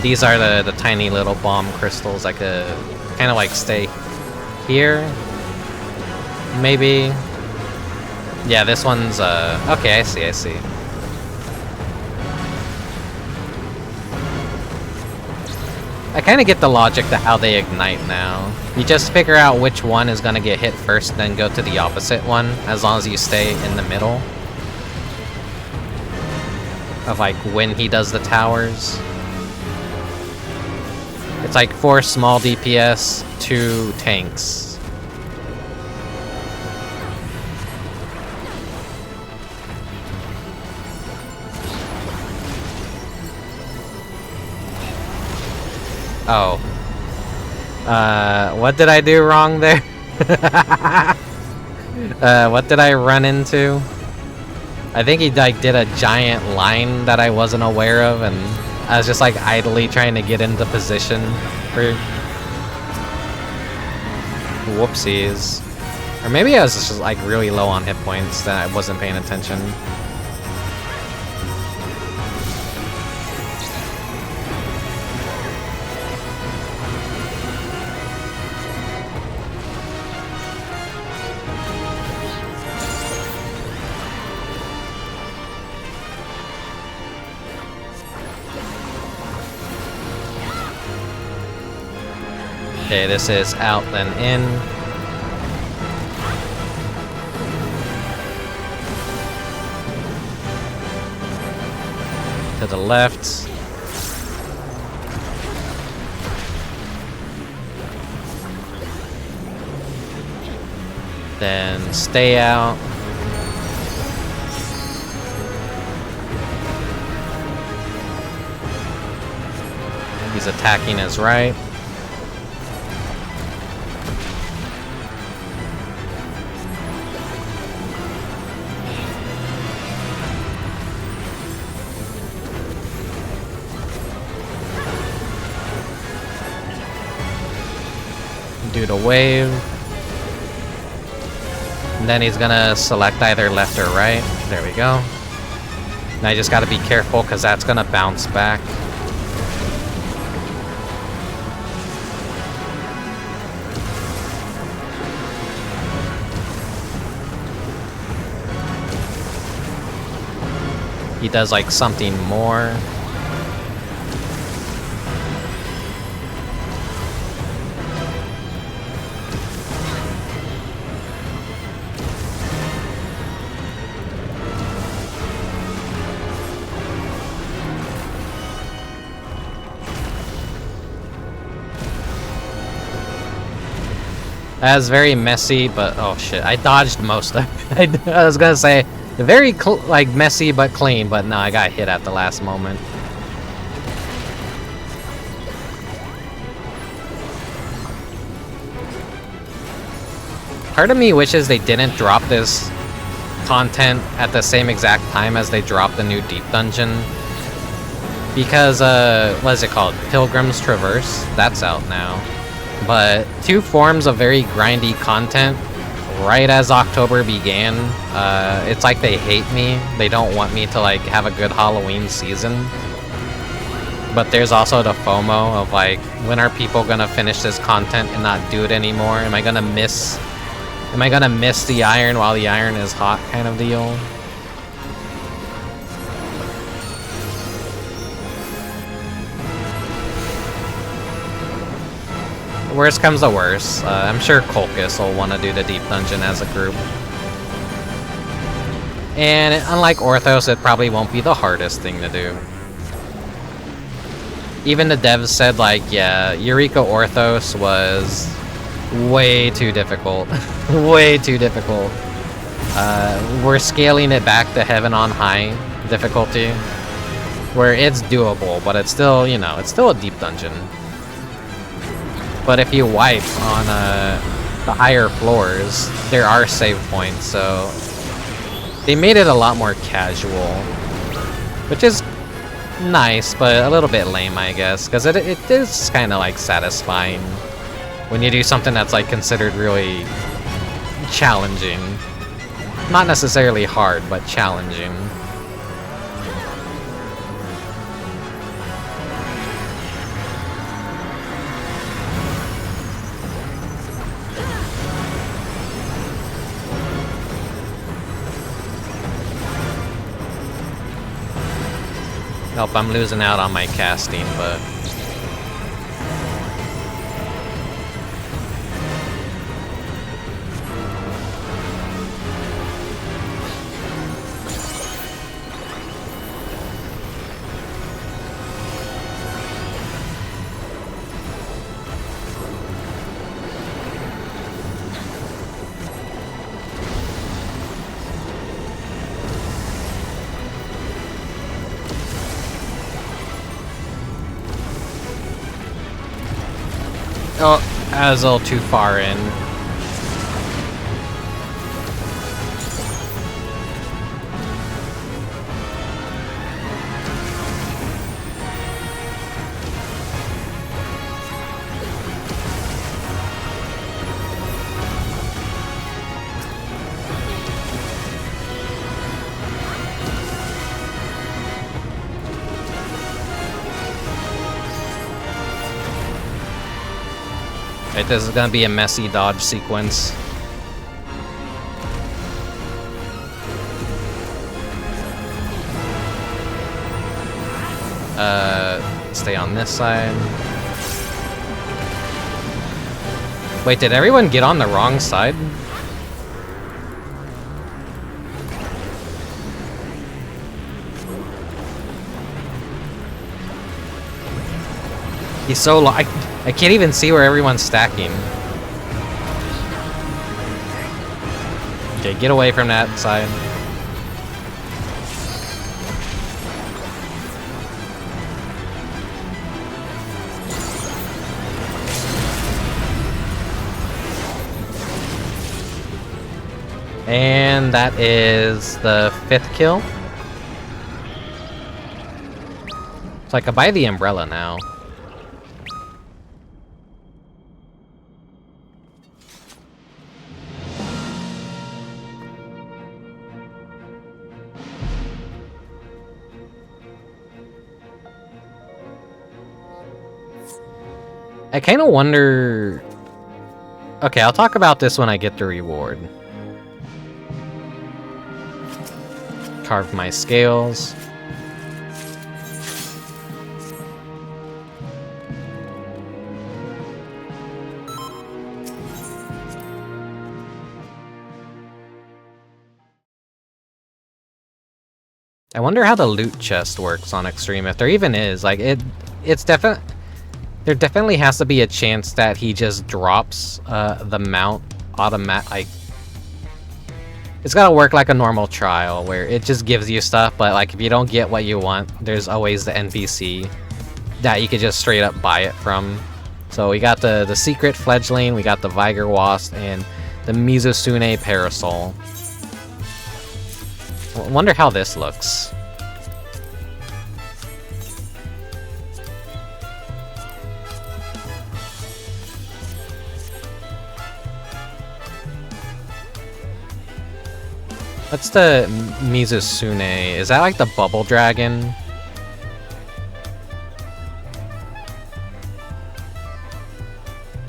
These are the tiny little bomb crystals. I could kind of like stay here. Maybe. Yeah, this one's, okay, I see. I kind of get the logic to how they ignite now. You just figure out which one is going to get hit first, then go to the opposite one, as long as you stay in the middle. Of like when he does the towers. It's like 4 small DPS, 2 tanks. Oh. What did I do wrong there? What did I run into? I think he like did a giant line that I wasn't aware of, and I was just like idly trying to get into position for... Whoopsies. Or maybe I was just like really low on hit points that I wasn't paying attention. Okay, this is out then in. To the left. Then stay out. He's attacking his right. Do the wave. And then he's gonna select either left or right. There we go. Now you just gotta be careful because that's gonna bounce back. He does like something more. That's very messy, but oh shit, I dodged most of it. I was gonna say, very like messy but clean, but no, I got hit at the last moment. Part of me wishes they didn't drop this content at the same exact time as they dropped the new deep dungeon. Because, what is it called? Pilgrim's Traverse? That's out now. But 2 forms of very grindy content right as October began. It's like they hate me. They don't want me to, like, have a good Halloween season. But there's also the FOMO of, like, when are people gonna finish this content and not do it anymore? Am I gonna miss the iron while the iron is hot kind of deal? Worst comes to worst, I'm sure Kolkus will want to do the deep dungeon as a group. And unlike Orthos, it probably won't be the hardest thing to do. Even the devs said, like, yeah, Eureka Orthos was way too difficult. Way too difficult. We're scaling it back to Heaven on High difficulty, where it's doable, but it's still, you know, it's still a deep dungeon. But if you wipe on the higher floors, there are save points, so they made it a lot more casual, which is nice, but a little bit lame, I guess, because it is kind of like satisfying when you do something that's like considered really challenging. Not necessarily hard, but challenging. Nope, I'm losing out on my casting, but... Oh, I was a little too far in. Right, this is gonna be a messy dodge sequence. Stay on this side. Wait, did everyone get on the wrong side? He's so low. I can't even see where everyone's stacking. Okay, get away from that side. And that is the 5th kill. So I can buy the umbrella now. I kind of wonder... Okay, I'll talk about this when I get the reward. Carve my scales. I wonder how the loot chest works on Extreme, if there even is. Like, it's definitely... There definitely has to be a chance that he just drops the mount automatic. Like, it's gotta work like a normal trial where it just gives you stuff, but like if you don't get what you want, there's always the NPC that you could just straight up buy it from. So we got the secret fledgling, we got the Viger Wasp, and the Mizusune Parasol. I wonder how this looks. What's the Mizusune? Is that like the bubble dragon?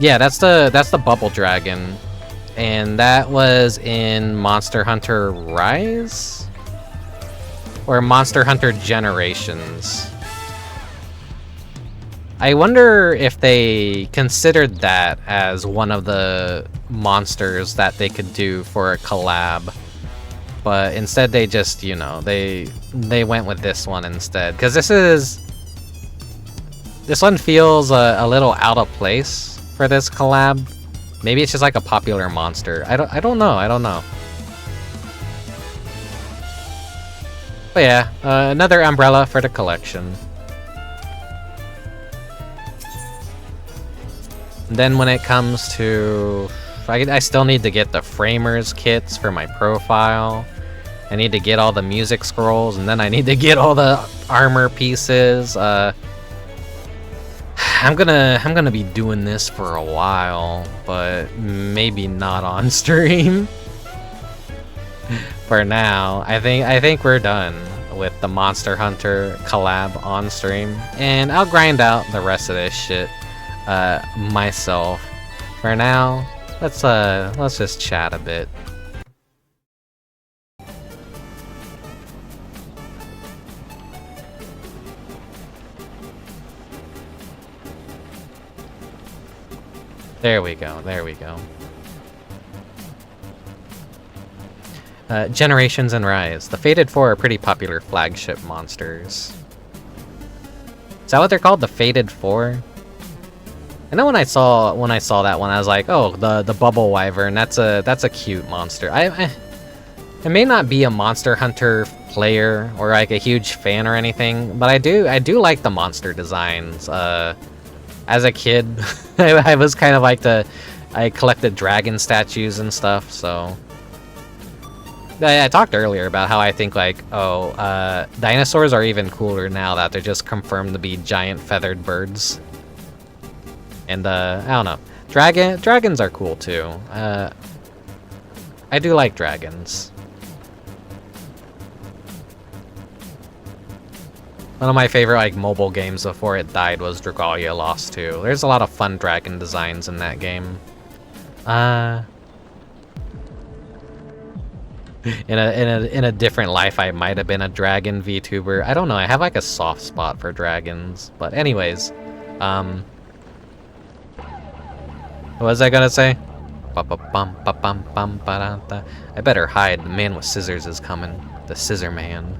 Yeah, that's the bubble dragon. And that was in Monster Hunter Rise? Or Monster Hunter Generations? I wonder if they considered that as one of the monsters that they could do for a collab. But instead they just, you know, they went with this one instead. Because this one feels a little out of place for this collab. Maybe it's just like a popular monster. I don't know. But yeah, another umbrella for the collection. And then when it comes to... I still need to get the framers kits for my profile. I need to get all the music scrolls, and then I need to get all the armor pieces. I'm gonna be doing this for a while, but maybe not on stream. For now, I think we're done with the Monster Hunter collab on stream, and I'll grind out the rest of this shit myself. For now, let's just chat a bit. There we go. Generations and Rise. The Fated Four are pretty popular flagship monsters. Is that what they're called? The Fated Four? I know when I saw that one, I was like, oh, the Bubble Wyvern. That's a cute monster. I may not be a Monster Hunter player or like a huge fan or anything, but I do like the monster designs. As a kid, I was kind of like I collected dragon statues and stuff, so... I talked earlier about how I think, like, dinosaurs are even cooler now that they're just confirmed to be giant feathered birds. And, I don't know. Dragons are cool, too. I do like dragons. One of my favorite like mobile games before it died was Dragalia Lost 2. There's a lot of fun dragon designs in that game. In a different life, I might have been a dragon VTuber. I don't know. I have like a soft spot for dragons. But anyways, what was I gonna say? I better hide. The man with scissors is coming. The scissor man.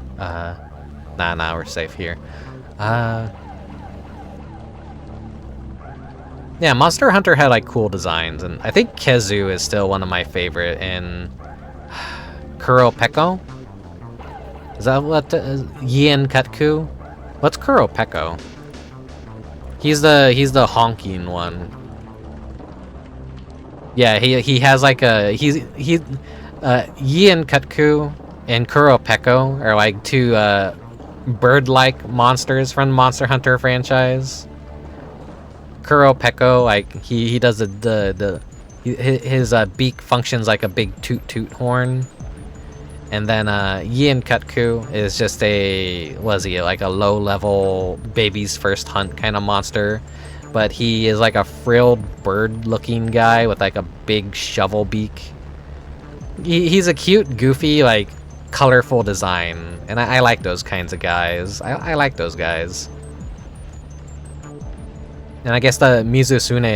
Nah, we're safe here. Yeah, Monster Hunter had like cool designs, and I think Kezu is still one of my favorite in Kuropeko? Is that what ENVtuber? What's Kuropeko? He's the honking one. Yeah, he has like a ENVtuber and Kuropeko are like two bird-like monsters from the Monster Hunter franchise. Kuropeko, like he does his beak functions like a big toot horn, and then ENVtuber is just like a low-level baby's first hunt kind of monster, but he is like a frilled bird-looking guy with like a big shovel beak. He's a cute, goofy, like colorful design, and I like those kinds of guys. I like those guys. And I guess the Mizusune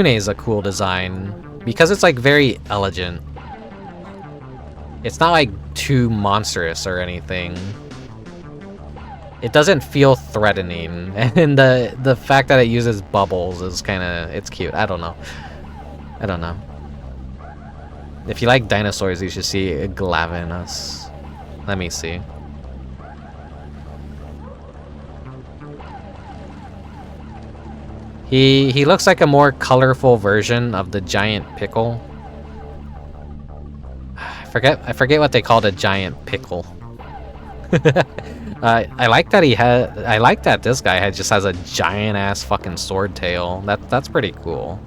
is a cool design because it's like very elegant. It's not like too monstrous or anything. it doesn't feel threatening, and the fact that it uses bubbles is it's cute. I don't know. I don't know. If you like dinosaurs, you should see Glavinus. Let me see. He looks like a more colorful version of the giant pickle. I forget what they called a giant pickle. I like that I like that this guy just has a giant ass fucking sword tail. That's pretty cool.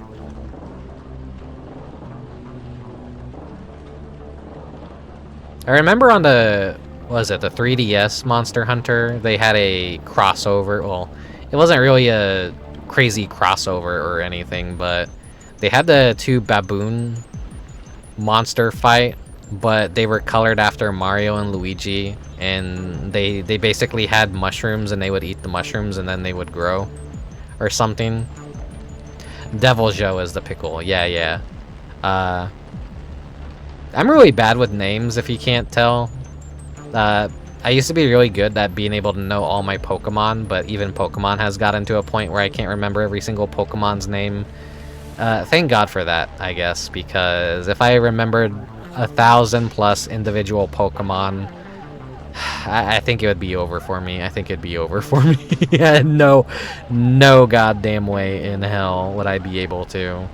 I remember on the, what was it, the 3DS Monster Hunter, they had a crossover. Well, it wasn't really a crazy crossover or anything, but they had the two baboon monster fight, but they were colored after Mario and Luigi, and they basically had mushrooms, and they would eat the mushrooms and then they would grow or something. Devil Joe is the pickle. Yeah. I'm really bad with names, if you can't tell. I used to be really good at being able to know all my Pokemon, but even Pokemon has gotten to a point where I can't remember every single Pokemon's name. Thank God for that, I guess, because if I remembered 1,000+ individual Pokemon, I think it would be over for me. Yeah, no goddamn way in hell would I be able to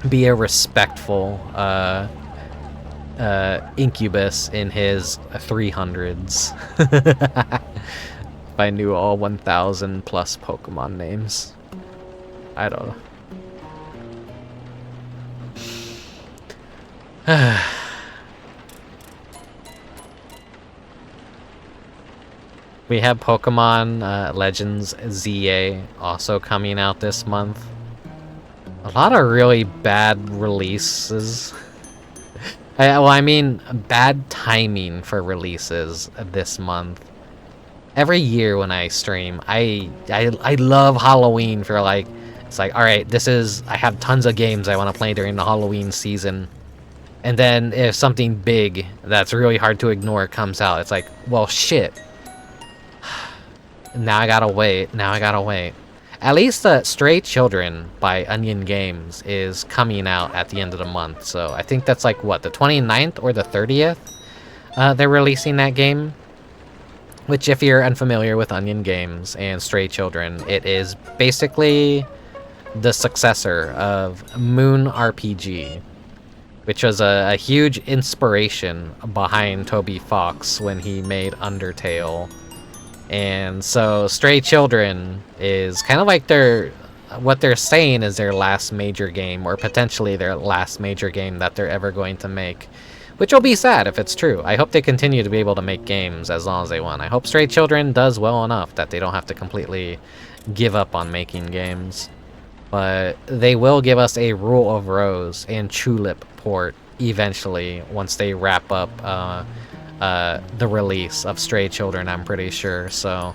be a respectful Incubus in his 300s. If I knew all 1,000+ Pokemon names. I don't know. We have Pokemon Legends ZA also coming out this month. A lot of really bad releases. I mean, bad timing for releases this month. Every year when I stream, I love Halloween for like, it's like, alright, I have tons of games I want to play during the Halloween season. And then if something big that's really hard to ignore comes out, it's like, well, shit. Now I gotta wait. At least Stray Children by Onion Games is coming out at the end of the month. So I think that's like, what, the 29th or the 30th? They're releasing that game. Which, if you're unfamiliar with Onion Games and Stray Children, it is basically the successor of Moon RPG, which was a huge inspiration behind Toby Fox when he made Undertale. And so Stray Children is kind of like what they're saying is their last major game, or potentially their last major game that they're ever going to make. Which will be sad if it's true. I hope they continue to be able to make games as long as they want. I hope Stray Children does well enough that they don't have to completely give up on making games. But they will give us a Rule of Rose and Tulip port eventually once they wrap up the release of Stray Children, I'm pretty sure. So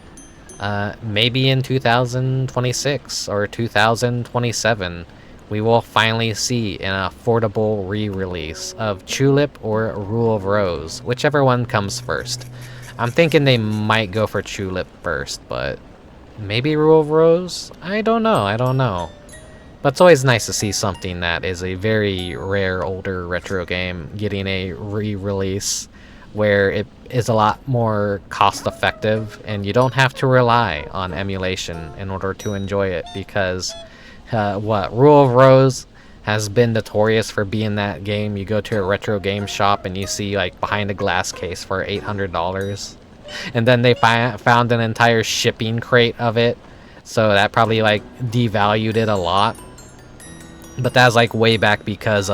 maybe in 2026 or 2027 we will finally see an affordable re-release of Tulip or Rule of Rose, whichever one comes first. I'm thinking they might go for Tulip first, but maybe Rule of Rose? I don't know. But it's always nice to see something that is a very rare older retro game getting a re-release where it is a lot more cost-effective and you don't have to rely on emulation in order to enjoy it, because Rule of Rose has been notorious for being that game. You go to a retro game shop and you see like behind a glass case for $800, and then they found an entire shipping crate of it, so that probably like devalued it a lot. But that was like way back because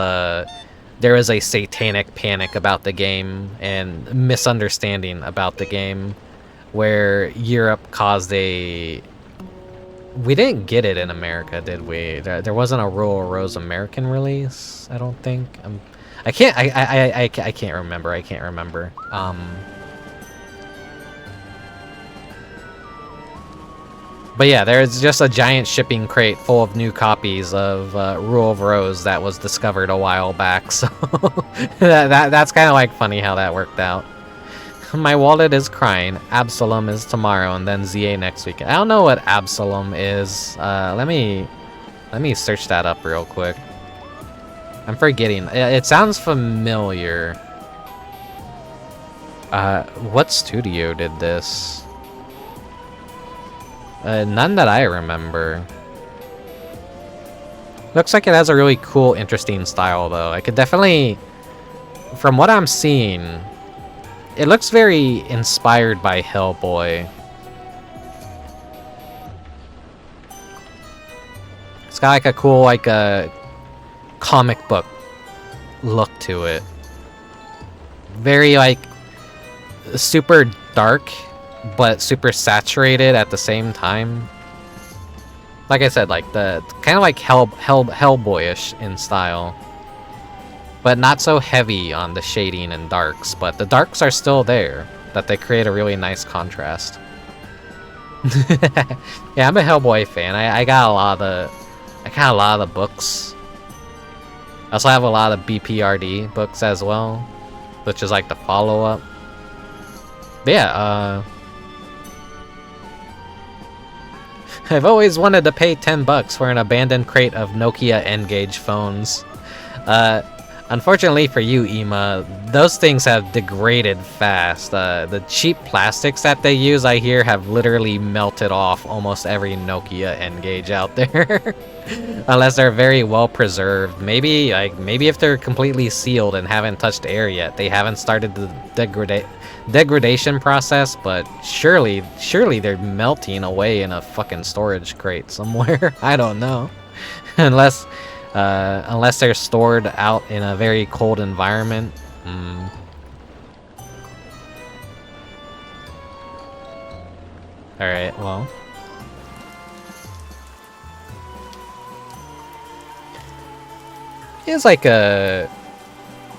there was a satanic panic about the game and misunderstanding about the game, where Europe caused a... We didn't get it in America, did we? There wasn't a Rule of Rose American release, I don't think. I can't remember. But yeah, there's just a giant shipping crate full of new copies of Rule of Rose that was discovered a while back, so that's kind of like funny how that worked out. My wallet is crying. Absalom is tomorrow, and then ZA next week. I don't know what Absalom is. Let me search that up real quick. I'm forgetting. It sounds familiar. What studio did this? None that I remember. Looks like it has a really cool, interesting style, though. I could definitely, from what I'm seeing, it looks very inspired by Hellboy. It's got like a cool, like a comic book look to it. Very like super dark, but super saturated at the same time. Like I said, like the kind of like Hellboyish in style, but not so heavy on the shading and darks. But the darks are still there, that they create a really nice contrast. Yeah, I'm a Hellboy fan. I got a lot of the books. I also have a lot of BPRD books as well, which is like the follow-up. But yeah, I've always wanted to pay $10 for an abandoned crate of Nokia N-Gage phones. Unfortunately for you, Ema, those things have degraded fast. The cheap plastics that they use, I hear, have literally melted off almost every Nokia N-Gage out there. Unless they're very well preserved. Maybe if they're completely sealed and haven't touched air yet, they haven't started the degradation process, but surely they're melting away in a fucking storage crate somewhere. I don't know. Unless they're stored out in a very cold environment. Alright, well. It's like a,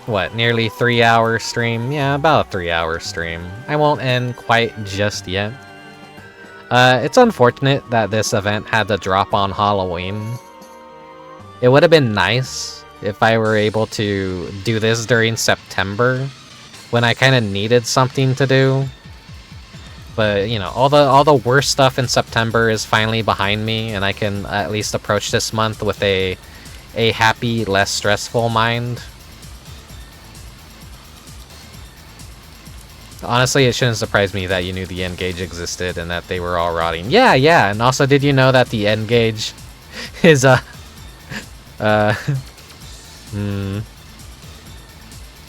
what, nearly 3-hour stream? Yeah, about a 3-hour stream. I won't end quite just yet. It's unfortunate that this event had to drop on Halloween. It would have been nice if I were able to do this during September, when I kind of needed something to do. But, you know, all the worst stuff in September is finally behind me, and I can at least approach this month with a happy, less stressful mind. Honestly, it shouldn't surprise me that you knew the N-Gage existed and that they were all rotting. Yeah, and also, did you know that the N-Gage is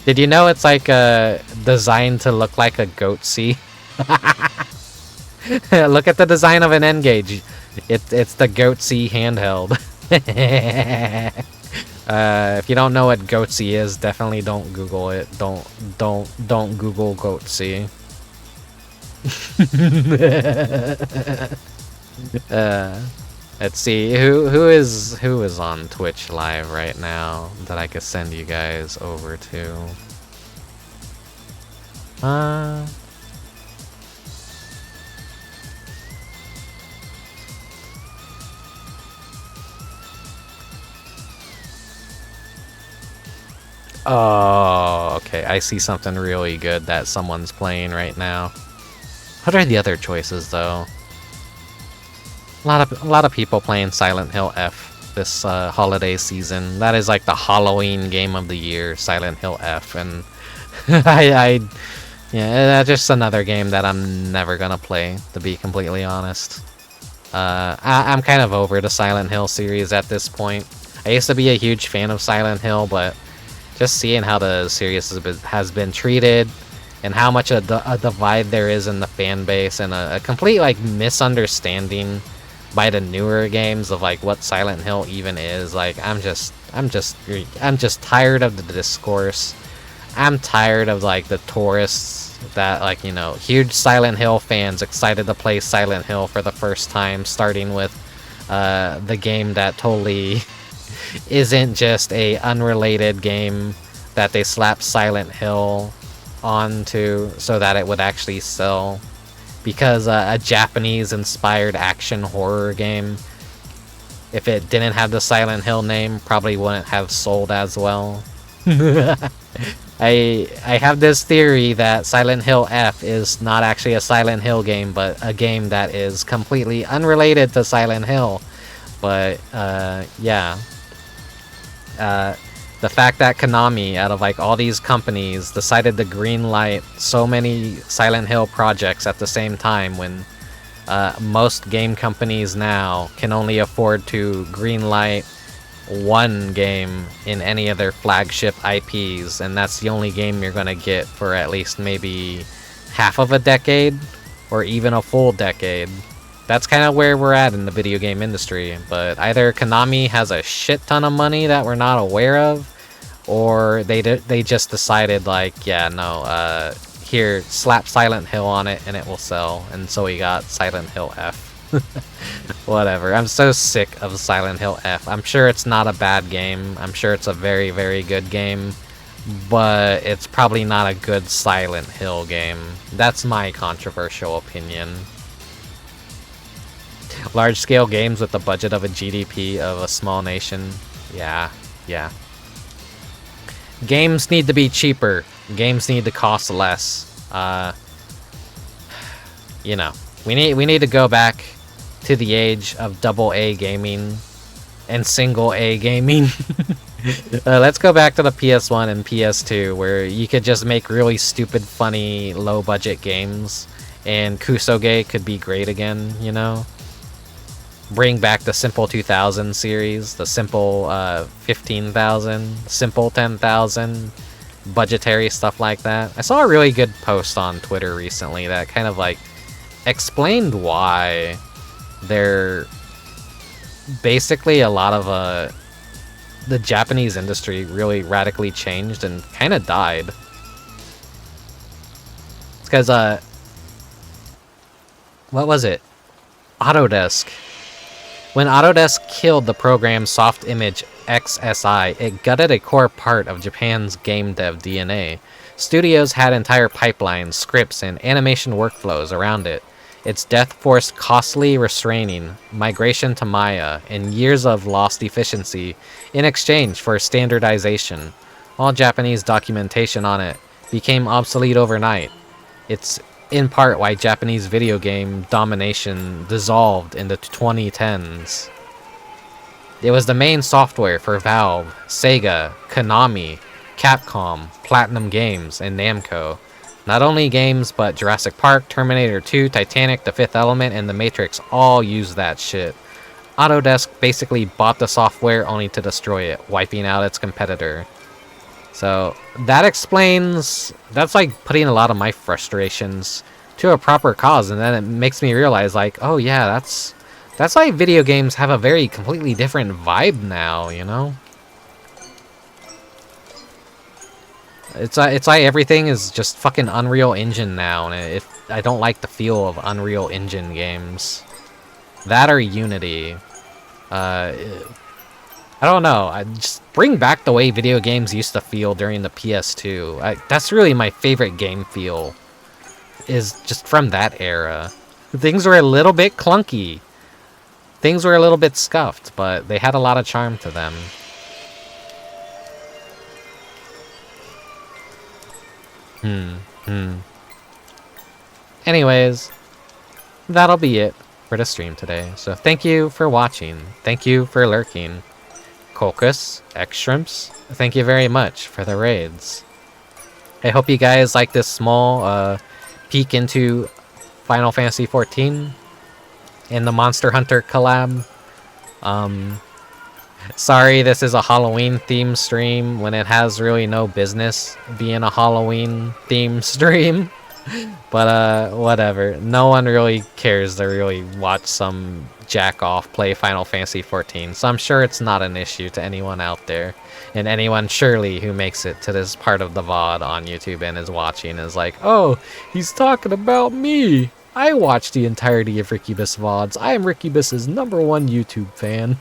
Did you know it's like designed to look like a Goatsy? Look at the design of an N-Gage. It's the Goatsy handheld. If you don't know what Goatsy is, definitely don't Google it. Don't Google Goatsy. Let's see who is on Twitch live right now that I could send you guys over to. Oh, okay. I see something really good that someone's playing right now. What are the other choices, though? A lot of people playing Silent Hill F this holiday season. That is like the Halloween game of the year, Silent Hill F, and yeah, that's just another game that I'm never gonna play, to be completely honest. I'm kind of over the Silent Hill series at this point. I used to be a huge fan of Silent Hill, but just seeing how the series has been treated, and how much a divide there is in the fan base, and a complete like misunderstanding by the newer games of like what Silent Hill even is. Like I'm just tired of the discourse. I'm tired of like the tourists that, like, you know, huge Silent Hill fans excited to play Silent Hill for the first time, starting with the game that totally isn't just a unrelated game that they slapped Silent Hill onto so that it would actually sell, because a Japanese-inspired action horror game, if it didn't have the Silent Hill name, probably wouldn't have sold as well. I have this theory that Silent Hill F is not actually a Silent Hill game, but a game that is completely unrelated to Silent Hill. But yeah, the fact that Konami, out of like all these companies, decided to greenlight so many Silent Hill projects at the same time, when most game companies now can only afford to greenlight one game in any of their flagship IPs, and that's the only game you're gonna get for at least maybe half of a decade or even a full decade. That's kind of where we're at in the video game industry, but either Konami has a shit ton of money that we're not aware of, or they just decided like, yeah, no, here, slap Silent Hill on it and it will sell, and so we got Silent Hill F. Whatever. I'm so sick of Silent Hill F. I'm sure it's not a bad game. I'm sure it's a very, very good game, but it's probably not a good Silent Hill game. That's my controversial opinion. Large-scale games with the budget of a GDP of a small nation. Yeah. Games need to be cheaper. Games need to cost less. You know, we need to go back to the age of AA gaming and single A gaming. Let's go back to the PS1 and PS2, where you could just make really stupid, funny, low-budget games, and Kusoge could be great again, you know? Bring back the Simple 2000 series, the Simple 15,000, Simple 10,000, budgetary stuff like that. I saw a really good post on Twitter recently that kind of like explained why they're basically a lot of the Japanese industry really radically changed and kind of died. It's because what was it? Autodesk. When Autodesk killed the program Soft Image XSI, it gutted a core part of Japan's game dev DNA. Studios had entire pipelines, scripts, and animation workflows around it. Its death forced costly restraining, migration to Maya, and years of lost efficiency in exchange for standardization. All Japanese documentation on it became obsolete overnight. It's in part why Japanese video game domination dissolved in the 2010s. It was the main software for Valve, Sega, Konami, Capcom, Platinum Games, and Namco. Not only games, but Jurassic Park, Terminator 2, Titanic, The Fifth Element, and The Matrix all use that shit. Autodesk basically bought the software only to destroy it, wiping out its competitor. So that explains, that's like putting a lot of my frustrations to a proper cause, and then it makes me realize like, oh yeah, that's why video games have a very completely different vibe now, you know? It's like everything is just fucking Unreal Engine now, and I don't like the feel of Unreal Engine games. That or Unity. I don't know. I just bring back the way video games used to feel during the PS2. That's really my favorite game feel, is just from that era. Things were a little bit clunky. Things were a little bit scuffed, but they had a lot of charm to them. Anyways, that'll be it for the stream today. So thank you for watching. Thank you for lurking. Colchis, X-Shrimps, thank you very much for the raids. I hope you guys like this small peek into Final Fantasy XIV and the Monster Hunter collab. Sorry this is a Halloween theme stream when it has really no business being a Halloween theme stream. But whatever. No one really cares to really watch some jack-off play Final Fantasy XIV, so I'm sure it's not an issue to anyone out there. And anyone surely who makes it to this part of the VOD on YouTube and is watching is like, oh, he's talking about me. I watch the entirety of Rickubus VODs. I am Rickubus's #1 YouTube fan.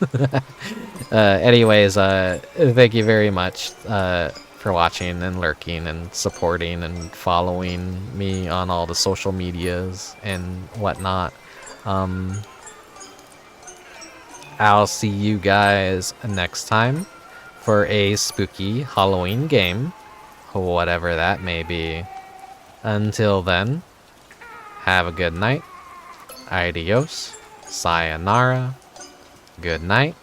Anyways, thank you very much for watching and lurking and supporting and following me on all the social medias and whatnot. I'll see you guys next time for a spooky Halloween game. whatever that may be. Until then, have a good night. Adios. Sayonara. Good night.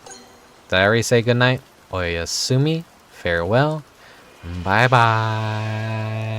Did I already say good night? Oyasumi. Farewell. Bye bye.